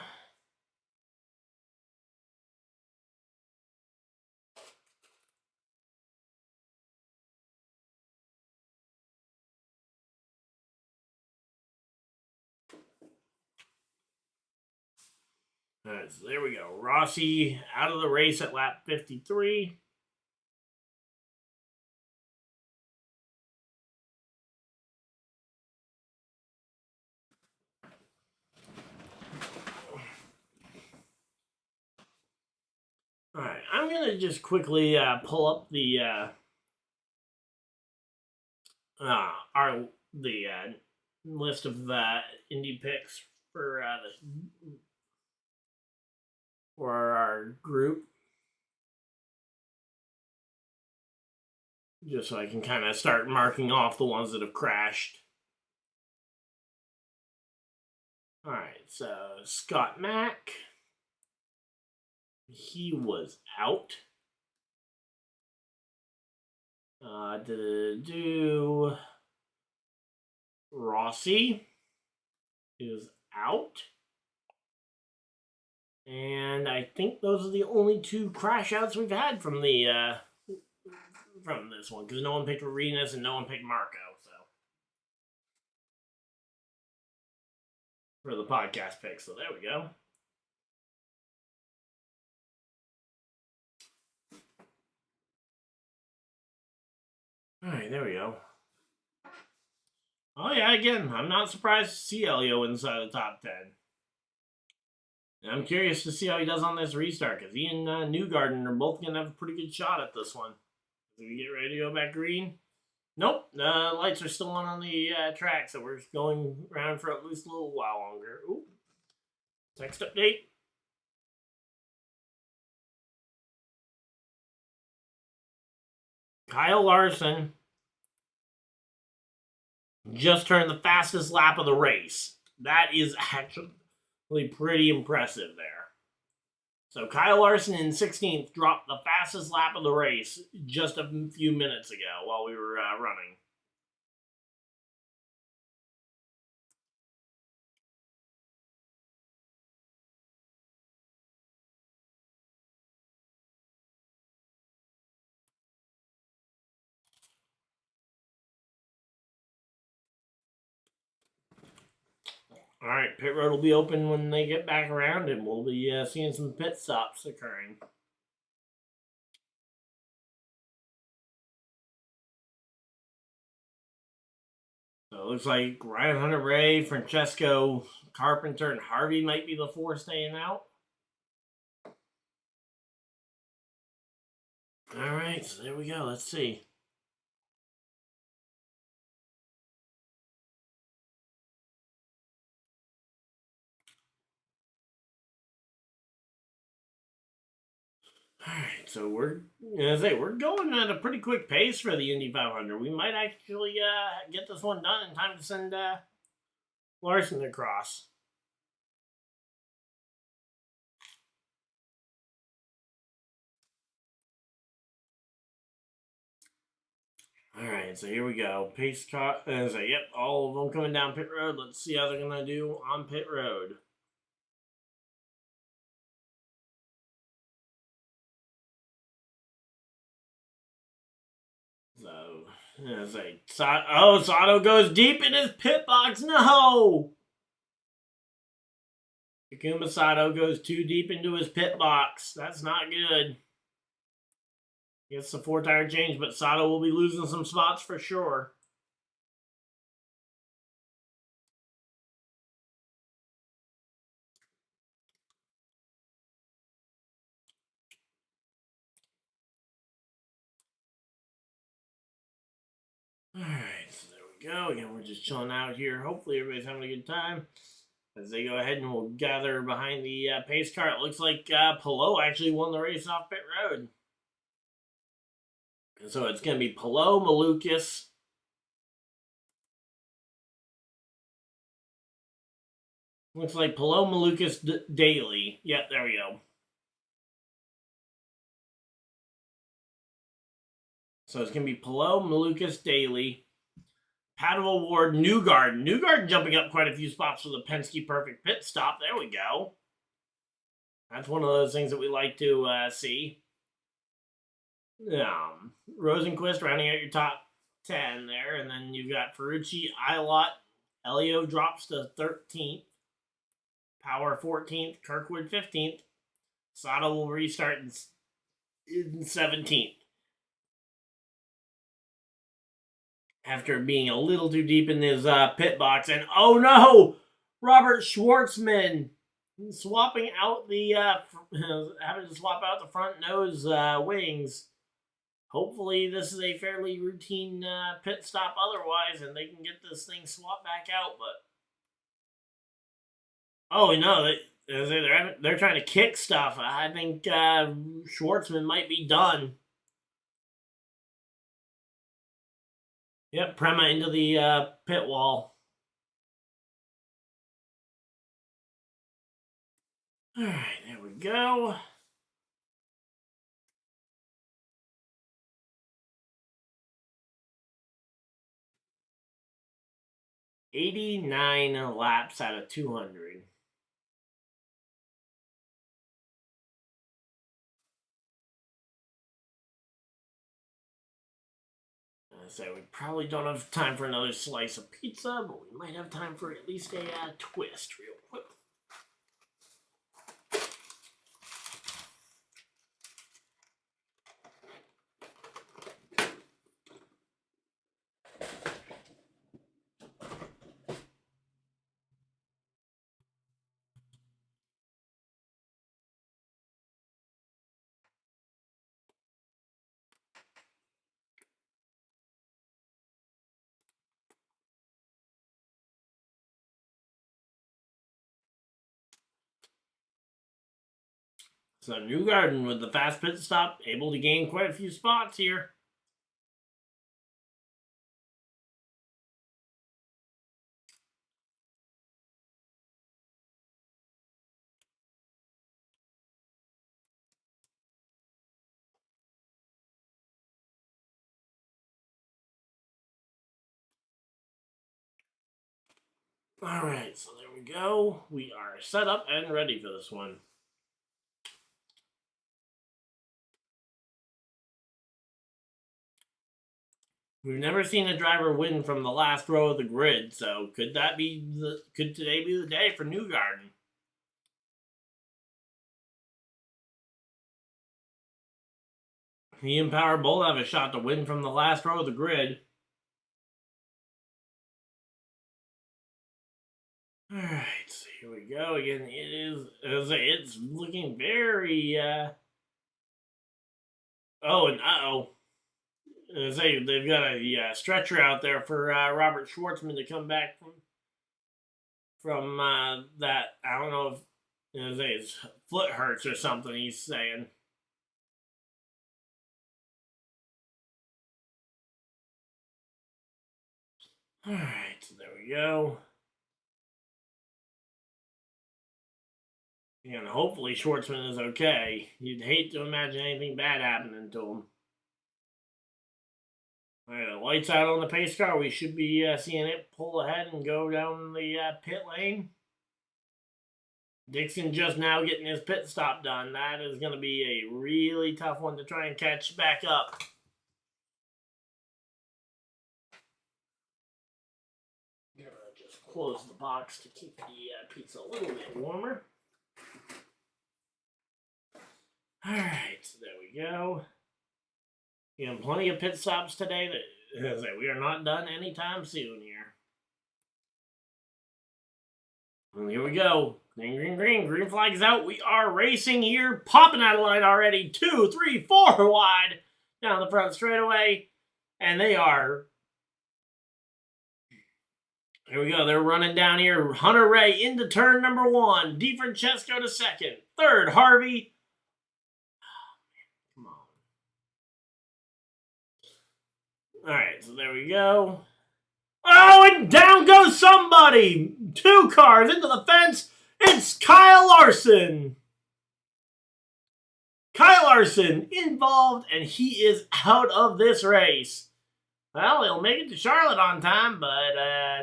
All right, so there we go. Rossi out of the race at lap 53. All right, I'm gonna just quickly pull up the list of Indy picks for our group, just so I can kind of start marking off the ones that have crashed. All right, so Scott Mack, he was out. Rossi is out. And I think those are the only two crash outs we've had from the from this one, because no one picked Arenas and no one picked Marco. So for the podcast pick, so there we go. All right, there we go. Oh yeah, again, I'm not surprised to see Elio inside the top 10. And I'm curious to see how he does on this restart, because he and Newgarden are both going to have a pretty good shot at this one. Do we get ready to go back green? Nope, the lights are still on the track, so we're going around for at least a little while longer. Ooh. Text update. Kyle Larson just turned the fastest lap of the race. That is actually pretty impressive there. So Kyle Larson in 16th dropped the fastest lap of the race just a few minutes ago while we were running. All right, pit road will be open when they get back around, and we'll be seeing some pit stops occurring. So it looks like Ryan Hunter-Ray, Francesco Carpenter, and Harvey might be the four staying out. All right, so there we go. Let's see. All right, so we're going at a pretty quick pace for the Indy 500. We might actually get this one done in time to send Larson across. All right, so here we go. Pace car. Yep, all of them coming down pit road. Let's see how they're gonna do on pit road. So, Sato goes deep in his pit box. No! Takuma Sato goes too deep into his pit box. That's not good. Gets the 4-tire change, but Sato will be losing some spots for sure. Alright, so there we go. Again, we're just chilling out here. Hopefully everybody's having a good time. As they go ahead and we'll gather behind the pace car. It looks like Pelot actually won the race off pit road. So it's going to be Palou, Malukas. Looks like Palou, Malukas, Daly. Yep, there we go. So it's going to be Palou, Malukas, Daly. Paddle Award, Newgarden. Newgarden jumping up quite a few spots for the Penske Perfect Pit Stop. There we go. That's one of those things that we like to see. Rosenquist rounding out your top 10 there. And then you've got Ferrucci, Ilott. Elio drops to 13th. Power 14th. Kirkwood 15th. Sato will restart in 17th. After being a little too deep in his pit box. And oh no! Robert Shwartzman swapping out the having to swap out the front nose wings. Hopefully this is a fairly routine pit stop otherwise, and they can get this thing swapped back out. But oh no, they're trying to kick stuff. I think Shwartzman might be done. Yep, Prema into the pit wall. All right, there we go. $89 laps out of 200. So we probably don't have time for another slice of pizza, but we might have time for at least a twist real quick. So Newgarden with the fast pit stop, able to gain quite a few spots here. All right, so there we go. We are set up and ready for this one. We've never seen a driver win from the last row of the grid, so could today be the day for Newgarden? He and Power both have a shot to win from the last row of the grid. All right, so here we go again. It's looking very. Oh, and they've got a stretcher out there for Robert Shwartzman to come back from that. I don't know if his foot hurts or something. He's saying. All right, so there we go. And hopefully Shwartzman is okay. You'd hate to imagine anything bad happening to him. All right, the lights out on the pace car. We should be seeing it pull ahead and go down the pit lane. Dixon just now getting his pit stop done. That is going to be a really tough one to try and catch back up. I'm going to just close the box to keep the pizza a little bit warmer. All right, so there we go. Plenty of pit stops today. We are not done anytime soon here. And here we go. Green, green, green. Green flag's out. We are racing here. Popping out of line already. 2, 3, 4 wide down the front straightaway. And they are. Here we go. They're running down here. Hunter Ray into turn number 1. DiFrancesco to second. Third, Harvey. Alright, so there we go. Oh, and down goes somebody! 2 cars into the fence. It's Kyle Larson. Kyle Larson involved, and he is out of this race. Well, he'll make it to Charlotte on time, but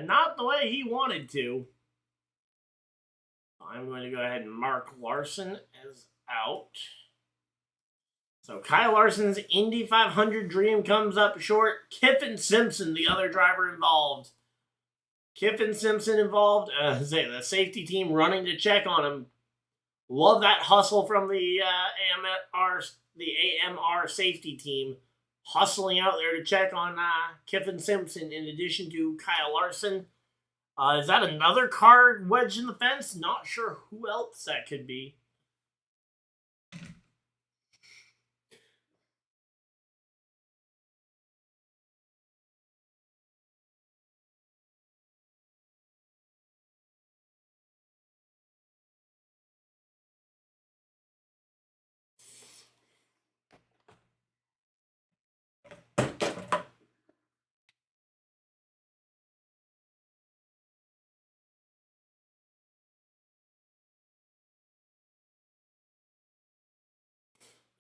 not the way he wanted to. I'm going to go ahead and mark Larson as out. So Kyle Larson's Indy 500 dream comes up short. Kiffin Simpson, the other driver involved. Kiffin Simpson involved. The safety team running to check on him. Love that hustle from the AMR safety team, hustling out there to check on Kiffin Simpson in addition to Kyle Larson. Is that another car wedged in the fence? Not sure who else that could be.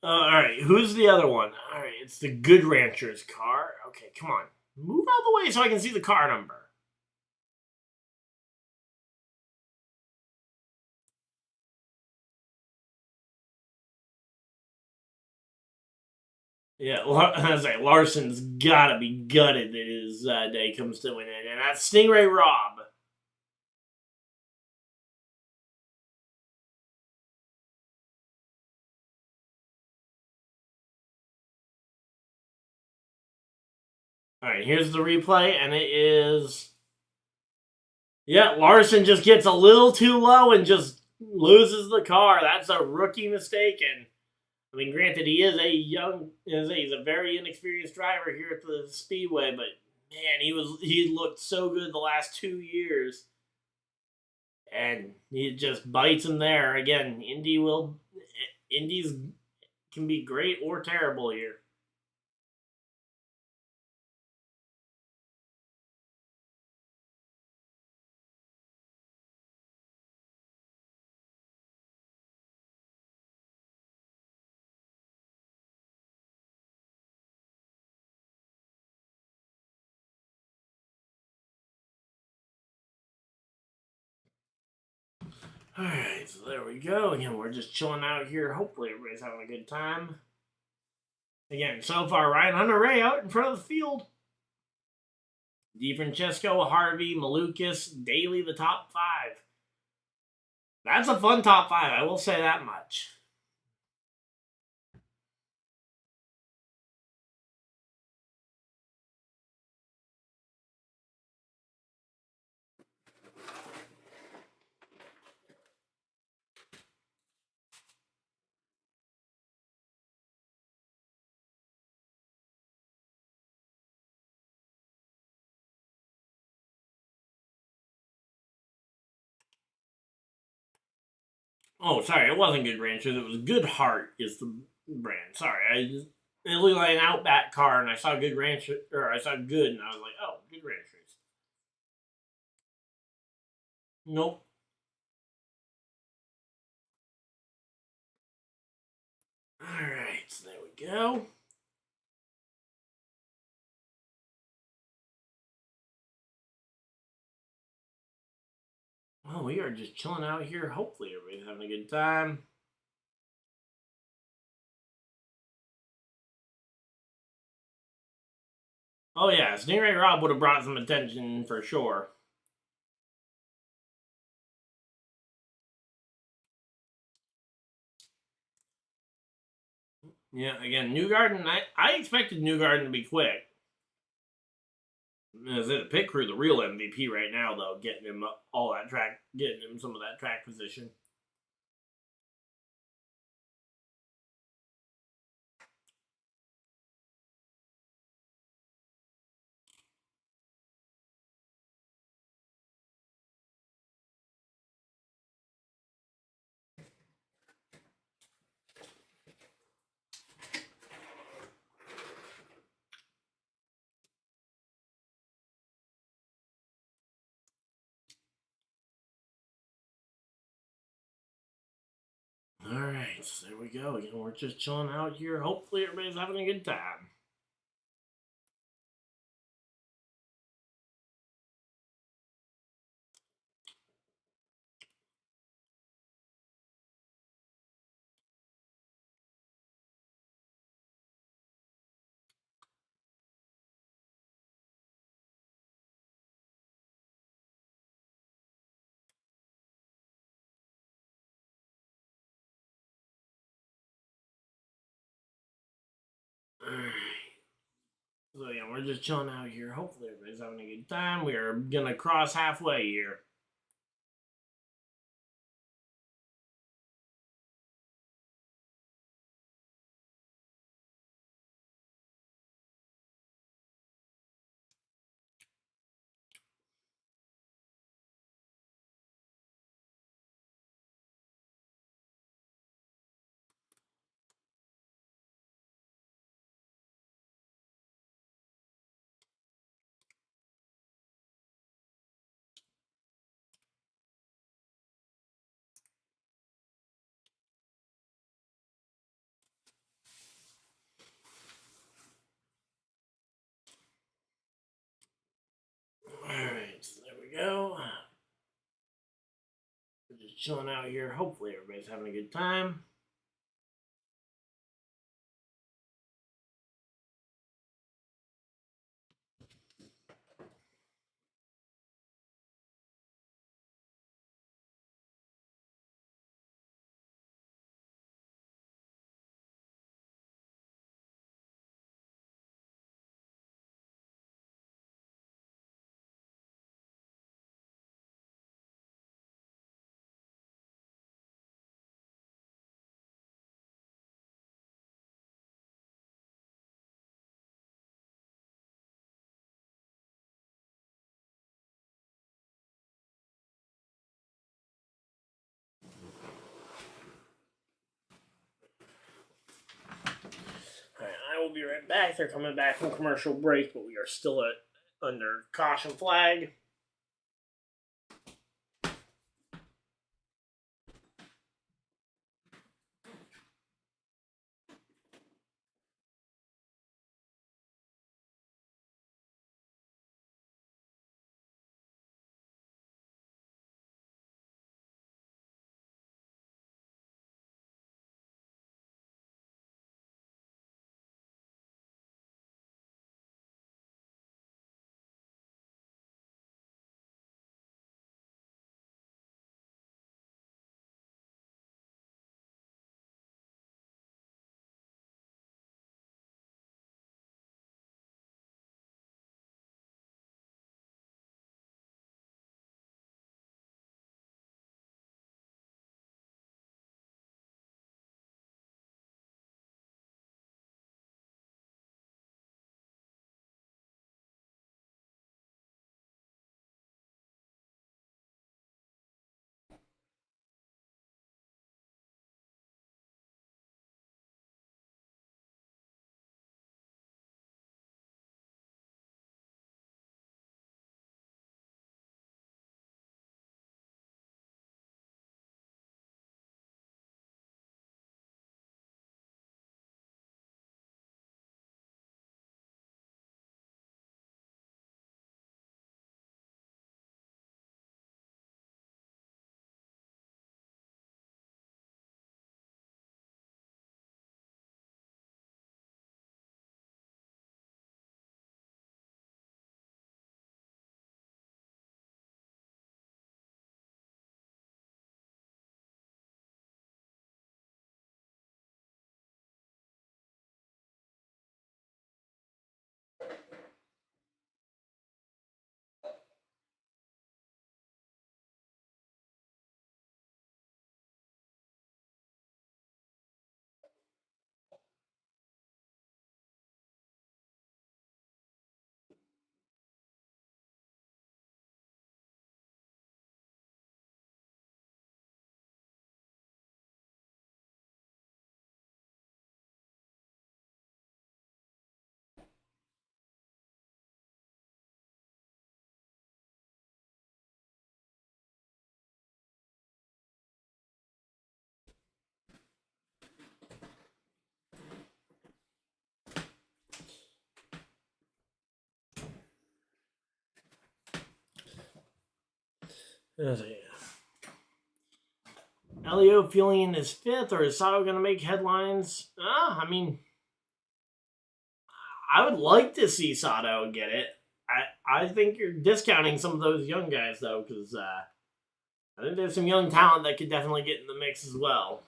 Alright, who's the other one? Alright, it's the Good Ranchers car. Okay, come on. Move out of the way so I can see the car number. Yeah, I was like, Larson's gotta be gutted that his day comes to an end. And that's Stingray Rob. Alright, here's the replay, and it is... Yeah, Larson just gets a little too low and just loses the car. That's a rookie mistake, and I mean, granted, he's a very inexperienced driver here at the Speedway, but man, he looked so good the last 2 years, and he just bites him there again. Indy's can be great or terrible here. Alright, so there we go. Again, we're just chilling out here. Hopefully everybody's having a good time. Again, so far, Ryan Hunter-Ray out in front of the field. DeFrancesco, Harvey, Malukas, Daly, the top 5. That's a fun top 5, I will say that much. Oh, sorry, it wasn't Good Ranchers. It was Good Heart is the brand. Sorry, it looked like an Outback car, and I saw Good Rancher, or I saw Good, and I was like, oh, Good Ranchers. Nope. All right, so there we go. Well, we are just chilling out here. Hopefully, everybody's having a good time. Oh yeah, Stingray Rob would have brought some attention for sure. Yeah, again, Newgarden, I expected Newgarden to be quick. As in the pit crew, the real MVP right now, though, getting him all that track, getting him some of that track position. Alright, so there we go. Again, we're just chilling out here. Hopefully everybody's having a good time. Alright. So yeah, we're just chilling out here. Hopefully everybody's having a good time. We are gonna cross halfway here. Alright, so there we go. We're just chilling out here. Hopefully everybody's having a good time. Alright, I will be right back. They're coming back from commercial break, but we are still under caution flag. Elio feeling in his fifth, or is Sato going to make headlines? I mean, I would like to see Sato get it. I think you're discounting some of those young guys, though, because I think there's some young talent that could definitely get in the mix as well.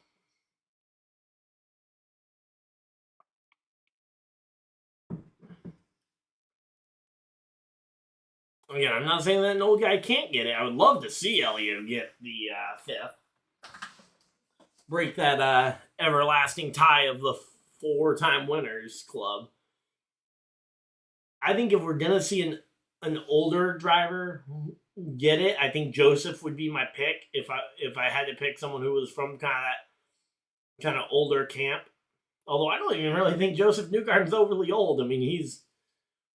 Again, I'm not saying that an old guy can't get it. I would love to see Elio get the fifth. Break that everlasting tie of the 4-time winners club. I think if we're going to see an older driver get it, I think Josef would be my pick if I had to pick someone who was from kind of older camp. Although I don't even really think Josef Newgarden's overly old. I mean, he's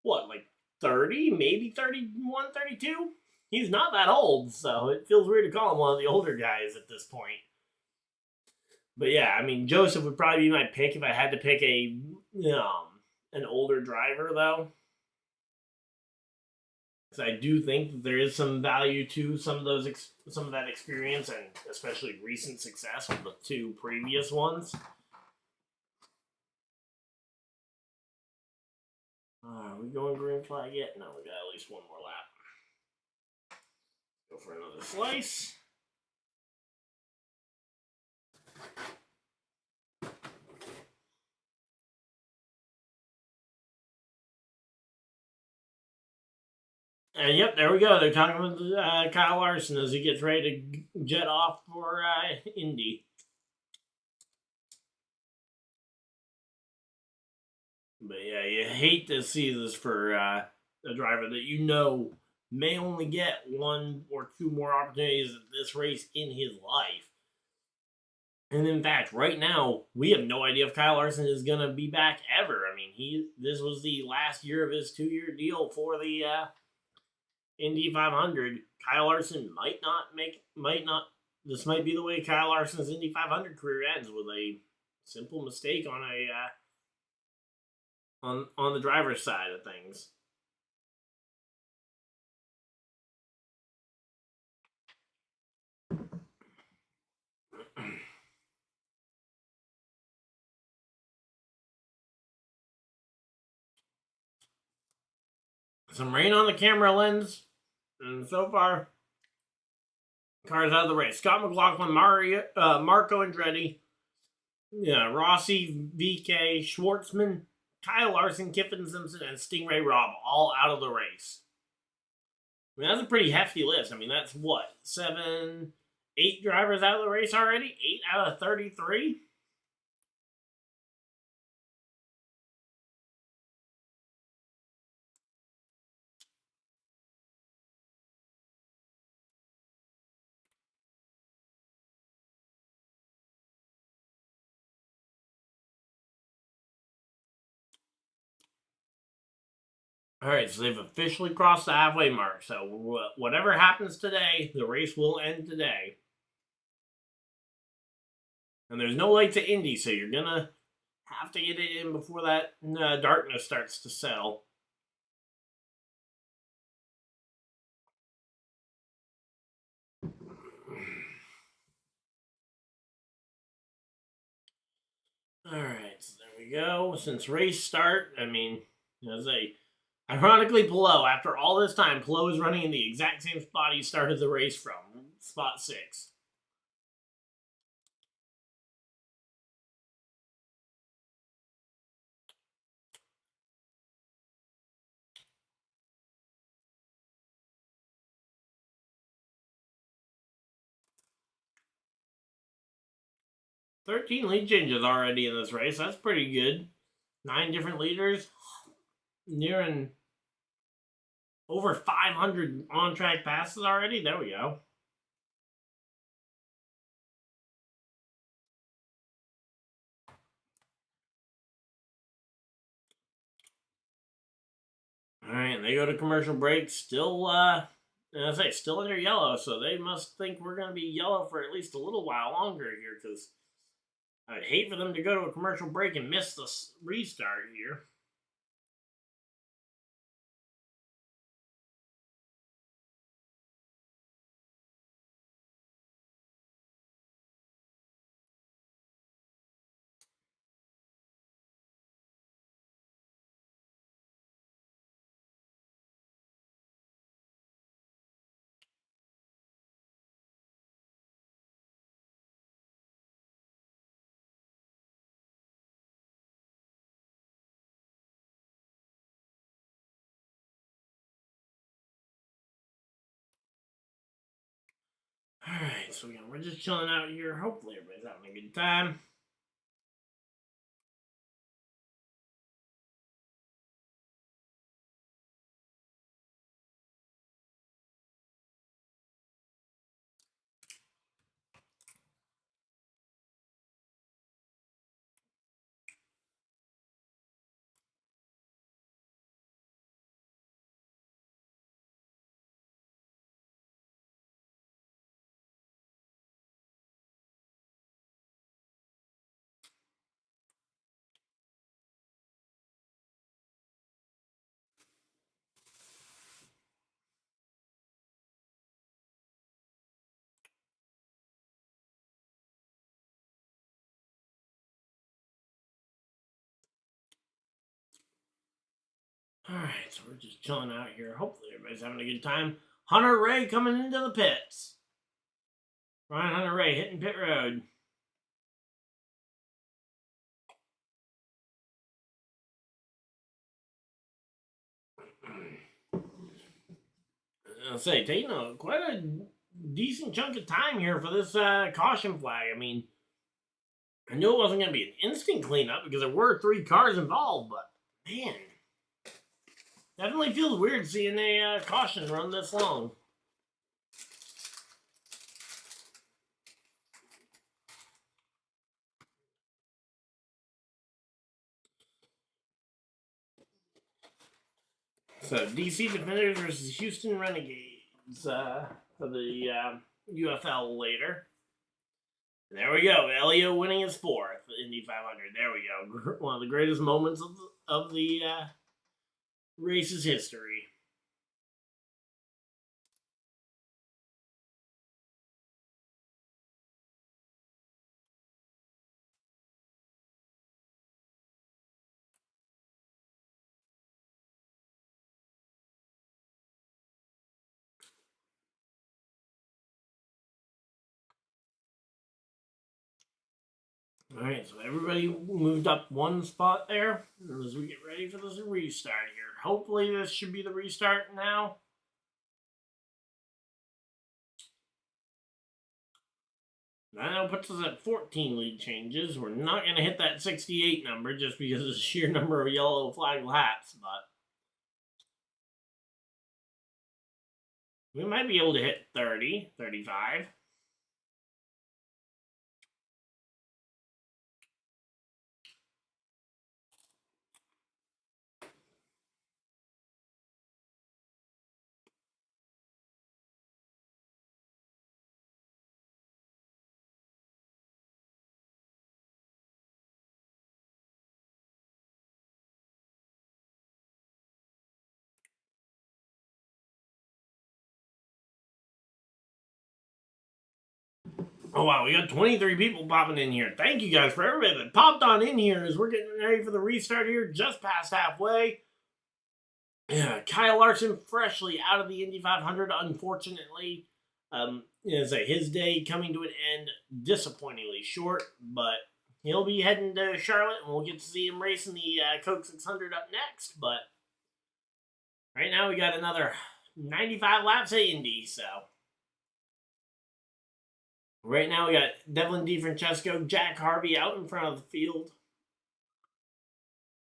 what, like 30, maybe 31, 32? He's not that old, so it feels weird to call him one of the older guys at this point. But yeah, I mean, Josef would probably be my pick if I had to pick an older driver, though. Because I do think that there is some value to some of that experience, and especially recent success with the 2 previous ones. Are we going green flag yet? No, we got at least one more lap. Go for another slice. And yep, there we go. They're talking about Kyle Larson as he gets ready to jet off for Indy. But yeah, you hate to see this for a driver that you know may only get 1 or 2 more opportunities at this race in his life. And in fact, right now, we have no idea if Kyle Larson is going to be back ever. I mean, this was the last year of his 2-year deal for the Indy 500. Kyle Larson this might be the way Kyle Larson's Indy 500 career ends, with a simple mistake on on the driver's side of things. Some rain on the camera lens, and so far, cars out of the race. Scott McLaughlin, Marco Andretti, Rossi, VK, Shwartzman, Kyle Larson, Kiffin Simpson, and Stingray Robb all out of the race. I mean, that's a pretty hefty list. I mean, that's what, 7, 8 drivers out of the race already? 8 out of 33? All right, so they've officially crossed the halfway mark. So whatever happens today, the race will end today. And there's no light to Indy, so you're going to have to get it in before that darkness starts to settle. All right, so there we go. Since race start, I mean, ironically, Palou, after all this time, Palou is running in the exact same spot he started the race from, spot 6. $13 lead changes already in this race. That's pretty good. 9 different leaders, nearing over 500 on-track passes already. There we go. All right, they go to commercial break. Still, still under yellow, so they must think we're going to be yellow for at least a little while longer here, because I'd hate for them to go to a commercial break and miss the restart here. Alright, so we're just chilling out here. Hopefully everybody's having a good time. Alright, so we're just chilling out here. Hopefully everybody's having a good time. Hunter Ray coming into the pits. Ryan Hunter Ray hitting pit road. I'll say, taking quite a decent chunk of time here for this caution flag. I mean, I knew it wasn't going to be an instant cleanup because there were 3 cars involved, but man, definitely feels weird seeing a caution run this long. So, DC Defenders versus Houston Renegades for the UFL later. And there we go. Elio winning his 4th Indy 500. There we go. One of the greatest moments of the race's history. Alright, so everybody moved up one spot there as we get ready for this restart here. Hopefully this should be the restart now. That now puts us at 14 lead changes. We're not going to hit that 68 number just because of the sheer number of yellow flag laps, but we might be able to hit 30, 35. Oh wow, we got 23 people popping in here. Thank you guys for everybody that popped on in here as we're getting ready for the restart here, just past halfway. Yeah, Kyle Larson freshly out of the Indy 500, unfortunately. His day coming to an end disappointingly short, but he'll be heading to Charlotte and we'll get to see him racing the Coke 600 up next. But right now we got another 95 laps at Indy, so. Right now we got Devlin DeFrancesco, Jack Harvey out in front of the field.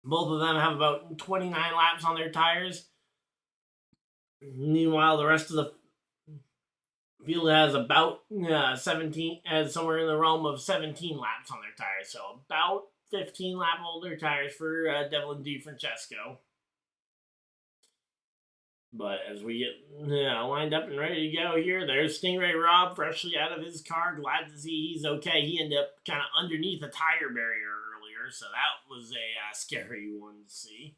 Both of them have about 29 laps on their tires. Meanwhile, the rest of the field has about 17, somewhere in the realm of 17 laps on their tires. So about 15 lap older tires for Devlin DeFrancesco. But as we get lined up and ready to go here, there's Stingray Rob freshly out of his car. Glad to see he's okay. He ended up kind of underneath a tire barrier earlier, so that was a scary one to see.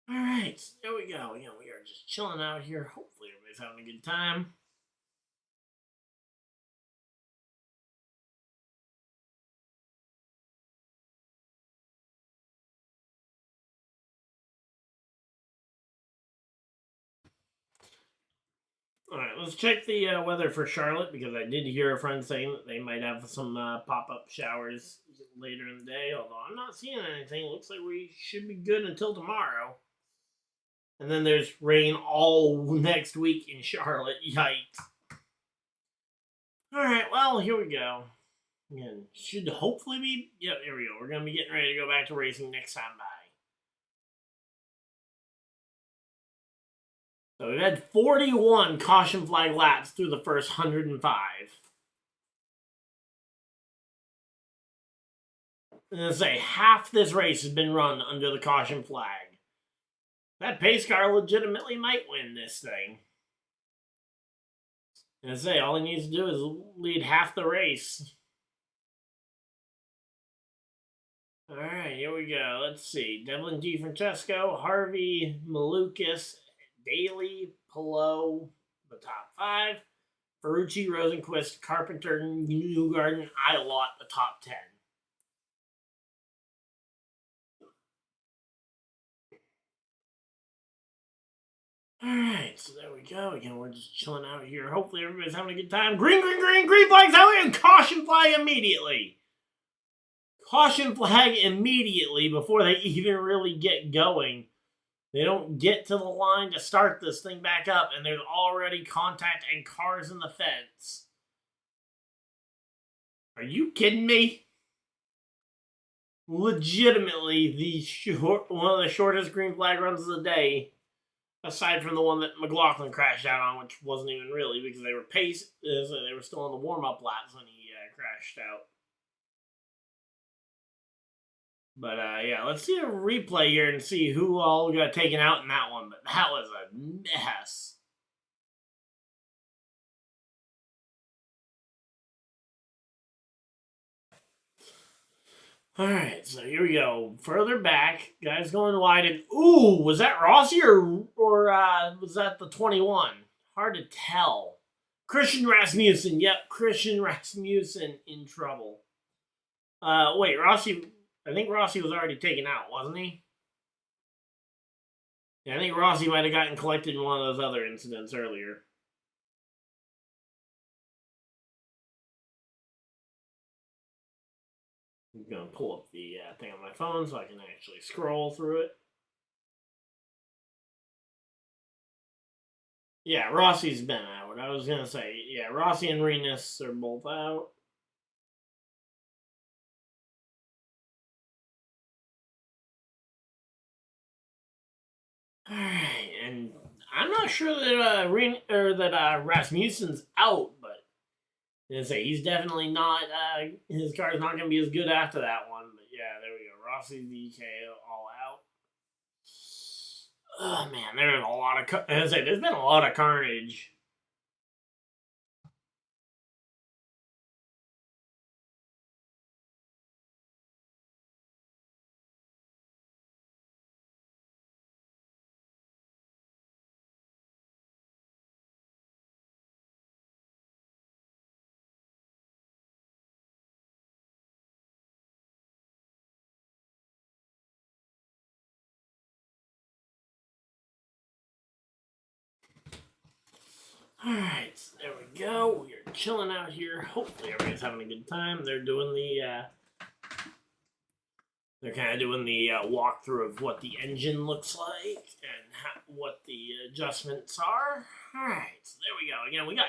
All right, there we go. We are just chilling out here. Hopefully everybody's having a good time. All right, let's check the weather for Charlotte because I did hear a friend saying that they might have some pop-up showers later in the day, although I'm not seeing anything. Looks like we should be good until tomorrow. And then there's rain all next week in Charlotte. Yikes. All right, well, here we go. Again, should hopefully be. Yep, here we go. We're going to be getting ready to go back to racing next time by. So we've had 41 caution flag laps through the first 105. I'm going to say half this race has been run under the caution flag. That pace car legitimately might win this thing. I'm going to say all he needs to do is lead half the race. All right, here we go. Let's see. Devlin DiFrancesco, Harvey, Malukas, Daly, Pillow, the top 5. Ferrucci, Rosenquist, Carpenter, Newgarden, Ilott, the top 10. All right, so there we go. Again, we're just chilling out here. Hopefully everybody's having a good time. Green flags out, and caution flag immediately. Caution flag immediately before they even really get going. They don't get to the line to start this thing back up, and there's already contact and cars in the fence. Are you kidding me? Legitimately, one of the shortest green flag runs of the day, aside from the one that McLaughlin crashed out on, which wasn't even really because they were they were still on the warm-up laps when he crashed out. But yeah, let's see a replay here and see who all got taken out in that one. But that was a mess. All right, so here we go. Further back, guys going wide. And ooh, was that Rossi or was that the 21? Hard to tell. Christian Rasmussen. Yep, Christian Rasmussen in trouble. Wait, Rossi. I think Rossi was already taken out, wasn't he? Yeah, I think Rossi might have gotten collected in one of those other incidents earlier. I'm going to pull up the thing on my phone so I can actually scroll through it. Yeah, Rossi's been out. I was going to say, yeah, Rossi and Renus are both out. Alright, and I'm not sure that Rasmussen's out, but I say he's definitely not. His car's not going to be as good after that one. But yeah, there we go. Rossi, DK, all out. Oh man, there's a lot of. There's been a lot of carnage. Alright, so there we go. We are chilling out here. Hopefully everybody's having a good time. They're doing the they're kind of doing the walkthrough of what the engine looks like and what the adjustments are. Alright, so there we go. Again, we got,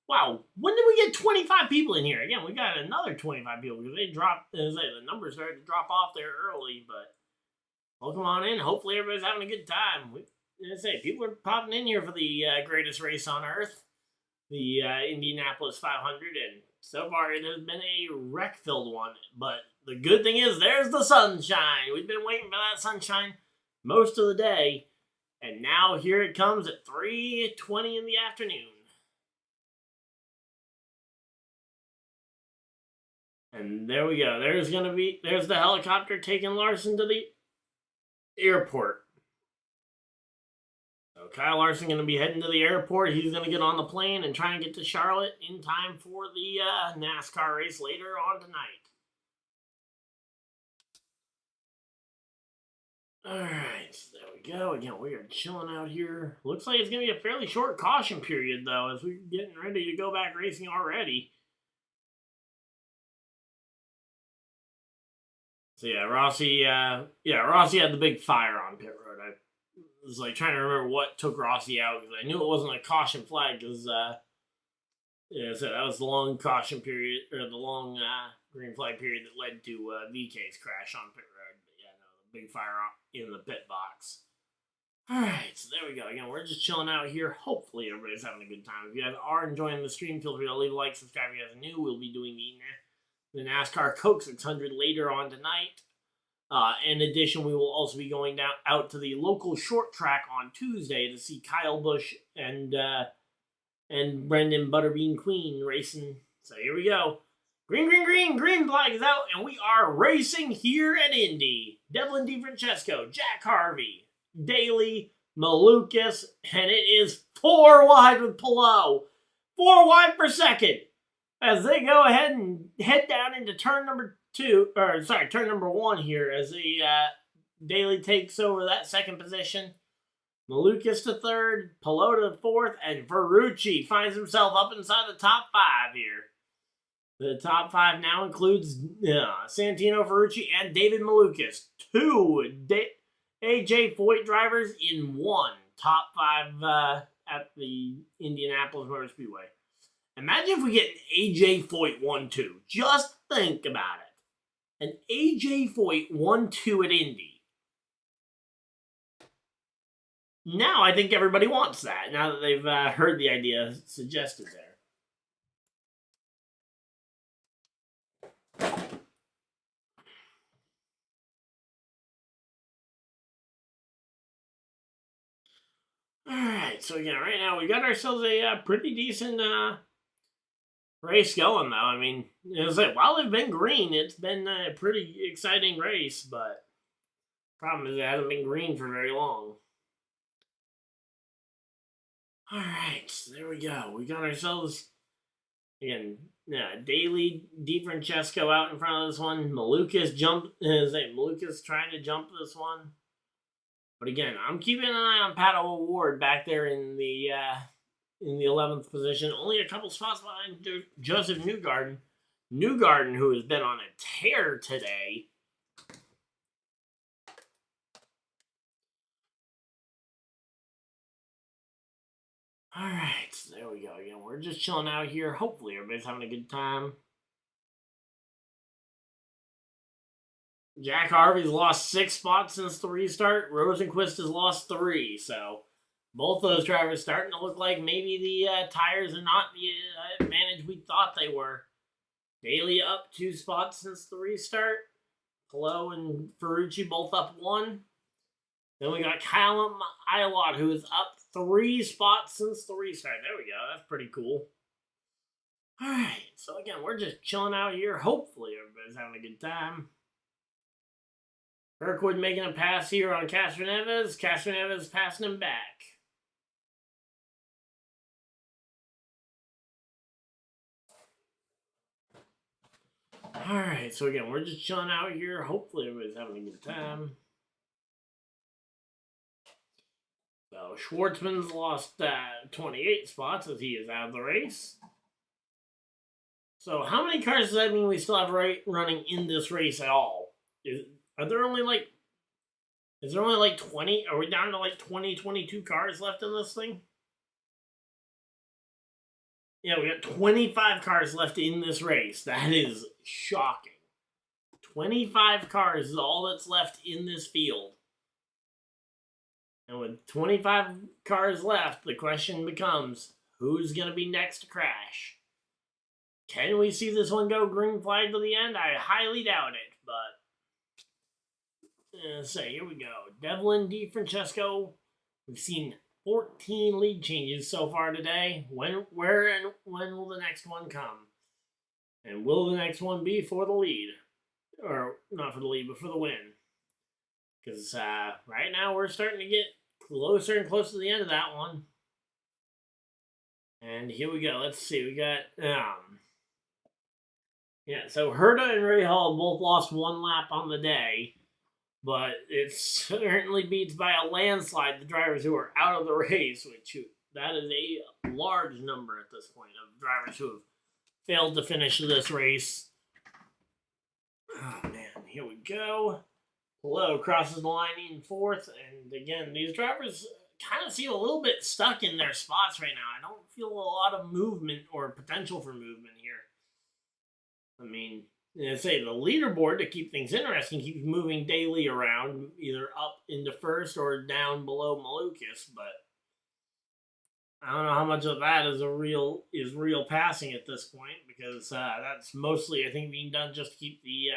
wow, when did we get 25 people in here? Again, we got another 25 people because they dropped, the numbers started to drop off there early, but welcome on in. Hopefully everybody's having a good time. People are popping in here for the greatest race on earth, the Indianapolis 500, and so far it has been a wreck-filled one. But the good thing is, there's the sunshine. We've been waiting for that sunshine most of the day, and now here it comes at 3:20 in the afternoon. And there we go. There's the helicopter taking Larson to the airport. So Kyle Larson going to be heading to the airport. He's going to get on the plane and try and get to Charlotte in time for the NASCAR race later on tonight. Alright, so there we go. Again, we are chilling out here. Looks like it's going to be a fairly short caution period, though, as we're getting ready to go back racing already. So yeah, Rossi had the big fire on pit road. I was like trying to remember what took Rossi out because I knew it wasn't a caution flag because Yeah, so that was the long caution period, or the long green flag period that led to VK's crash on pit road. But yeah, no, the big fire in the pit box. Alright, so there we go. Again, we're just chilling out here. Hopefully everybody's having a good time. If you guys are enjoying the stream, feel free to leave a like, subscribe if you guys are new. We'll be doing the NASCAR Coke 600 later on tonight. In addition, we will also be going out to the local short track on Tuesday to see Kyle Busch and Brendan Butterbean Queen racing. So here we go. Green flag is out, and we are racing here at Indy. Devlin DeFrancesco, Jack Harvey, Daly, Malukas, and it is 4 wide with Palou. 4 wide per second. As they go ahead and head down into turn number one here as the Daly takes over that second position. Malukas to third, Palou to fourth, and Ferrucci finds himself up inside the top 5 here. The top 5 now includes Santino, Ferrucci, and David Malukas. 2 AJ Foyt drivers in 1 top 5 at the Indianapolis Motor Speedway. Imagine if we get an AJ Foyt 1-2. Just think about it. An AJ Foyt 1-2 at Indy. Now I think everybody wants that, now that they've heard the idea suggested there. Alright, so again, right now we got ourselves a pretty decent race going, though. I mean, while they've been green, it's been a pretty exciting race, but problem is it hasn't been green for very long. Alright, so there we go. We got ourselves, again, Daly, DeFrancesco out in front of this one. Malukas trying to jump this one. But again, I'm keeping an eye on Pato O'Ward back there in the 11th position. Only a couple spots behind Joseph Newgarden. Newgarden, who has been on a tear today. Alright, so there we go. Again, we're just chilling out here. Hopefully everybody's having a good time. Jack Harvey's lost 6 spots since the restart. Rosenquist has lost 3. So both those drivers starting to look like maybe the tires are not the advantage we thought they were. Daly up 2 spots since the restart. Palou and Ferrucci both up 1. Then we got Kyle Ilott, who is up 3 spots since the restart. There we go. That's pretty cool. Alright, so again, we're just chilling out here. Hopefully everybody's having a good time. Kirkwood making a pass here on Castroneves. Castroneves passing him back. Alright, so again, we're just chilling out here. Hopefully everybody's having a good time. So Schwartzman's lost 28 spots as he is out of the race. So how many cars does that mean we still have running in this race at all? Is there only like 20? Are we down to like 20, 22 cars left in this thing? Yeah, we got 25 cars left in this race. That is shocking. 25 cars is all that's left in this field. And with 25 cars left, the question becomes, who's going to be next to crash? Can we see this one go green flag to the end? I highly doubt it, but so here we go. Devlin DeFrancesco. We've seen 14 lead changes so far today. When will the next one come? And will the next one be for the lead? Or not for the lead, but for the win. Because right now we're starting to get closer and closer to the end of that one. And here we go. Let's see. We got so Herta and Ray Hall both lost 1 lap on the day. But it certainly beats by a landslide the drivers who are out of the race, that is a large number at this point of drivers who have failed to finish this race. Oh man, here we go. Palou crosses the line in 4th, and again, these drivers kind of seem a little bit stuck in their spots right now. I don't feel a lot of movement or potential for movement here. I mean, I say the leaderboard, to keep things interesting, keeps moving daily around, either up into first or down below Malukas, but I don't know how much of that is real passing at this point, because that's mostly, I think, being done just to keep the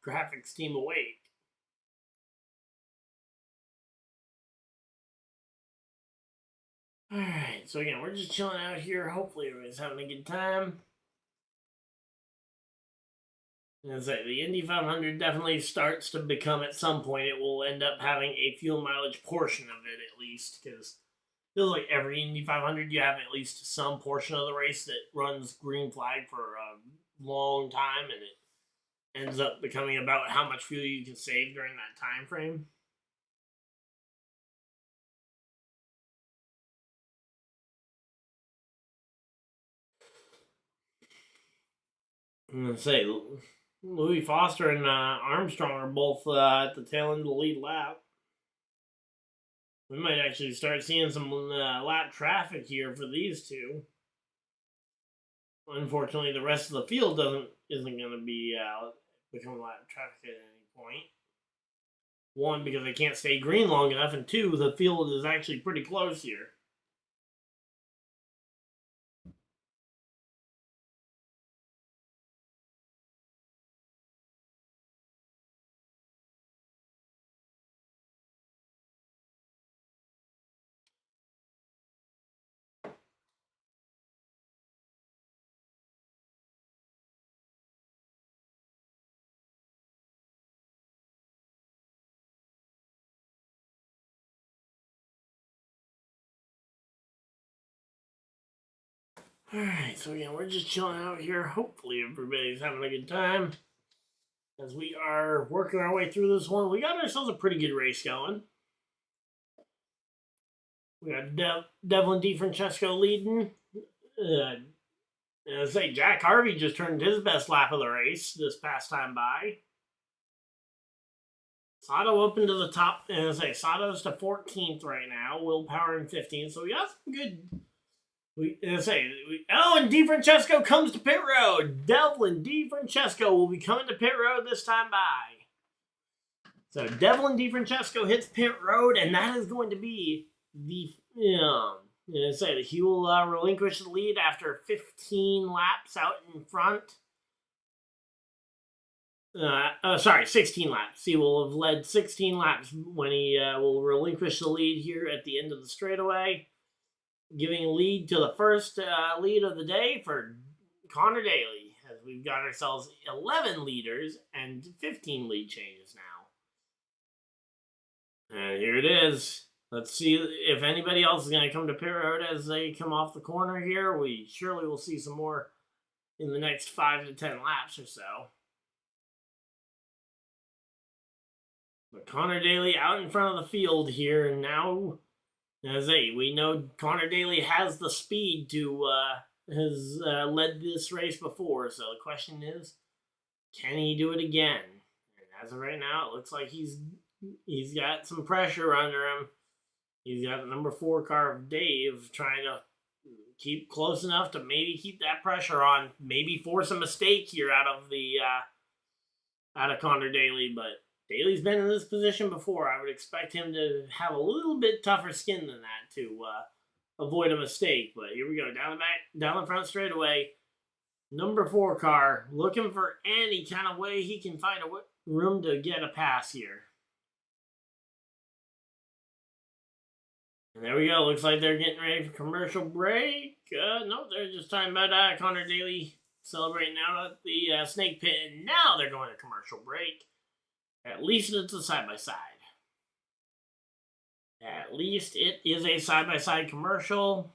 graphics team awake. Alright, so again, we're just chilling out here. Hopefully everybody's having a good time. And so the Indy 500 definitely starts to become, at some point, it will end up having a fuel mileage portion of it, at least, because it feels like every Indy 500 you have at least some portion of the race that runs green flag for a long time, and it ends up becoming about how much fuel you can save during that time frame. I'm going to say, Louis Foster and Armstrong are both at the tail end of the lead lap. We might actually start seeing some lap traffic here for these two. Unfortunately, the rest of the field isn't going to be become lap traffic at any point. One, because they can't stay green long enough, and two, the field is actually pretty close here. Alright, so again, we're just chilling out here. Hopefully everybody's having a good time. As we are working our way through this one, we got ourselves a pretty good race going. We got Devlin DiFrancesco leading. I say Jack Harvey just turned his best lap of the race this past time by. Sato up into the top, and I say Sato's to 14th right now. Will Power in 15th, so we got some good. And DiFrancesco comes to pit road. Devlin DiFrancesco will be coming to pit road this time by. So Devlin DiFrancesco hits pit road, and that is going to be the he will relinquish the lead after 15 laps out in front. 16 laps. He will have led 16 laps when he will relinquish the lead here at the end of the straightaway, giving lead to the first lead of the day for Connor Daly, as we've got ourselves 11 leaders and 15 lead changes now. And here it is. Let's see if anybody else is going to come to pit road as they come off the corner here. We surely will see some more in the next 5 to 10 laps or so. But Connor Daly out in front of the field here, and now, as we know Connor Daly has the speed to, has led this race before, so the question is, can he do it again? And as of right now, it looks like he's got some pressure under him. He's got the number 4 car of Dave trying to keep close enough to maybe keep that pressure on, maybe force a mistake here out of Connor Daly, but Daly's been in this position before. I would expect him to have a little bit tougher skin than that to avoid a mistake. But here we go, down the front straightaway. Number 4 car looking for any kind of way he can find a room to get a pass here. And there we go. Looks like they're getting ready for commercial break. No, they're just talking about Connor Daly celebrating out at the snake pit. And now they're going to commercial break. At least it's a side-by-side. At least it is a side-by-side commercial.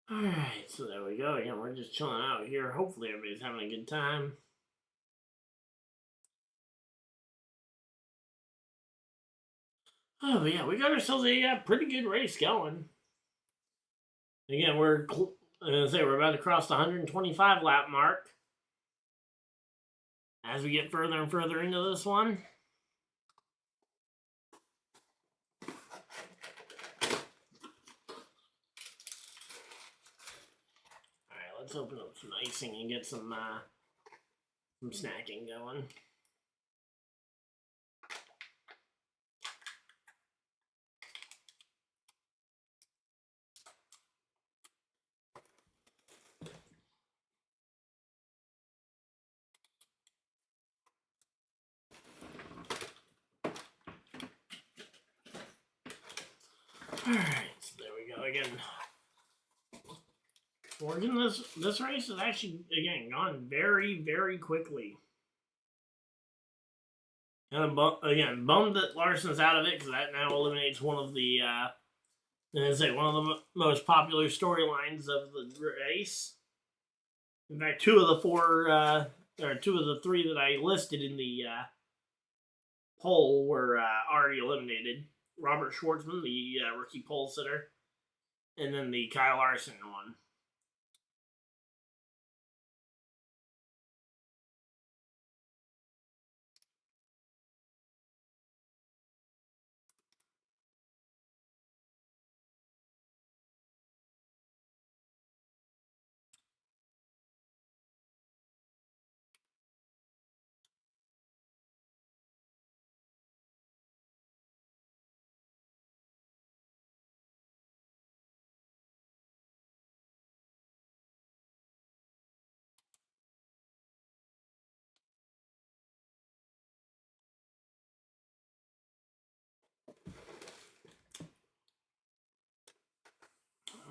Alright, so there we go. Again, we're just chilling out here. Hopefully everybody's having a good time. Oh, but yeah, we got ourselves a pretty good race going. Again, we're about to cross the 125 lap mark as we get further and further into this one. Alright, let's open up some icing and get some snacking going. Alright, so there we go again. Working this race has actually, again, gone very, very quickly. And I'm bummed that Larson's out of it, because that now eliminates one of the, one of the most popular storylines of the race. In fact, two of the three that I listed in the poll were already eliminated. Robert Shwartzman, the rookie pole sitter, and then the Kyle Larson one.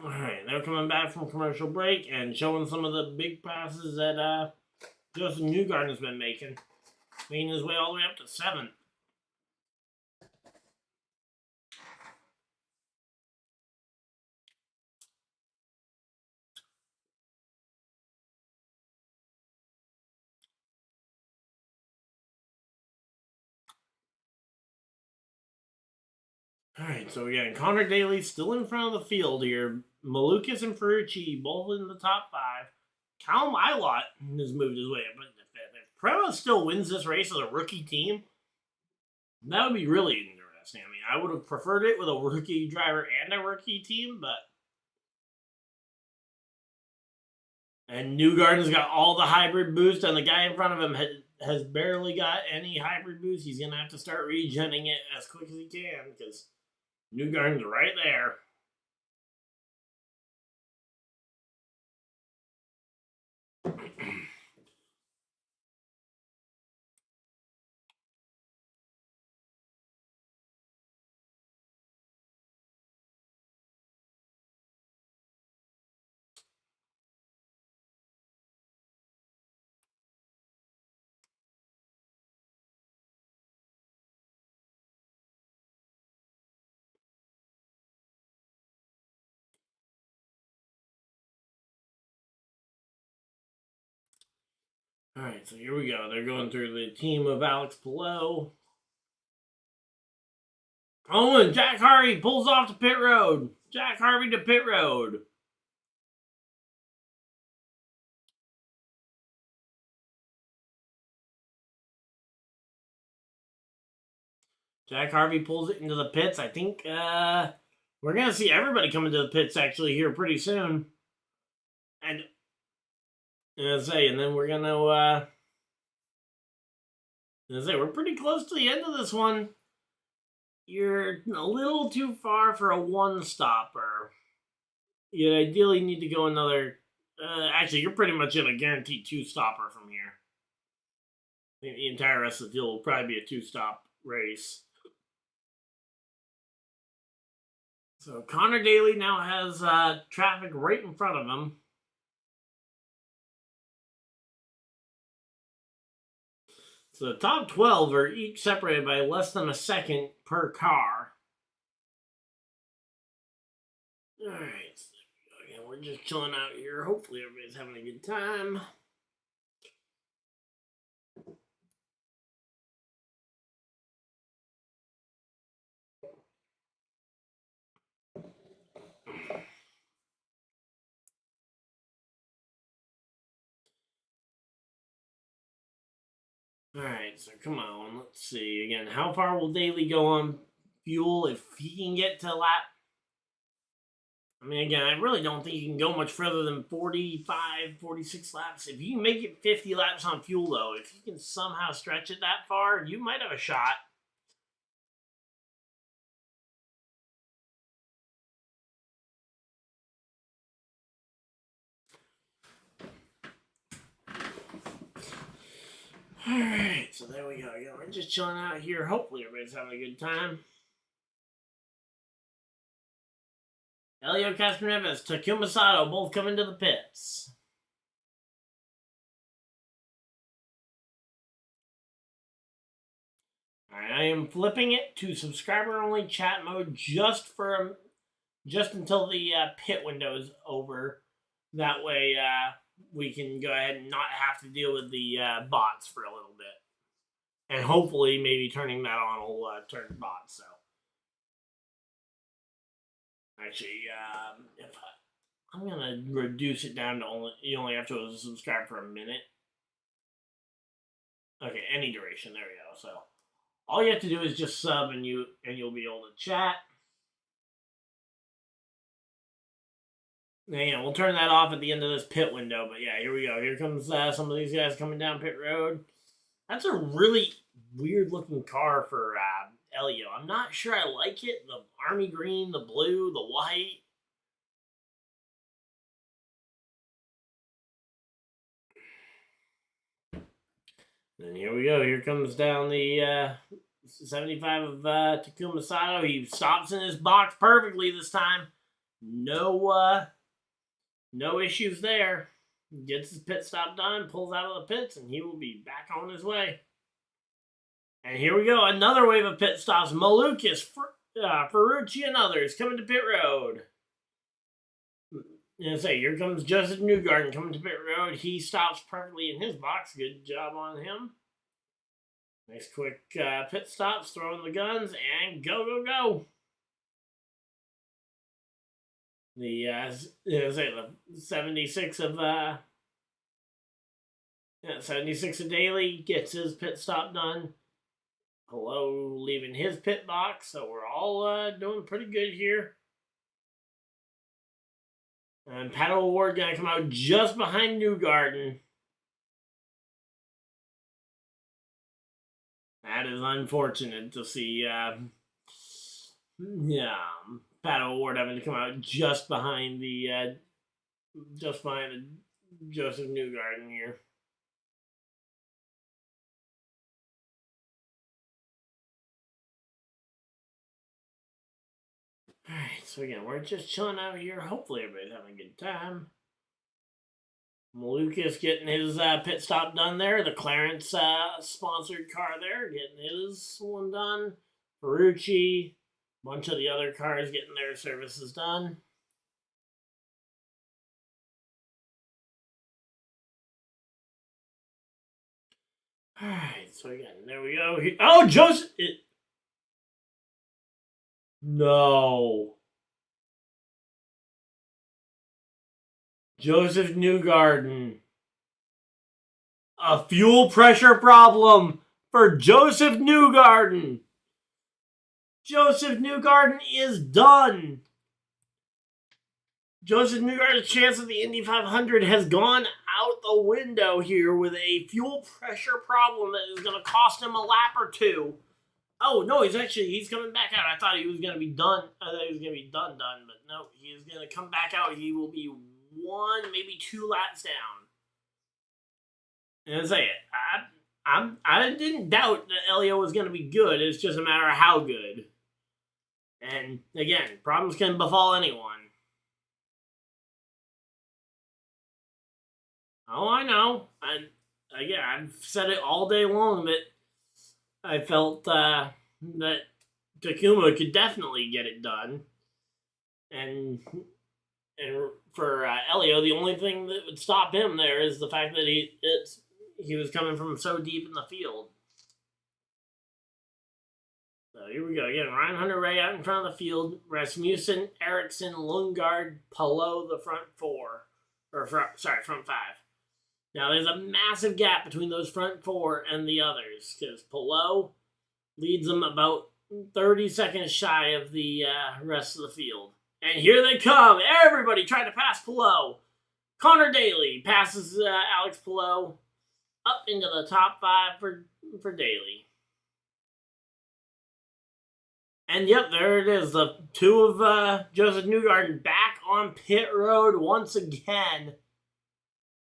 Alright, they're coming back from commercial break and showing some of the big passes that Joseph Newgarden has been making his way all the way up to 7th. Alright, so again, Connor Daly still in front of the field here. Malukas and Ferrucci both in the top 5. Cal Milot has moved his way up. But if Prema still wins this race as a rookie team, that would be really interesting. I mean, I would have preferred it with a rookie driver and a rookie team, but... And Newgarden's got all the hybrid boost, and the guy in front of him has barely got any hybrid boost. He's going to have to start regenning it as quick as he can, because Newgarden's right there. Alright, so here we go. They're going through the team of Alex Palou. Oh, and Jack Harvey pulls off to pit road. Jack Harvey to pit road. Jack Harvey pulls it into the pits. I think we're going to see everybody come into the pits actually here pretty soon. And then we're going to we're pretty close to the end of this one. You're a little too far for a one-stopper. You ideally need to go another... actually, you're pretty much in a guaranteed two-stopper from here. I think the entire rest of the field will probably be a two-stop race. So Connor Daly now has traffic right in front of him. So the top 12 are each separated by less than a second per car. Alright, so again, we're just chilling out here. Hopefully everybody's having a good time. Alright, so come on. Let's see. Again, how far will Daly go on fuel if he can get to lap? I mean, again, I really don't think you can go much further than 45, 46 laps. If you can make it 50 laps on fuel, though, if you can somehow stretch it that far, you might have a shot. Alright, so there we go. Again, we're just chilling out here. Hopefully everybody's having a good time. Elio Castroneves, Takuma Sato both coming to the pits. Alright, I am flipping it to subscriber-only chat mode just until the pit window is over. That way, we can go ahead and not have to deal with the bots for a little bit. And hopefully, maybe turning that on will turn bots, so. Actually, I'm going to reduce it down to you only have to subscribe for a minute. Okay, any duration, there we go. So, all you have to do is just sub and you'll be able to chat. Yeah, we'll turn that off at the end of this pit window. But yeah, here we go. Here comes some of these guys coming down pit road. That's a really weird looking car for Elio. I'm not sure I like it. The army green, the blue, the white. And here we go. Here comes down the 75 of Takuma Sato. He stops in his box perfectly this time. No issues there. Gets his pit stop done, pulls out of the pits, and he will be back on his way. And here we go. Another wave of pit stops. Malukas, Ferrucci, and others coming to pit road. And say, here comes Joseph Newgarden coming to pit road. He stops perfectly in his box. Good job on him. Nice quick pit stops, throwing the guns, and go, go, go. The 76 of 76 of Daly gets his pit stop done. Hello, leaving his pit box, so we're all doing pretty good here. And Pato Award gonna come out just behind Newgarden. That is unfortunate to see. Pato Award having to come out just behind the Joseph Newgarden here. Alright, so again, we're just chilling out here. Hopefully everybody's having a good time. Malukas getting his pit stop done there. The Clarence sponsored car there, getting his one done. Ferrucci, a bunch of the other cars getting their services done. Alright, so again, there we go. Oh, Joseph! No. Joseph Newgarden. A fuel pressure problem for Joseph Newgarden. Joseph Newgarden is done. Joseph Newgarden's chance of the Indy 500 has gone out the window here with a fuel pressure problem that is going to cost him a lap or two. Oh, no, he's coming back out. I thought he was going to be done. I thought he was going to be done, but no, he is going to come back out. He will be 1, maybe 2 laps down. And I say it, I didn't doubt that Elio was going to be good. It's just a matter of how good. And again, problems can befall anyone. Oh, I know. I've said it all day long that I felt that Takuma could definitely get it done. And for Elio, the only thing that would stop him there is the fact that he was coming from so deep in the field. So here we go. Again, Ryan Hunter-Reay out in front of the field. Rasmussen, Eriksson, Lundgaard, Palou, the front 4. Front 5. Now, there's a massive gap between those front four and the others, because Palou leads them about 30 seconds shy of the rest of the field. And here they come. Everybody trying to pass Palou. Connor Daly passes Alex Palou up into the top 5 for Daly. And yep, there it is. The two of Joseph Newgarden back on pit road once again.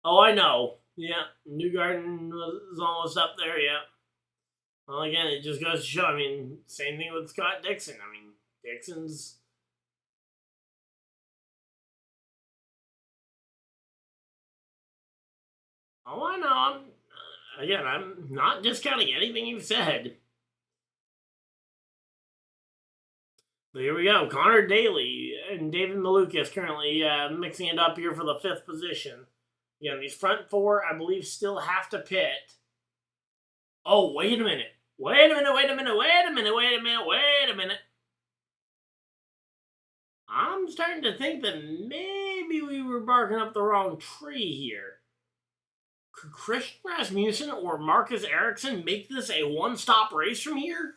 Oh, I know. Yeah, Newgarden was almost up there, yeah. Well, again, it just goes to show, I mean, same thing with Scott Dixon. I mean, Dixon's... Oh, I know. I'm not discounting anything you've said. But here we go. Connor Daly and David Malukas currently mixing it up here for the 5th position. Again, these front 4, I believe, still have to pit. Oh, wait a minute. Wait a minute. I'm starting to think that maybe we were barking up the wrong tree here. Could Christian Rasmussen or Marcus Ericsson make this a one-stop race from here?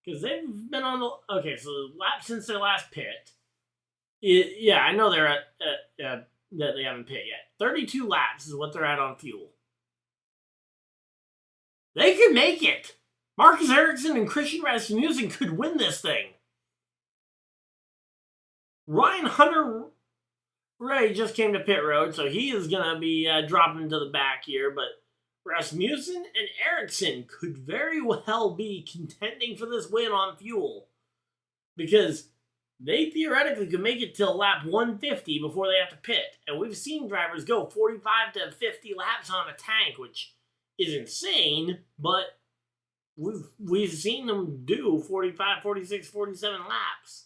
Because they've been on the... Okay, so the lap since their last pit. Yeah, I know they're that they haven't pit yet. 32 laps is what they're at on fuel. They could make it. Marcus Ericsson and Christian Rasmussen could win this thing. Ryan Hunter-Reay just came to pit road, so he is going to be dropping to the back here, but Rasmussen and Ericsson could very well be contending for this win on fuel, because they theoretically could make it till lap 150 before they have to pit, and we've seen drivers go 45 to 50 laps on a tank, which is insane, but we've seen them do 45, 46, 47 laps.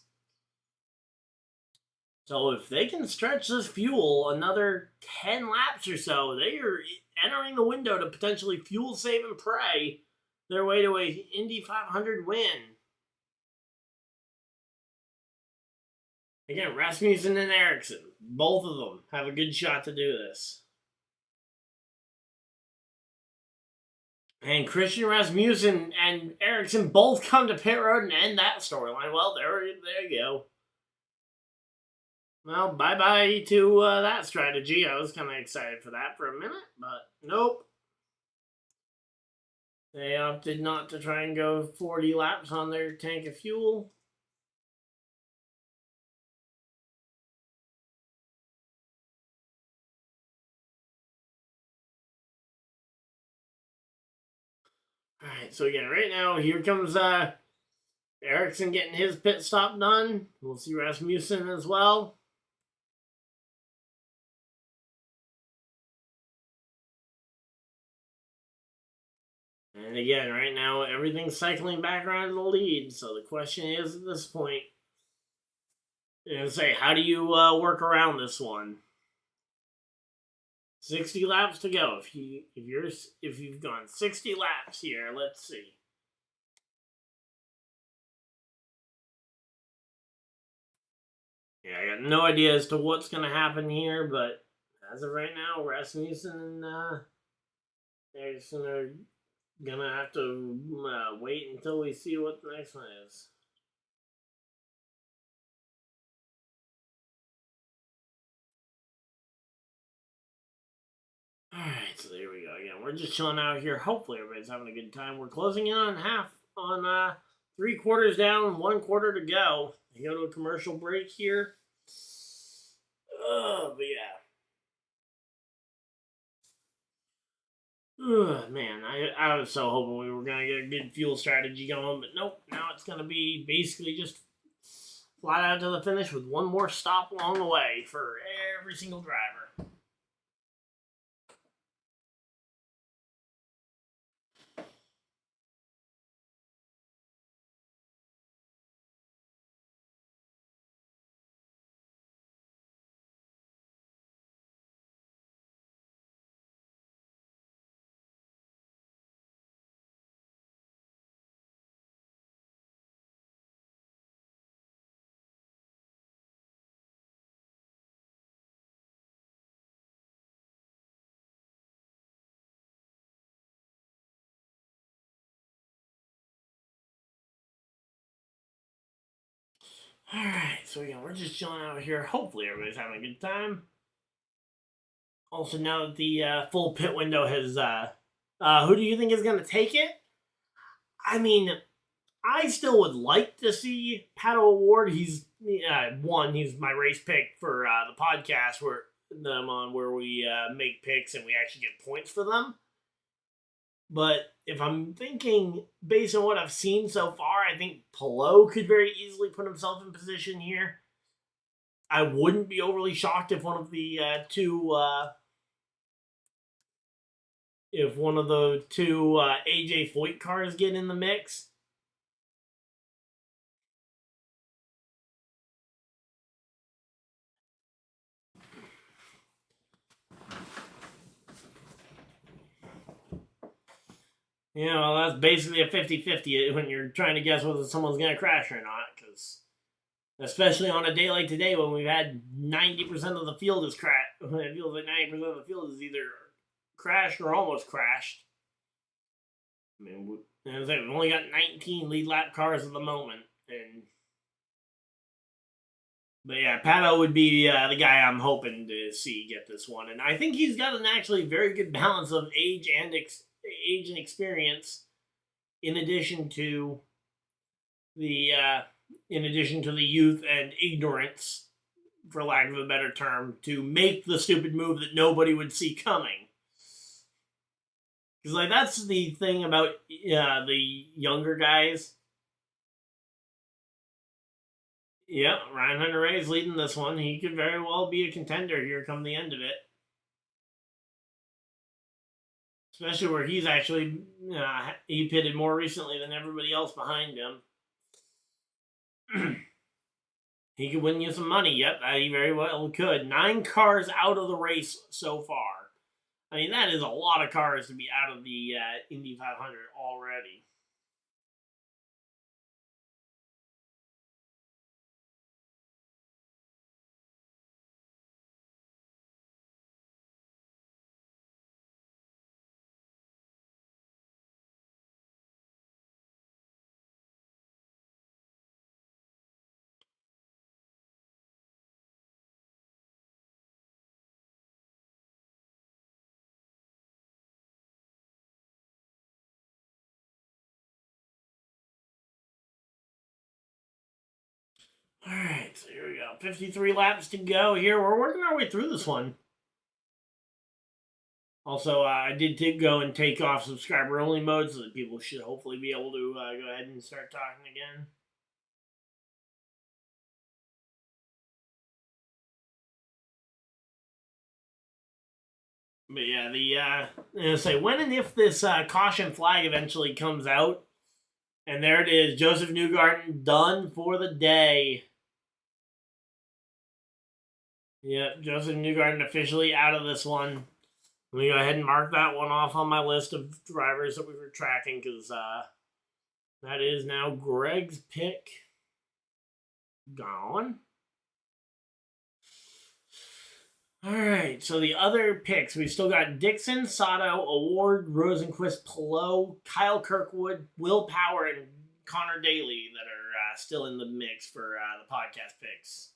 So if they can stretch this fuel another 10 laps or so, they are entering the window to potentially fuel save and pray their way to a Indy 500 win. Again, Rasmussen and Ericsson, both of them have a good shot to do this. And Christian Rasmussen and Ericsson both come to pit road and end that storyline. Well, there you go. Well, bye-bye to that strategy. I was kind of excited for that for a minute, but nope. They opted not to try and go 40 laps on their tank of fuel. Alright, so again, right now, here comes Ericsson getting his pit stop done. We'll see Rasmussen as well. And again, right now, everything's cycling back around to the lead. So the question is, at this point, how do you work around this one? 60 laps to go. If you've gone 60 laps here, let's see. Yeah, I got no idea as to what's going to happen here, but as of right now, Rasmussen and Ericsson are going to have to wait until we see what the next one is. Alright, so there we go. Again, we're just chilling out here. Hopefully everybody's having a good time. We're closing in on 3 quarters down, 1 quarter to go. We go to a commercial break here. But yeah. Man, I was so hoping we were going to get a good fuel strategy going, but nope. Now it's going to be basically just flat out to the finish with one more stop along the way for every single driver. Alright, so again, we're just chilling out here. Hopefully, everybody's having a good time. Also, now that the full pit window has. Who do you think is going to take it? I mean, I still would like to see Pato Award. He's one. He's my race pick for the podcast where we make picks and we actually get points for them. But if I'm thinking based on what I've seen so far, I think Pelot could very easily put himself in position here. I wouldn't be overly shocked if one of the two AJ Foyt cars get in the mix. You know, that's basically a 50-50 when you're trying to guess whether someone's going to crash or not. Because especially on a day like today when we've had 90% of the field is crashed. It feels like 90% of the field is either crashed or almost crashed. I mean, we've only got 19 lead lap cars at the moment. But yeah, Pato would be the guy I'm hoping to see get this one. And I think he's got an actually very good balance of age and experience in addition to the youth and ignorance, for lack of a better term, to make the stupid move that nobody would see coming. Because that's the thing about the younger guys. Yeah, Ryan Hunter-Reay is leading this one. He could very well be a contender here come the end of it. Especially where he's actually he pitted more recently than everybody else behind him. He could win you some money. Yep, he very well could. 9 cars out of the race so far. I mean, that is a lot of cars to be out of the Indy 500 already. Alright, so here we go. 53 laps to go here. We're working our way through this one. Also, I did go and take off subscriber only mode so that people should hopefully be able to go ahead and start talking again. But yeah, when and if this caution flag eventually comes out, and there it is, Josef Newgarden done for the day. Yep, Josef Newgarden officially out of this one. Let me go ahead and mark that one off on my list of drivers that we were tracking because that is now Greg's pick gone. All right, so the other picks, we've still got Dixon, Sato, Award, Rosenquist, Pelot, Kyle Kirkwood, Will Power, and Connor Daly that are still in the mix for the podcast picks.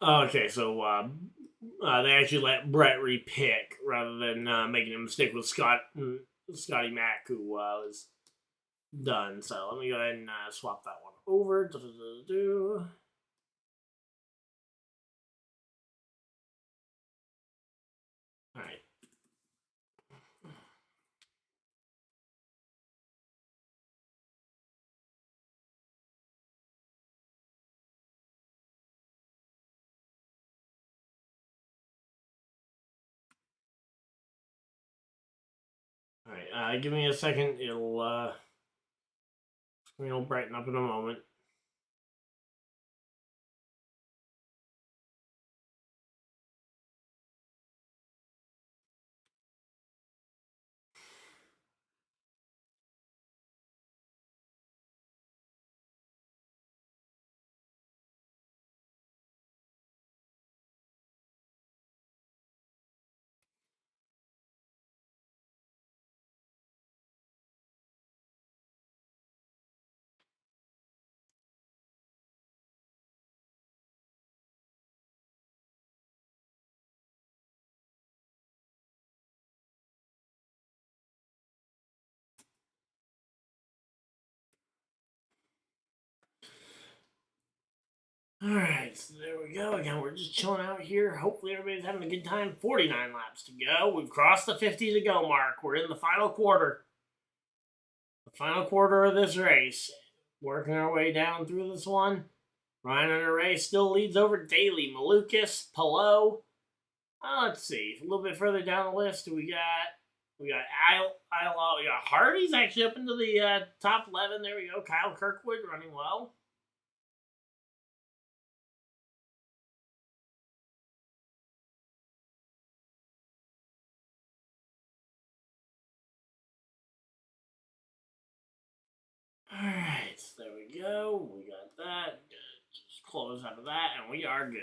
Okay, so they actually let Brett repick rather than making a mistake with Scotty Mack, who was done. So let me go ahead and swap that one over. All right. All right, give me a second. It'll brighten up in a moment. Alright, so there we go. Again, we're just chilling out here. Hopefully everybody's having a good time. 49 laps to go. We've crossed the 50 to go mark. We're in the final quarter. The final quarter of this race. Working our way down through this one. Ryan Hunter-Reay still leads over Daly, Malukas, Palou. Let's see. A little bit further down the list, we got Isle, we got Hardy's actually up into the top 11. There we go. Kyle Kirkwood running well. Alright, so there we go. We got that. Just close out of that, and we are good.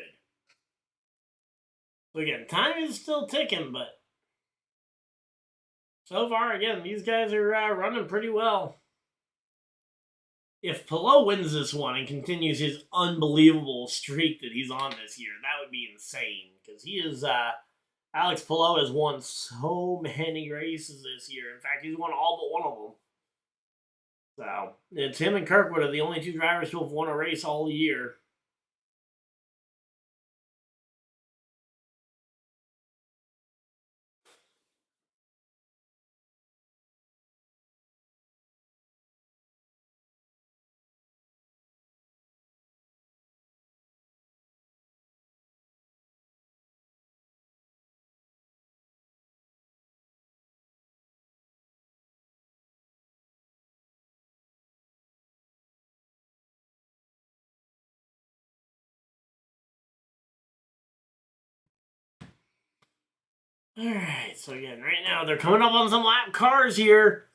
So again, time is still ticking, but so far, again, these guys are running pretty well. If Palou wins this one and continues his unbelievable streak that he's on this year, that would be insane. Because he is, Alex Palou has won so many races this year. In fact, he's won all but one of them. So, it's him and Kirkwood are the only two drivers who have won a race all year. Alright, so again, right now they're coming up on some lap cars here.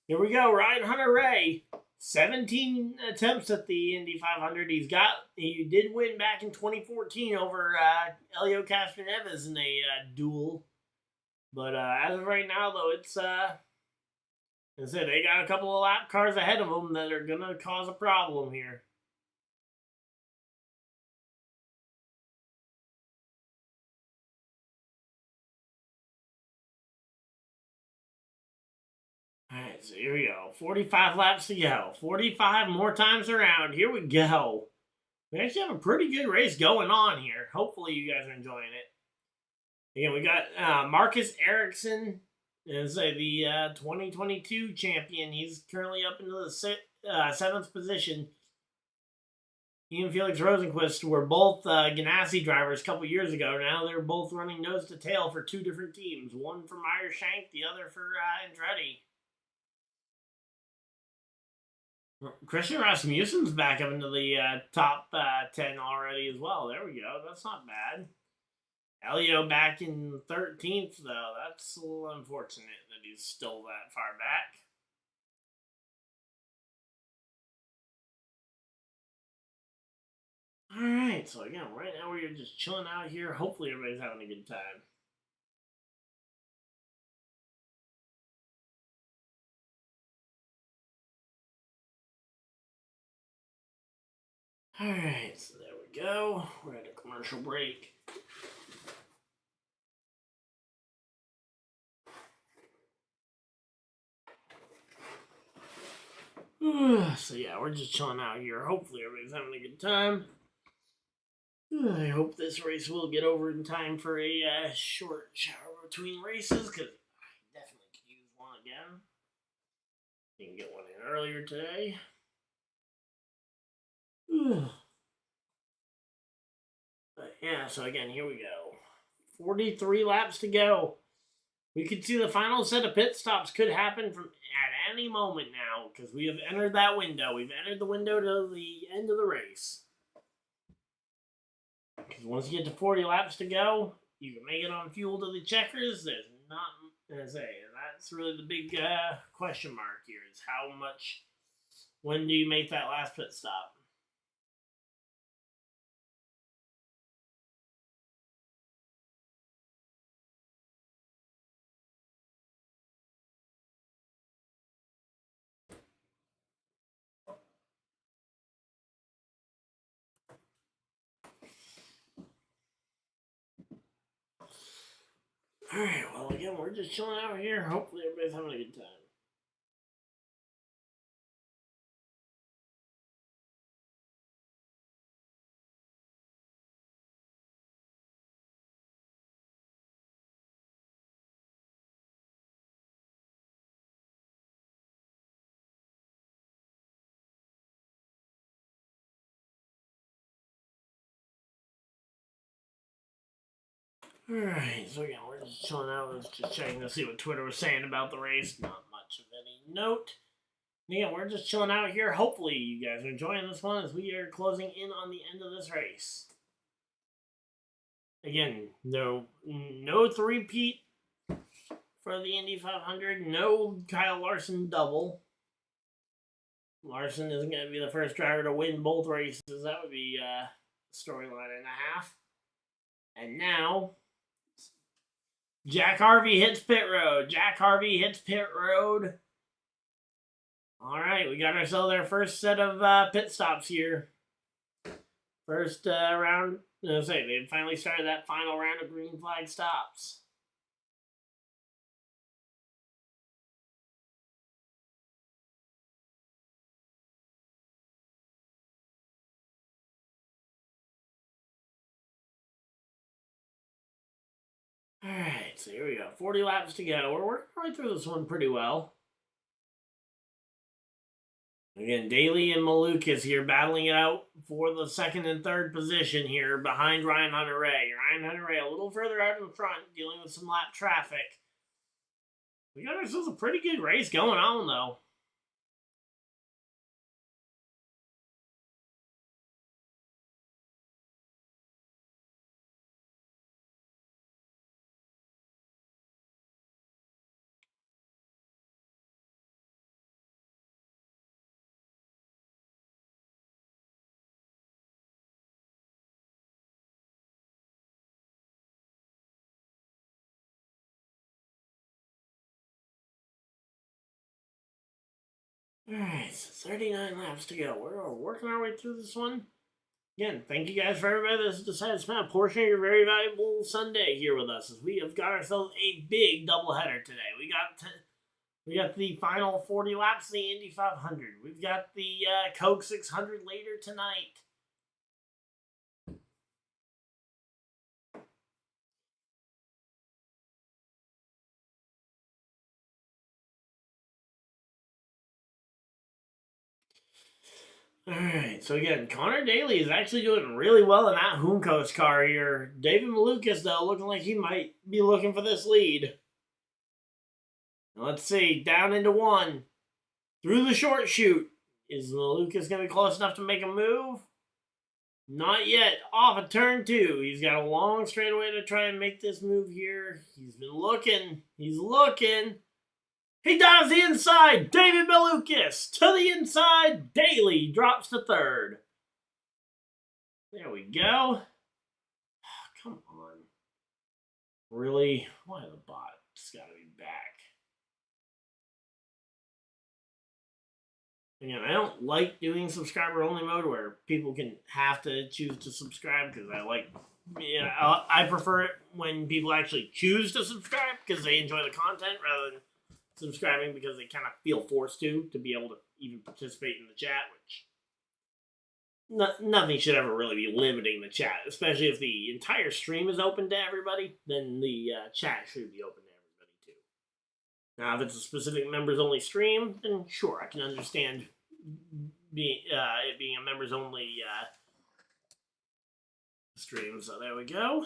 Here we go, Ryan Hunter-Reay. 17 attempts at the Indy 500. He did win back in 2014 over Elio Castroneves in a duel. But as of right now, though, it's as I said, they got a couple of lap cars ahead of them that are gonna cause a problem here. Alright, so here we go. 45 laps to go. 45 more times around. Here we go. We actually have a pretty good race going on here. Hopefully you guys are enjoying it. Again, we got Marcus Ericsson as the 2022 champion. He's currently up into the 7th position. He and Felix Rosenquist were both Ganassi drivers a couple years ago. Now they're both running nose to tail for two different teams. One for Meyer Shank, the other for Andretti. Christian Rasmussen's back up into the top 10 already as well. There we go. That's not bad. Elio back in 13th, though. That's a little unfortunate that he's still that far back. Alright, so again, right now we're just chilling out here. Hopefully everybody's having a good time. Alright, so there we go. We're at a commercial break. So yeah, we're just chilling out here. Hopefully everybody's having a good time. I hope this race will get over in time for a short shower between races, because I definitely could use one again. Didn't get one in earlier today. But yeah, so again, here we go. 43 laps to go. We could see the final set of pit stops could happen from at any moment now, because we have entered that window. We've entered the window to the end of the race. Because once you get to 40 laps to go, you can make it on fuel to the checkers. There's not, as I say, and that's really the big question mark here, is how much, when do you make that last pit stop? Alright, well, again, we're just chilling out here. Hopefully everybody's having a good time. Alright, so yeah, we're just chilling out. Let's just checking to see what Twitter was saying about the race. Not much of any note. Yeah, we're just chilling out here. Hopefully you guys are enjoying this one as we are closing in on the end of this race. Again, no three-peat for the Indy 500. No Kyle Larson double. Larson isn't going to be the first driver to win both races. That would be a storyline and a half. And now, Jack Harvey hits pit road. Jack Harvey hits pit road. All right, we got ourselves our first set of pit stops here. First round. They finally started that final round of green flag stops. Alright, so here we go. 40 laps to go. We're working right through this one pretty well. Again, Daly and Malukas here battling it out for the second and third position here behind Ryan Hunter-Reay. Ryan Hunter-Reay a little further out in front, dealing with some lap traffic. We got ourselves a pretty good race going on, though. Alright, so 39 laps to go. We're working our way through this one. Again, thank you guys for everybody that's decided to spend a portion of your very valuable Sunday here with us as we have got ourselves a big doubleheader today. We got the final 40 laps of the Indy 500. We've got the Coke 600 later tonight. Alright, so again, Connor Daly is actually doing really well in that Juncos car here. David Malukas, though, looking like he might be looking for this lead. Let's see, down into one. Through the short chute. Is Malukas going to be close enough to make a move? Not yet. Off of turn two. He's got a long straightaway to try and make this move here. He's been looking. He's looking. He dives the inside. David Malukas to the inside. Daly drops to third. There we go. Come on. Really? Why the bot's got to be back? Again, I don't like doing subscriber-only mode where people can have to choose to subscribe because I prefer it when people actually choose to subscribe because they enjoy the content rather than subscribing because they kind of feel forced to be able to even participate in the chat, which nothing should ever really be limiting the chat, especially if the entire stream is open to everybody, then the chat should be open to everybody too. Now, if it's a specific members-only stream, then sure, I can understand it being a members-only stream. So there we go.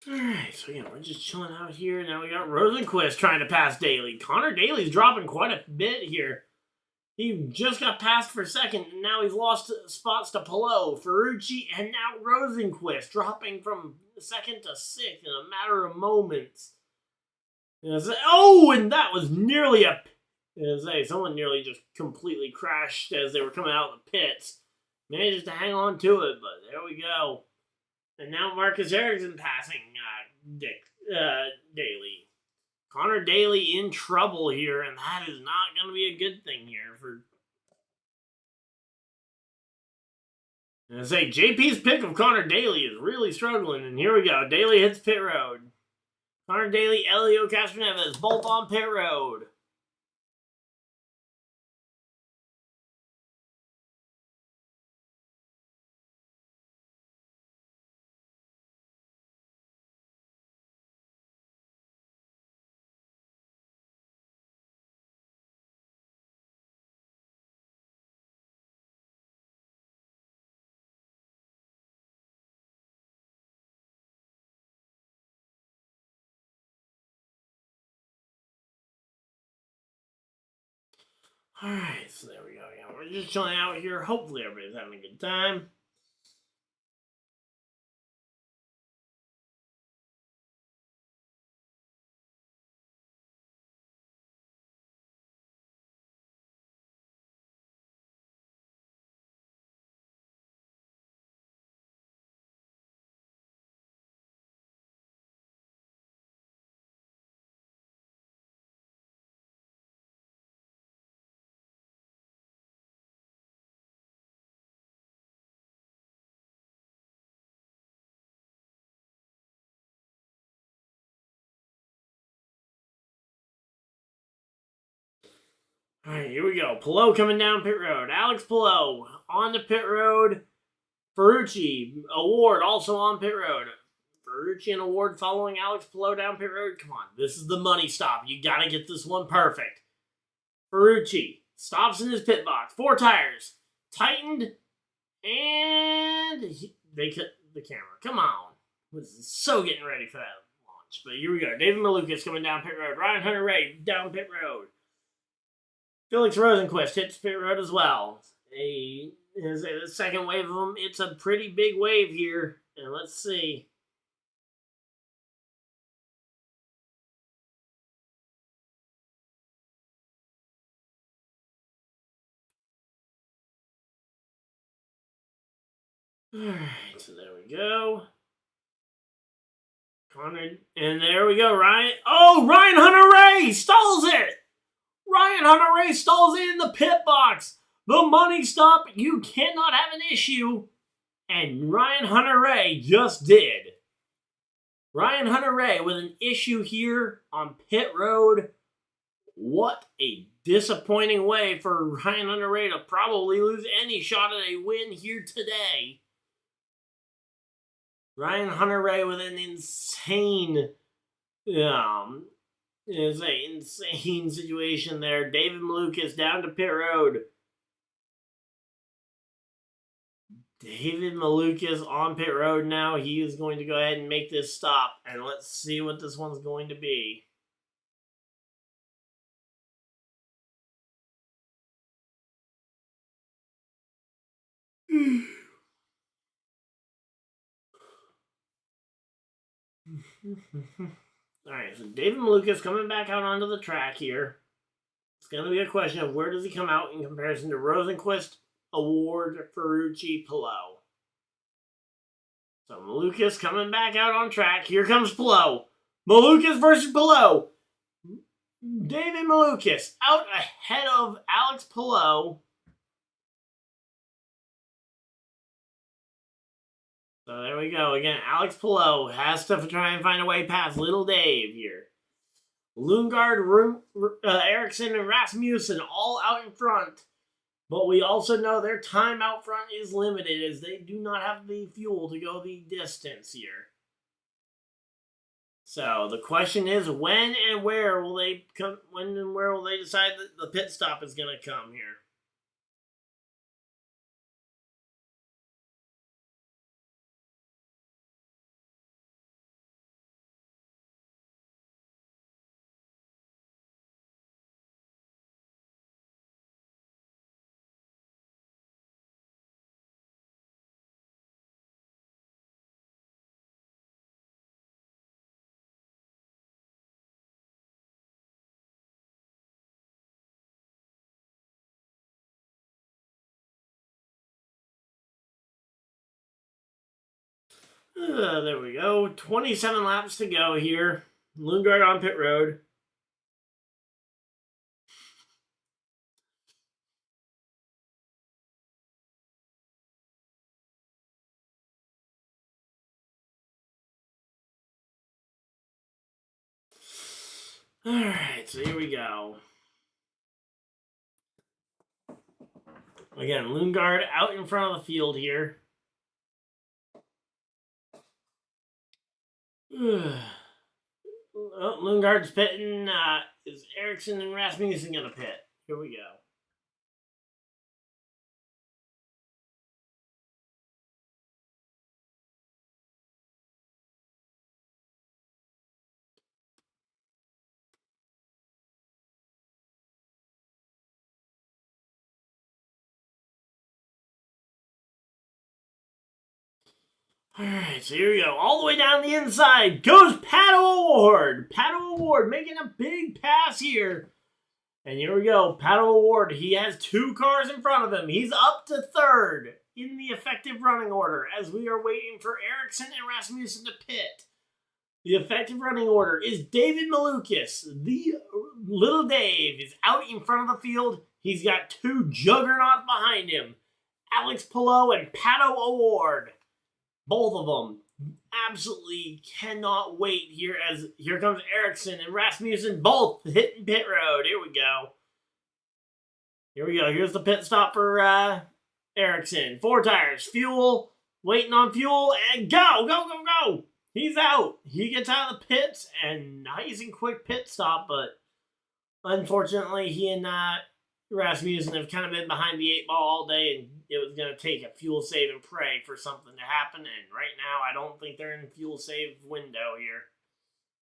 Alright, so we're just chilling out here. Now we got Rosenquist trying to pass Daly. Connor Daly's dropping quite a bit here. He just got passed for second, and now he's lost spots to Palou, Ferrucci, and now Rosenquist, dropping from second to sixth in a matter of moments. And that was nearly someone nearly just completely crashed as they were coming out of the pits. Managed to hang on to it, but there we go. And now Marcus Ericsson passing Daly. Connor Daly in trouble here, and that is not going to be a good thing here for. And JP's pick of Connor Daly is really struggling, and here we go. Daly hits pit road. Connor Daly, Elio Castroneves, both on pit road. Alright, so there we go. Yeah, we're just chilling out here. Hopefully everybody's having a good time. Alright, here we go. Pillow coming down pit road. Alex Pillow on the pit road. Ferrucci Award also on pit road. Ferrucci and Award following Alex Pillow down pit road. Come on, this is the money stop. You gotta get this one perfect. Ferrucci stops in his pit box. 4 tires. Tightened. And they cut the camera. Come on. This is so getting ready for that launch. But here we go. David Malukas coming down pit road. Ryan Hunter-Reay down pit road. Felix Rosenquist hits pit road as well. The second wave of them. It's a pretty big wave here. And let's see. Alright, so there we go. Connor, and there we go, Ryan. Oh, Ryan Hunter-Reay stalls it! Ryan Hunter-Reay stalls it in the pit box. The money stop, you cannot have an issue. And Ryan Hunter-Reay just did. Ryan Hunter-Reay with an issue here on pit road. What a disappointing way for Ryan Hunter-Reay to probably lose any shot at a win here today. Ryan Hunter-Reay with an insane it's an insane situation there. David Malukas down to pit road. David Malukas on pit road now. He is going to go ahead and make this stop. And let's see what this one's going to be. Alright, so David Malukas coming back out onto the track here. It's going to be a question of where does he come out in comparison to Rosenquist, Award, Ferrucci, Pillow. So Malukas coming back out on track. Here comes Pillow. Malukas versus Pillow. David Malukas out ahead of Alex Pillow. So there we go. Again, Alex Pillow has to try and find a way past Little Dave here. Lundgaard, Ericsson, and Rasmussen all out in front. But we also know their time out front is limited as they do not have the fuel to go the distance here. So the question is, when and where will they come? When and where will they decide that the pit stop is going to come here? There we go. 27 laps to go here. Lundgaard on pit road. Alright, so here we go. Again, Lundgaard out in front of the field here. Lundgaard's pitting. Is Ericsson and Rasmussen going to pit? Here we go. Alright, so here we go. All the way down the inside goes Pato O'Ward. Pato O'Ward making a big pass here. And here we go. Pato O'Ward, he has 2 cars in front of him. He's up to 3rd in the effective running order as we are waiting for Ericsson and Rasmussen to pit. The effective running order is David Malukas. The little Dave is out in front of the field. He's got 2 juggernauts behind him. Alex Palou and Pato O'Ward. Both of them absolutely cannot wait here as here comes Ericsson and Rasmussen both hitting pit road. Here we go. Here we go. Here's the pit stop for Ericsson. 4 tires, fuel, waiting on fuel, and go, go, go, go. He's out. He gets out of the pits, and nice and quick pit stop, but unfortunately he and Rasmussen have kind of been behind the 8 ball all day, and it was going to take a fuel save and pray for something to happen, and right now I don't think they're in fuel save window here.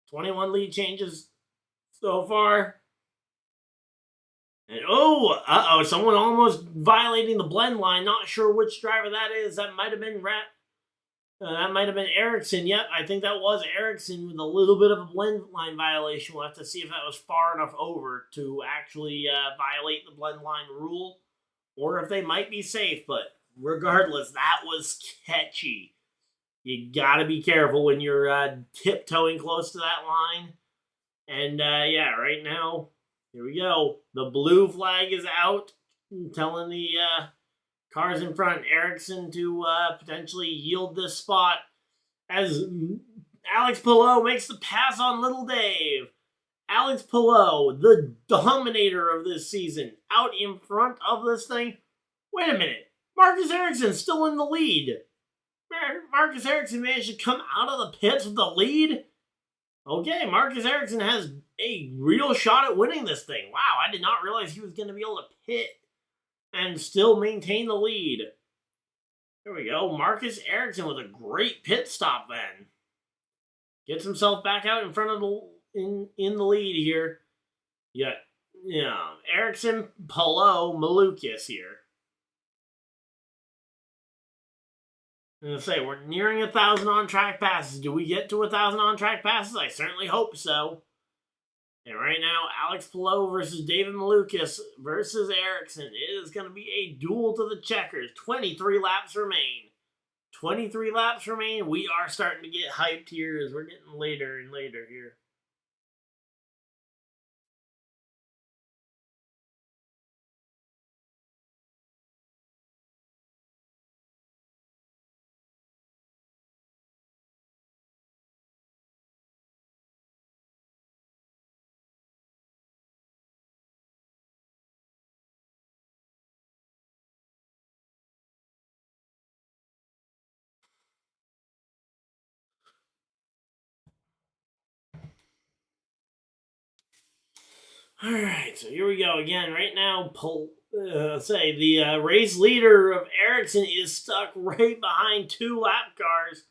21 lead changes so far. And someone almost violating the blend line. Not sure which driver that is. That might have been Ericsson. Yep, I think that was Ericsson with a little bit of a blend line violation. We'll have to see if that was far enough over to actually violate the blend line rule, or if they might be safe. But regardless, that was sketchy. You gotta be careful when you're tiptoeing close to that line. And yeah, right now, here we go. The blue flag is out, telling the cars in front, Ericsson, to potentially yield this spot as Alex Palou makes the pass on little Dave. Alex Palou, the dominator of this season, out in front of this thing. Wait a minute. Marcus Ericsson's still in the lead. Marcus Ericsson managed to come out of the pits with the lead. Okay, Marcus Ericsson has a real shot at winning this thing. Wow, I did not realize he was going to be able to pit and still maintain the lead. There we go. Marcus Ericsson with a great pit stop then. Gets himself back out in front of in the lead here. Yeah, Ericsson, Palou, Malukas here. I'm going to say, we're nearing 1,000 on-track passes. Do we get to 1,000 on-track passes? I certainly hope so. And right now, Alex Palou versus David Malukas versus Ericsson. It is going to be a duel to the checkers. 23 laps remain. 23 laps remain. We are starting to get hyped here as we're getting later and later here. Alright, so here we go again. Right now, the race leader of Ericsson is stuck right behind 2 lap cars.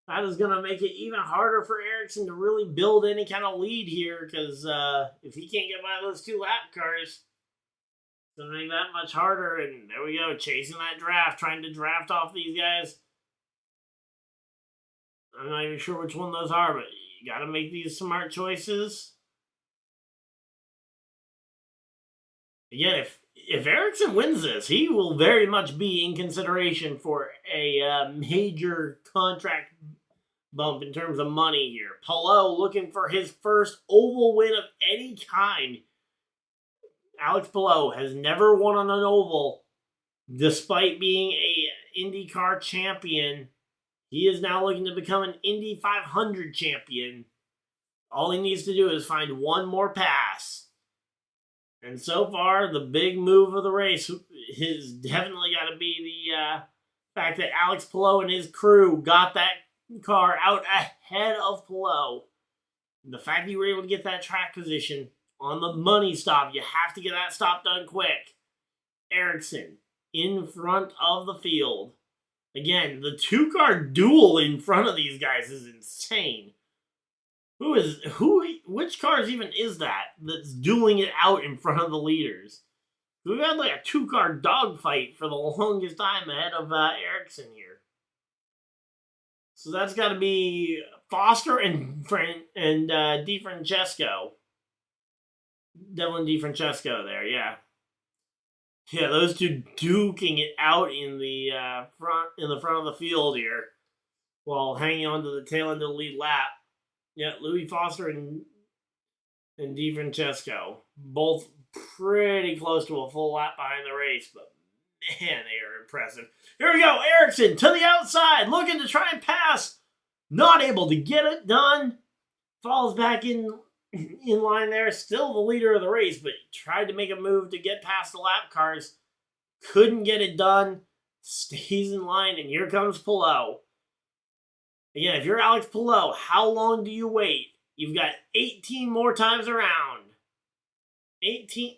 That is going to make it even harder for Ericsson to really build any kind of lead here, because if he can't get by those 2 lap cars, it's going to make that much harder. And there we go, chasing that draft, trying to draft off these guys. I'm not even sure which one those are, but you got to make these smart choices. Again, if Ericsson wins this, he will very much be in consideration for a major contract bump in terms of money here. Palou looking for his first oval win of any kind. Alex Palou has never won on an oval, despite being a INDYCAR champion. He is now looking to become an Indy 500 champion. All he needs to do is find one more pass. And so far, the big move of the race has definitely got to be the fact that Alex Palou and his crew got that car out ahead of Palou. The fact that you were able to get that track position on the money stop, you have to get that stop done quick. Ericsson in front of the field. Again, the 2-car duel in front of these guys is insane. Which cars even is that's dueling it out in front of the leaders? We've had like a 2-car dogfight for the longest time ahead of Ericsson here. So that's got to be Foster and DiFrancesco. Devlin DiFrancesco there, yeah. Yeah, those two duking it out in the front of the field here, while hanging on to the tail end of the lead lap. Yeah, Louis Foster and DiFrancesco, both pretty close to a full lap behind the race, but man, they are impressive. Here we go, Ericsson to the outside, looking to try and pass, not able to get it done. Falls back in line there, still the leader of the race, but tried to make a move to get past the lap cars. Couldn't get it done. Stays in line, and here comes Palou. Again, if you're Alex Palou, how long do you wait? You've got 18 more times around. 19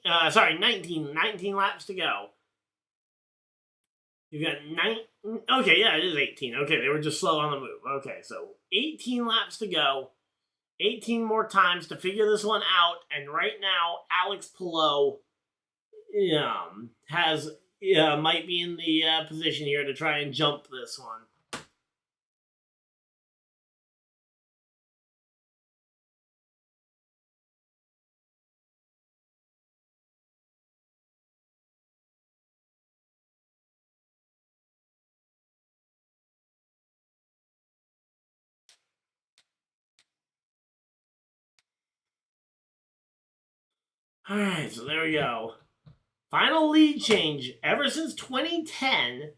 laps to go. You've got okay, yeah, it is 18. Okay, they were just slow on the move. Okay, so 18 laps to go. 18 more times to figure this one out, and right now, Alex Palou might be in the position here to try and jump this one. All right, so there we go. Final lead change. Ever since 2010,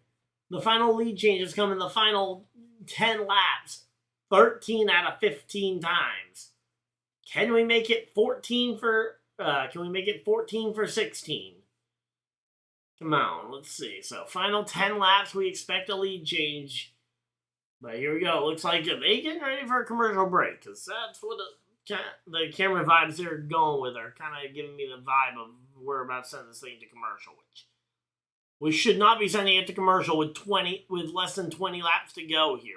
the final lead change has come in the final 10 laps. 13 out of 15 times. Can we make it 14 for 16? Come on, let's see. So final 10 laps, we expect a lead change. But here we go. Looks like they getting ready for a commercial break, because that's what the camera vibes they're going with are kind of giving me the vibe of we're about to send this thing to commercial, which we should not be sending it to commercial with less than 20 laps to go here.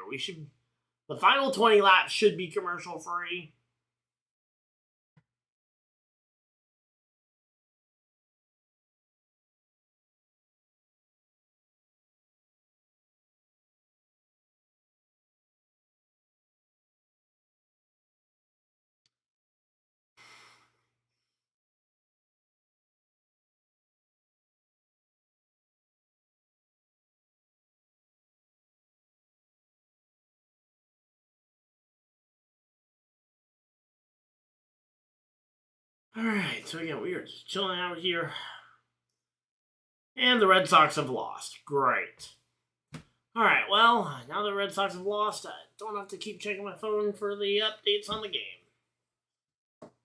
The final 20 laps should be commercial free. Alright, so again, we are just chilling out here. And the Red Sox have lost. Great. Alright, well, now the Red Sox have lost, I don't have to keep checking my phone for the updates on the game.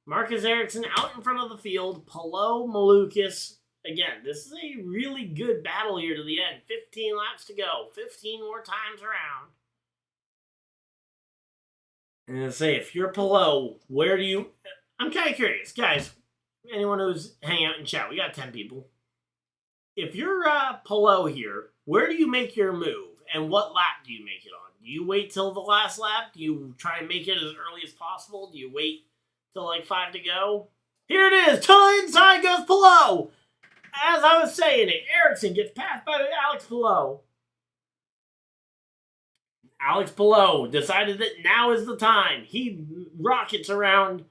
Marcus Ericsson out in front of the field. Palou, Malukas. Again, this is a really good battle here to the end. 15 laps to go. 15 more times around. And I say, if you're Palou, where do you... I'm kind of curious, guys. Anyone who's hanging out in chat, we got 10 people. If you're Palou here, where do you make your move? And what lap do you make it on? Do you wait till the last lap? Do you try and make it as early as possible? Do you wait till like 5 to go? Here it is! To the inside goes Palou! As I was saying it, Ericsson gets passed by Alex Palou. Alex Palou decided that now is the time. He rockets around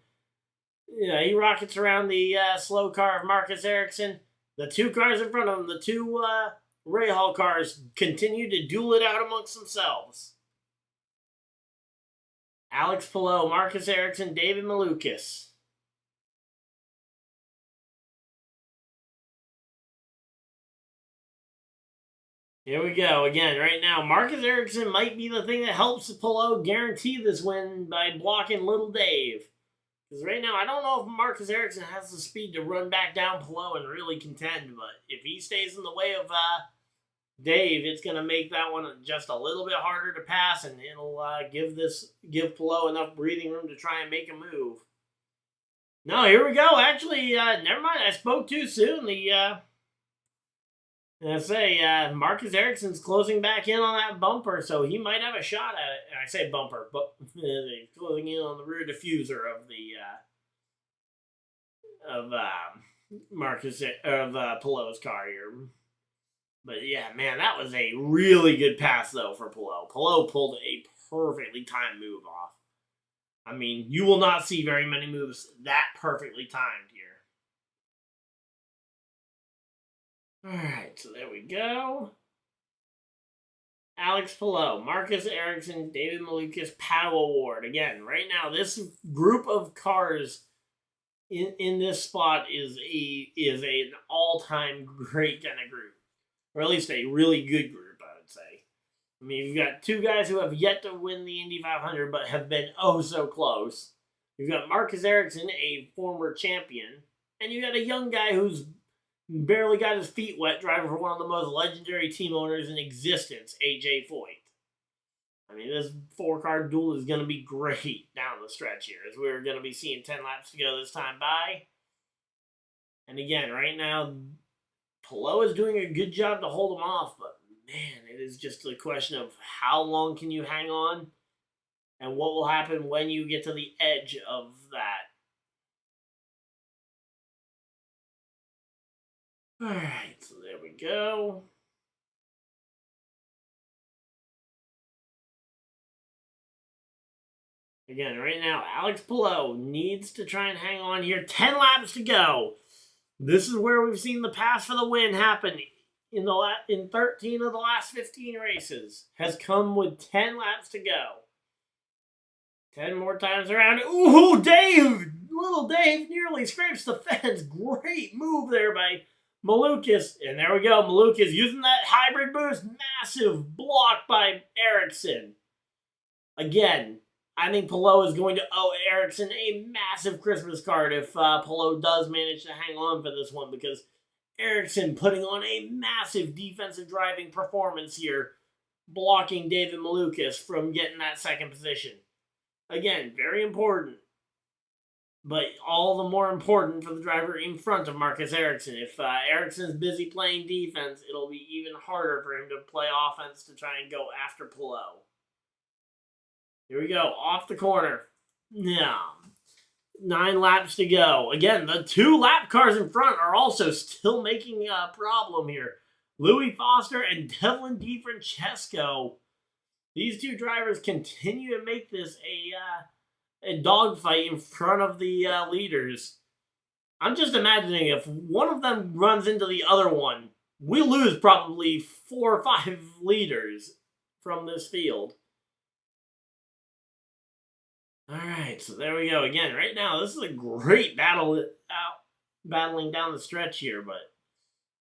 the slow car of Marcus Ericsson. The two cars in front of him, the two Rahal cars, continue to duel it out amongst themselves. Alex Palou, Marcus Ericsson, David Malukas. Here we go. Again, right now, Marcus Ericsson might be the thing that helps Palou guarantee this win by blocking Little Dave. Because right now, I don't know if Marcus Ericsson has the speed to run back down Palou and really contend, but if he stays in the way of Dave, it's going to make that one just a little bit harder to pass, and it'll give Palou enough breathing room to try and make a move. No, here we go. Actually, never mind. I spoke too soon. Marcus Ericsson's closing back in on that bumper, so he might have a shot at it. I say bumper, but closing in on the rear diffuser of Palou's car here. But yeah, man, that was a really good pass though for Palou. Palou pulled a perfectly timed move off. I mean, you will not see very many moves that perfectly timed here. Alright, so there we go. Alex Palou, Marcus Ericsson, David Malukas, Paddle Award. Again, right now, this group of cars in this spot is an all-time great kind of group. Or at least a really good group, I would say. I mean, you've got two guys who have yet to win the Indy 500, but have been oh so close. You've got Marcus Ericsson, a former champion, and you got a young guy who's barely got his feet wet driving for one of the most legendary team owners in existence, AJ Foyt. I mean, this 4-car duel is going to be great down the stretch here, as we're going to be seeing 10 laps to go this time by. And again, right now, Palou is doing a good job to hold him off, but man, it is just a question of how long can you hang on and what will happen when you get to the edge of that. Alright, so there we go. Again, right now, Alex Palou needs to try and hang on here. 10 laps to go. This is where we've seen the pass for the win happen in 13 of the last 15 races. Has come with 10 laps to go. 10 more times around. Ooh, Dave! Little Dave nearly scrapes the fence. Great move there by Malukas. And there we go. Malukas using that hybrid boost. Massive block by Ericsson. Again, I think Palou is going to owe Ericsson a massive Christmas card if Palou does manage to hang on for this one, because Ericsson putting on a massive defensive driving performance here, blocking David Malukas from getting that second position. Again, very important, but all the more important for the driver in front of Marcus Ericsson. If Ericsson's busy playing defense, it'll be even harder for him to play offense to try and go after Palou. Here we go, off the corner. Yeah. 9 laps to go. Again, the 2 lap cars in front are also still making a problem here. Louis Foster and Devlin DiFrancesco. These two drivers continue to make this a dogfight in front of the leaders. I'm just imagining if one of them runs into the other one, we lose probably 4 or 5 leaders from this field. Alright, so there we go. Again, right now, this is a great battle battling down the stretch here, but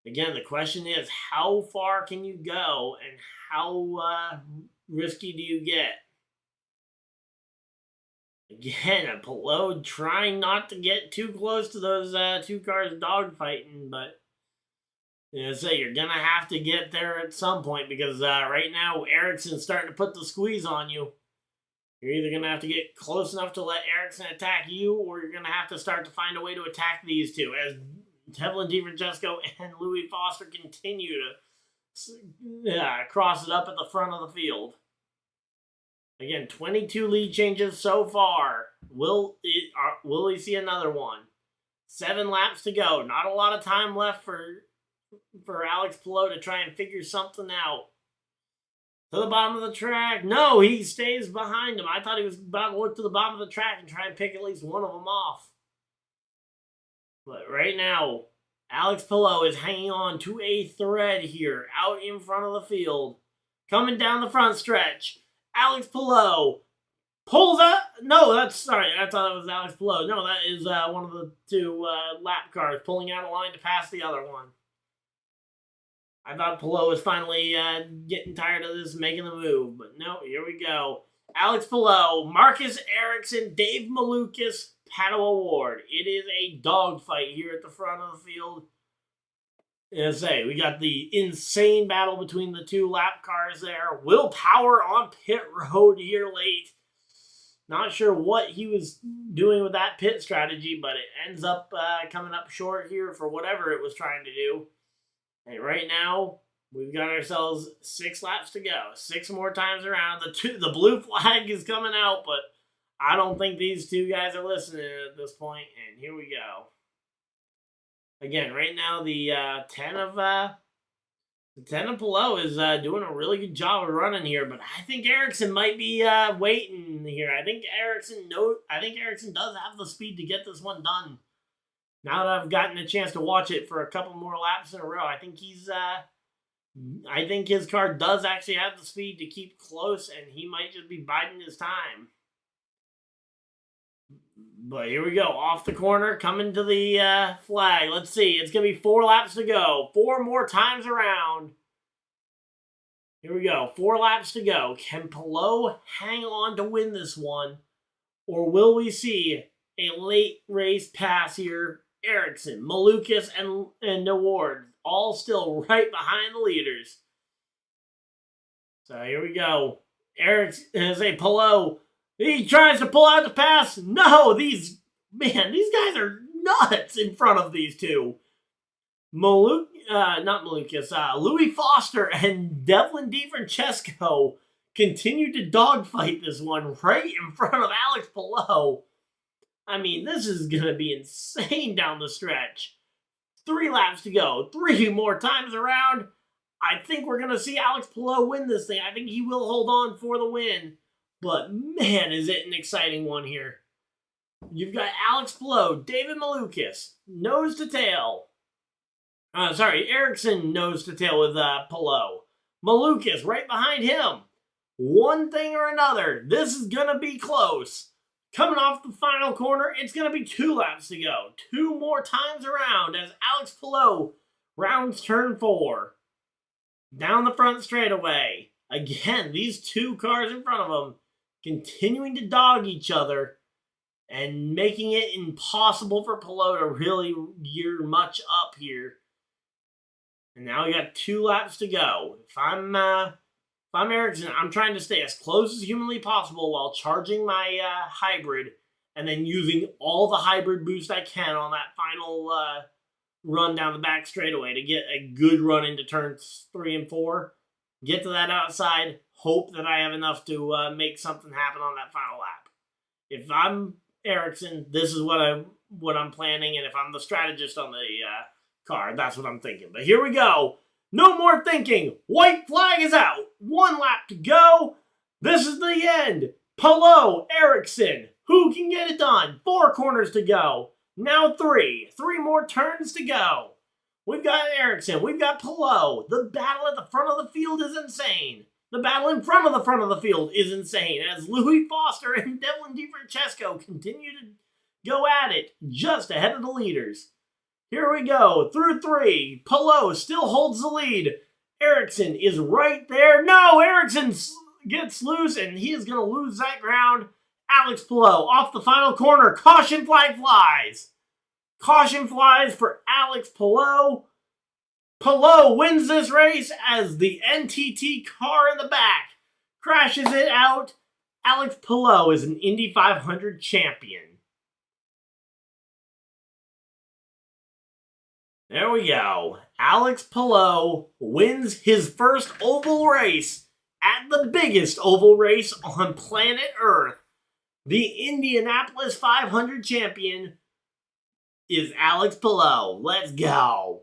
again, the question is, how far can you go and how risky do you get? Again, Palou trying not to get too close to those 2 cars dogfighting, but you're going to have to get there at some point, because right now, Ericsson's starting to put the squeeze on you. You're either going to have to get close enough to let Ericsson attack you, or you're going to have to start to find a way to attack these two, as Devlin DiFrancesco and Louis Foster continue to cross it up at the front of the field. Again, 22 lead changes so far. Will we see another one? 7 laps to go. Not a lot of time left for Alex Palou to try and figure something out. To the bottom of the track. No, he stays behind him. I thought he was about to look to the bottom of the track and try and pick at least one of them off. But right now, Alex Palou is hanging on to a thread here out in front of the field. Coming down the front stretch. Alex Palou pulls up. No, I thought it was Alex Palou. No, that is one of the 2 lap cars pulling out a line to pass the other one. I thought Palou was finally getting tired of this, making the move. But no, here we go. Alex Palou, Marcus Ericsson, Dave Malukas, Paddle Award. It is a dogfight here at the front of the field. As I say, we got the insane battle between the 2 lap cars there. Will Power on pit road here late. Not sure what he was doing with that pit strategy, but it ends up coming up short here for whatever it was trying to do. And right now, we've got ourselves 6 laps to go. 6 more times around. The blue flag is coming out, but I don't think these 2 guys are listening at this point. And here we go. Again, right now, the 10 of Lieutenant Pillow is doing a really good job of running here, but I think Ericsson might be waiting here. I think Ericsson does have the speed to get this one done. Now that I've gotten a chance to watch it for a couple more laps in a row, I think I think his car does actually have the speed to keep close, and he might just be biding his time. But here we go, off the corner, coming to the flag. Let's see, it's going to be 4 laps to go. 4 more times around. Here we go, 4 laps to go. Can Pillow hang on to win this one? Or will we see a late race pass here? Ericsson, Malukas, and Newgarden all still right behind the leaders. So here we go. Ericsson has a Pillow. He tries to pull out the pass. No, these guys are nuts in front of these two. Louis Foster and Devlin DiFrancesco continue to dogfight this one right in front of Alex Pillow. I mean, this is going to be insane down the stretch. 3 laps to go. 3 more times around. I think we're going to see Alex Pillow win this thing. I think he will hold on for the win. But man, is it an exciting one here. You've got Alex Pillow, David Malukas, nose to tail. Ericsson nose to tail with Pillow. Malukas right behind him. One thing or another, this is going to be close. Coming off the final corner, it's going to be 2 laps to go. 2 more times around as Alex Pillow rounds turn 4. Down the front straightaway. Again, these 2 cars in front of him continuing to dog each other and making it impossible for Pillow to really gear much up here. And now we got 2 laps to go. If I'm Ericsson, I'm trying to stay as close as humanly possible while charging my hybrid and then using all the hybrid boost I can on that final run down the back straightaway to get a good run into turns 3 and 4. Get to that outside, hope that I have enough to make something happen on that final lap. If I'm Ericsson, this is what I'm planning, and if I'm the strategist on the car, that's what I'm thinking. But here we go. No more thinking. White flag is out. 1 lap to go. This is the end. Pillow, Ericsson. Who can get it done? 4 corners to go. Now 3. 3 more turns to go. We've got Ericsson. We've got Pillow. The battle at the front of the field is insane. The battle in front of the field is insane as Louis Foster and Devlin DiFrancesco continue to go at it just ahead of the leaders. Here we go. Through 3. Pillow still holds the lead. Ericsson is right there. No, Ericsson gets loose and he is going to lose that ground. Alex Pillow off the final corner. Caution flag flies. Caution flies for Alex Pillow. Pillow wins this race as the NTT car in the back crashes it out. Alex Pillow is an Indy 500 champion. There we go. Alex Pillow wins his first oval race at the biggest oval race on planet Earth. The Indianapolis 500 champion is Alex Pillow. Let's go.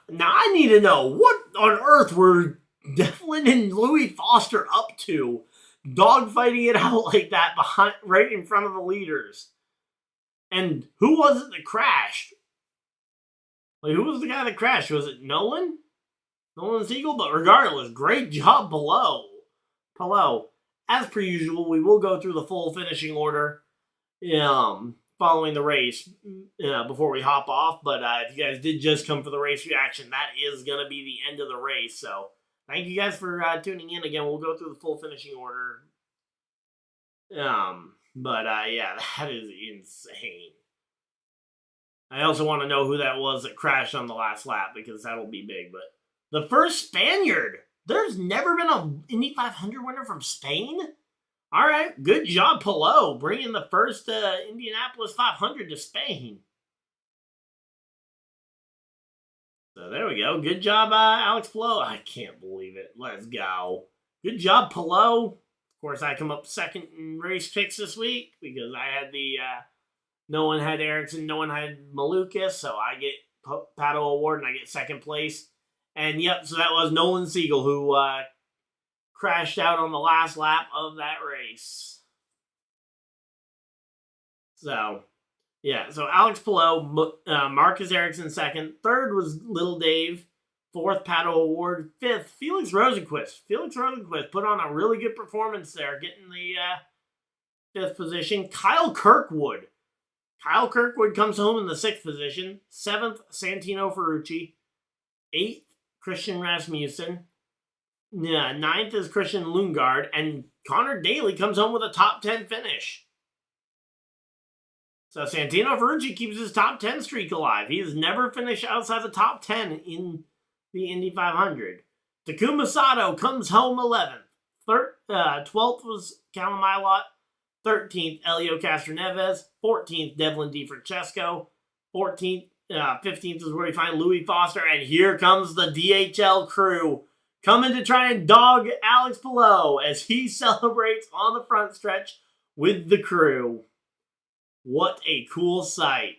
Now I need to know, what on earth were Devlin and Louis Foster up to? Dogfighting it out like that right in front of the leaders. And who was it that crashed? Like, who was the guy that crashed? Was it Nolan? Nolan Siegel? But regardless, great job Pillow. As per usual, we will go through the full finishing order following the race before we hop off. But if you guys did just come for the race reaction, that is going to be the end of the race. So thank you guys for tuning in. Again, we'll go through the full finishing order. Yeah, that is insane. I also want to know who that was that crashed on the last lap, because that'll be big. But the first Spaniard. There's never been an Indy 500 winner from Spain? All right, good job, Pillow, bringing the first Indianapolis 500 to Spain. So there we go. Good job, Alex Pillow. I can't believe it. Let's go. Good job, Pillow. Of course, I come up second in race picks this week because I had the no one had Ericsson, no one had Malukas, so I get Paddle Award and I get second place. And yep, so that was Nolan Siegel who crashed out on the last lap of that race. So, yeah, so Alex Palou, Marcus Ericsson second. Third was Little Dave. Fourth, Paddle Award. Fifth, Felix Rosenquist. Felix Rosenquist put on a really good performance there, getting the fifth position. Kyle Kirkwood. Kyle Kirkwood comes home in the sixth position. Seventh, Santino Ferrucci. Eighth, Christian Rasmussen. Ninth is Christian Lundgaard. And Connor Daly comes home with a top 10 finish. So Santino Ferrucci keeps his top 10 streak alive. He has never finished outside the top 10 in the Indy 500. Takuma Sato comes home 11th. 12th was Callum Ilott. 13th, Elio Castroneves. 14th, Devlin DiFrancesco. 15th is where we find Louis Foster. And here comes the DHL crew coming to try and dog Alex Palou as he celebrates on the front stretch with the crew. What a cool sight.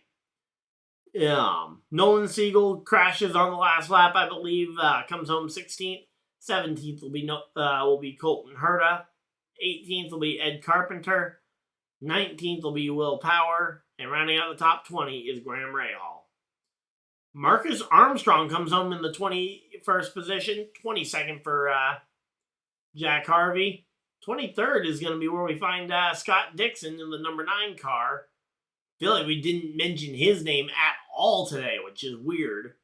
Nolan Siegel crashes on the last lap, I believe. Comes home 16th. 17th will be Colton Herta. 18th will be Ed Carpenter. 19th will be Will Power. And rounding out the top 20 is Graham Rahal. Marcus Armstrong comes home in the 21st position. 22nd for Jack Harvey. 23rd is going to be where we find Scott Dixon in the number 9 car. Feel like we didn't mention his name at all today, which is weird.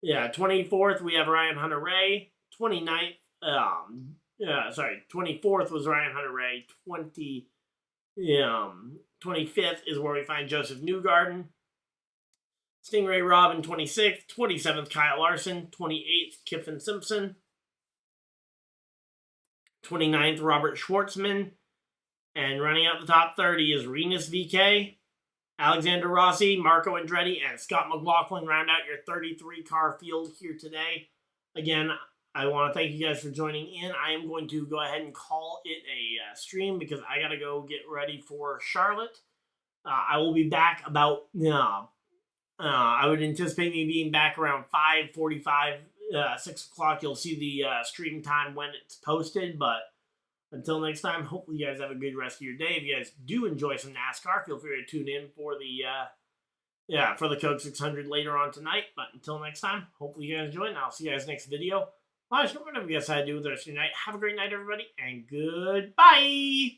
Yeah, 24th, we have Ryan Hunter-Reay. 24th was Ryan Hunter-Reay. 25th is where we find Josef Newgarden. Stingray Robin, 26th. 27th, Kyle Larson. 28th, Kiffin Simpson. 29th, Robert Shwartzman. And running out the top 30 is Rinus VK. Alexander Rossi, Marco Andretti, and Scott McLaughlin round out your 33-car field here today. Again, I want to thank you guys for joining in. I am going to go ahead and call it a stream because I got to go get ready for Charlotte. I will be back about, I would anticipate me being back around 5:45, 6 o'clock. You'll see the stream time when it's posted, but until next time, hopefully you guys have a good rest of your day. If you guys do enjoy some NASCAR, feel free to tune in for the Coke 600 later on tonight. But until next time, hopefully you guys enjoy, and I'll see you guys next video. Whatever you guys had to do with the rest of your night. Have a great night, everybody, and goodbye!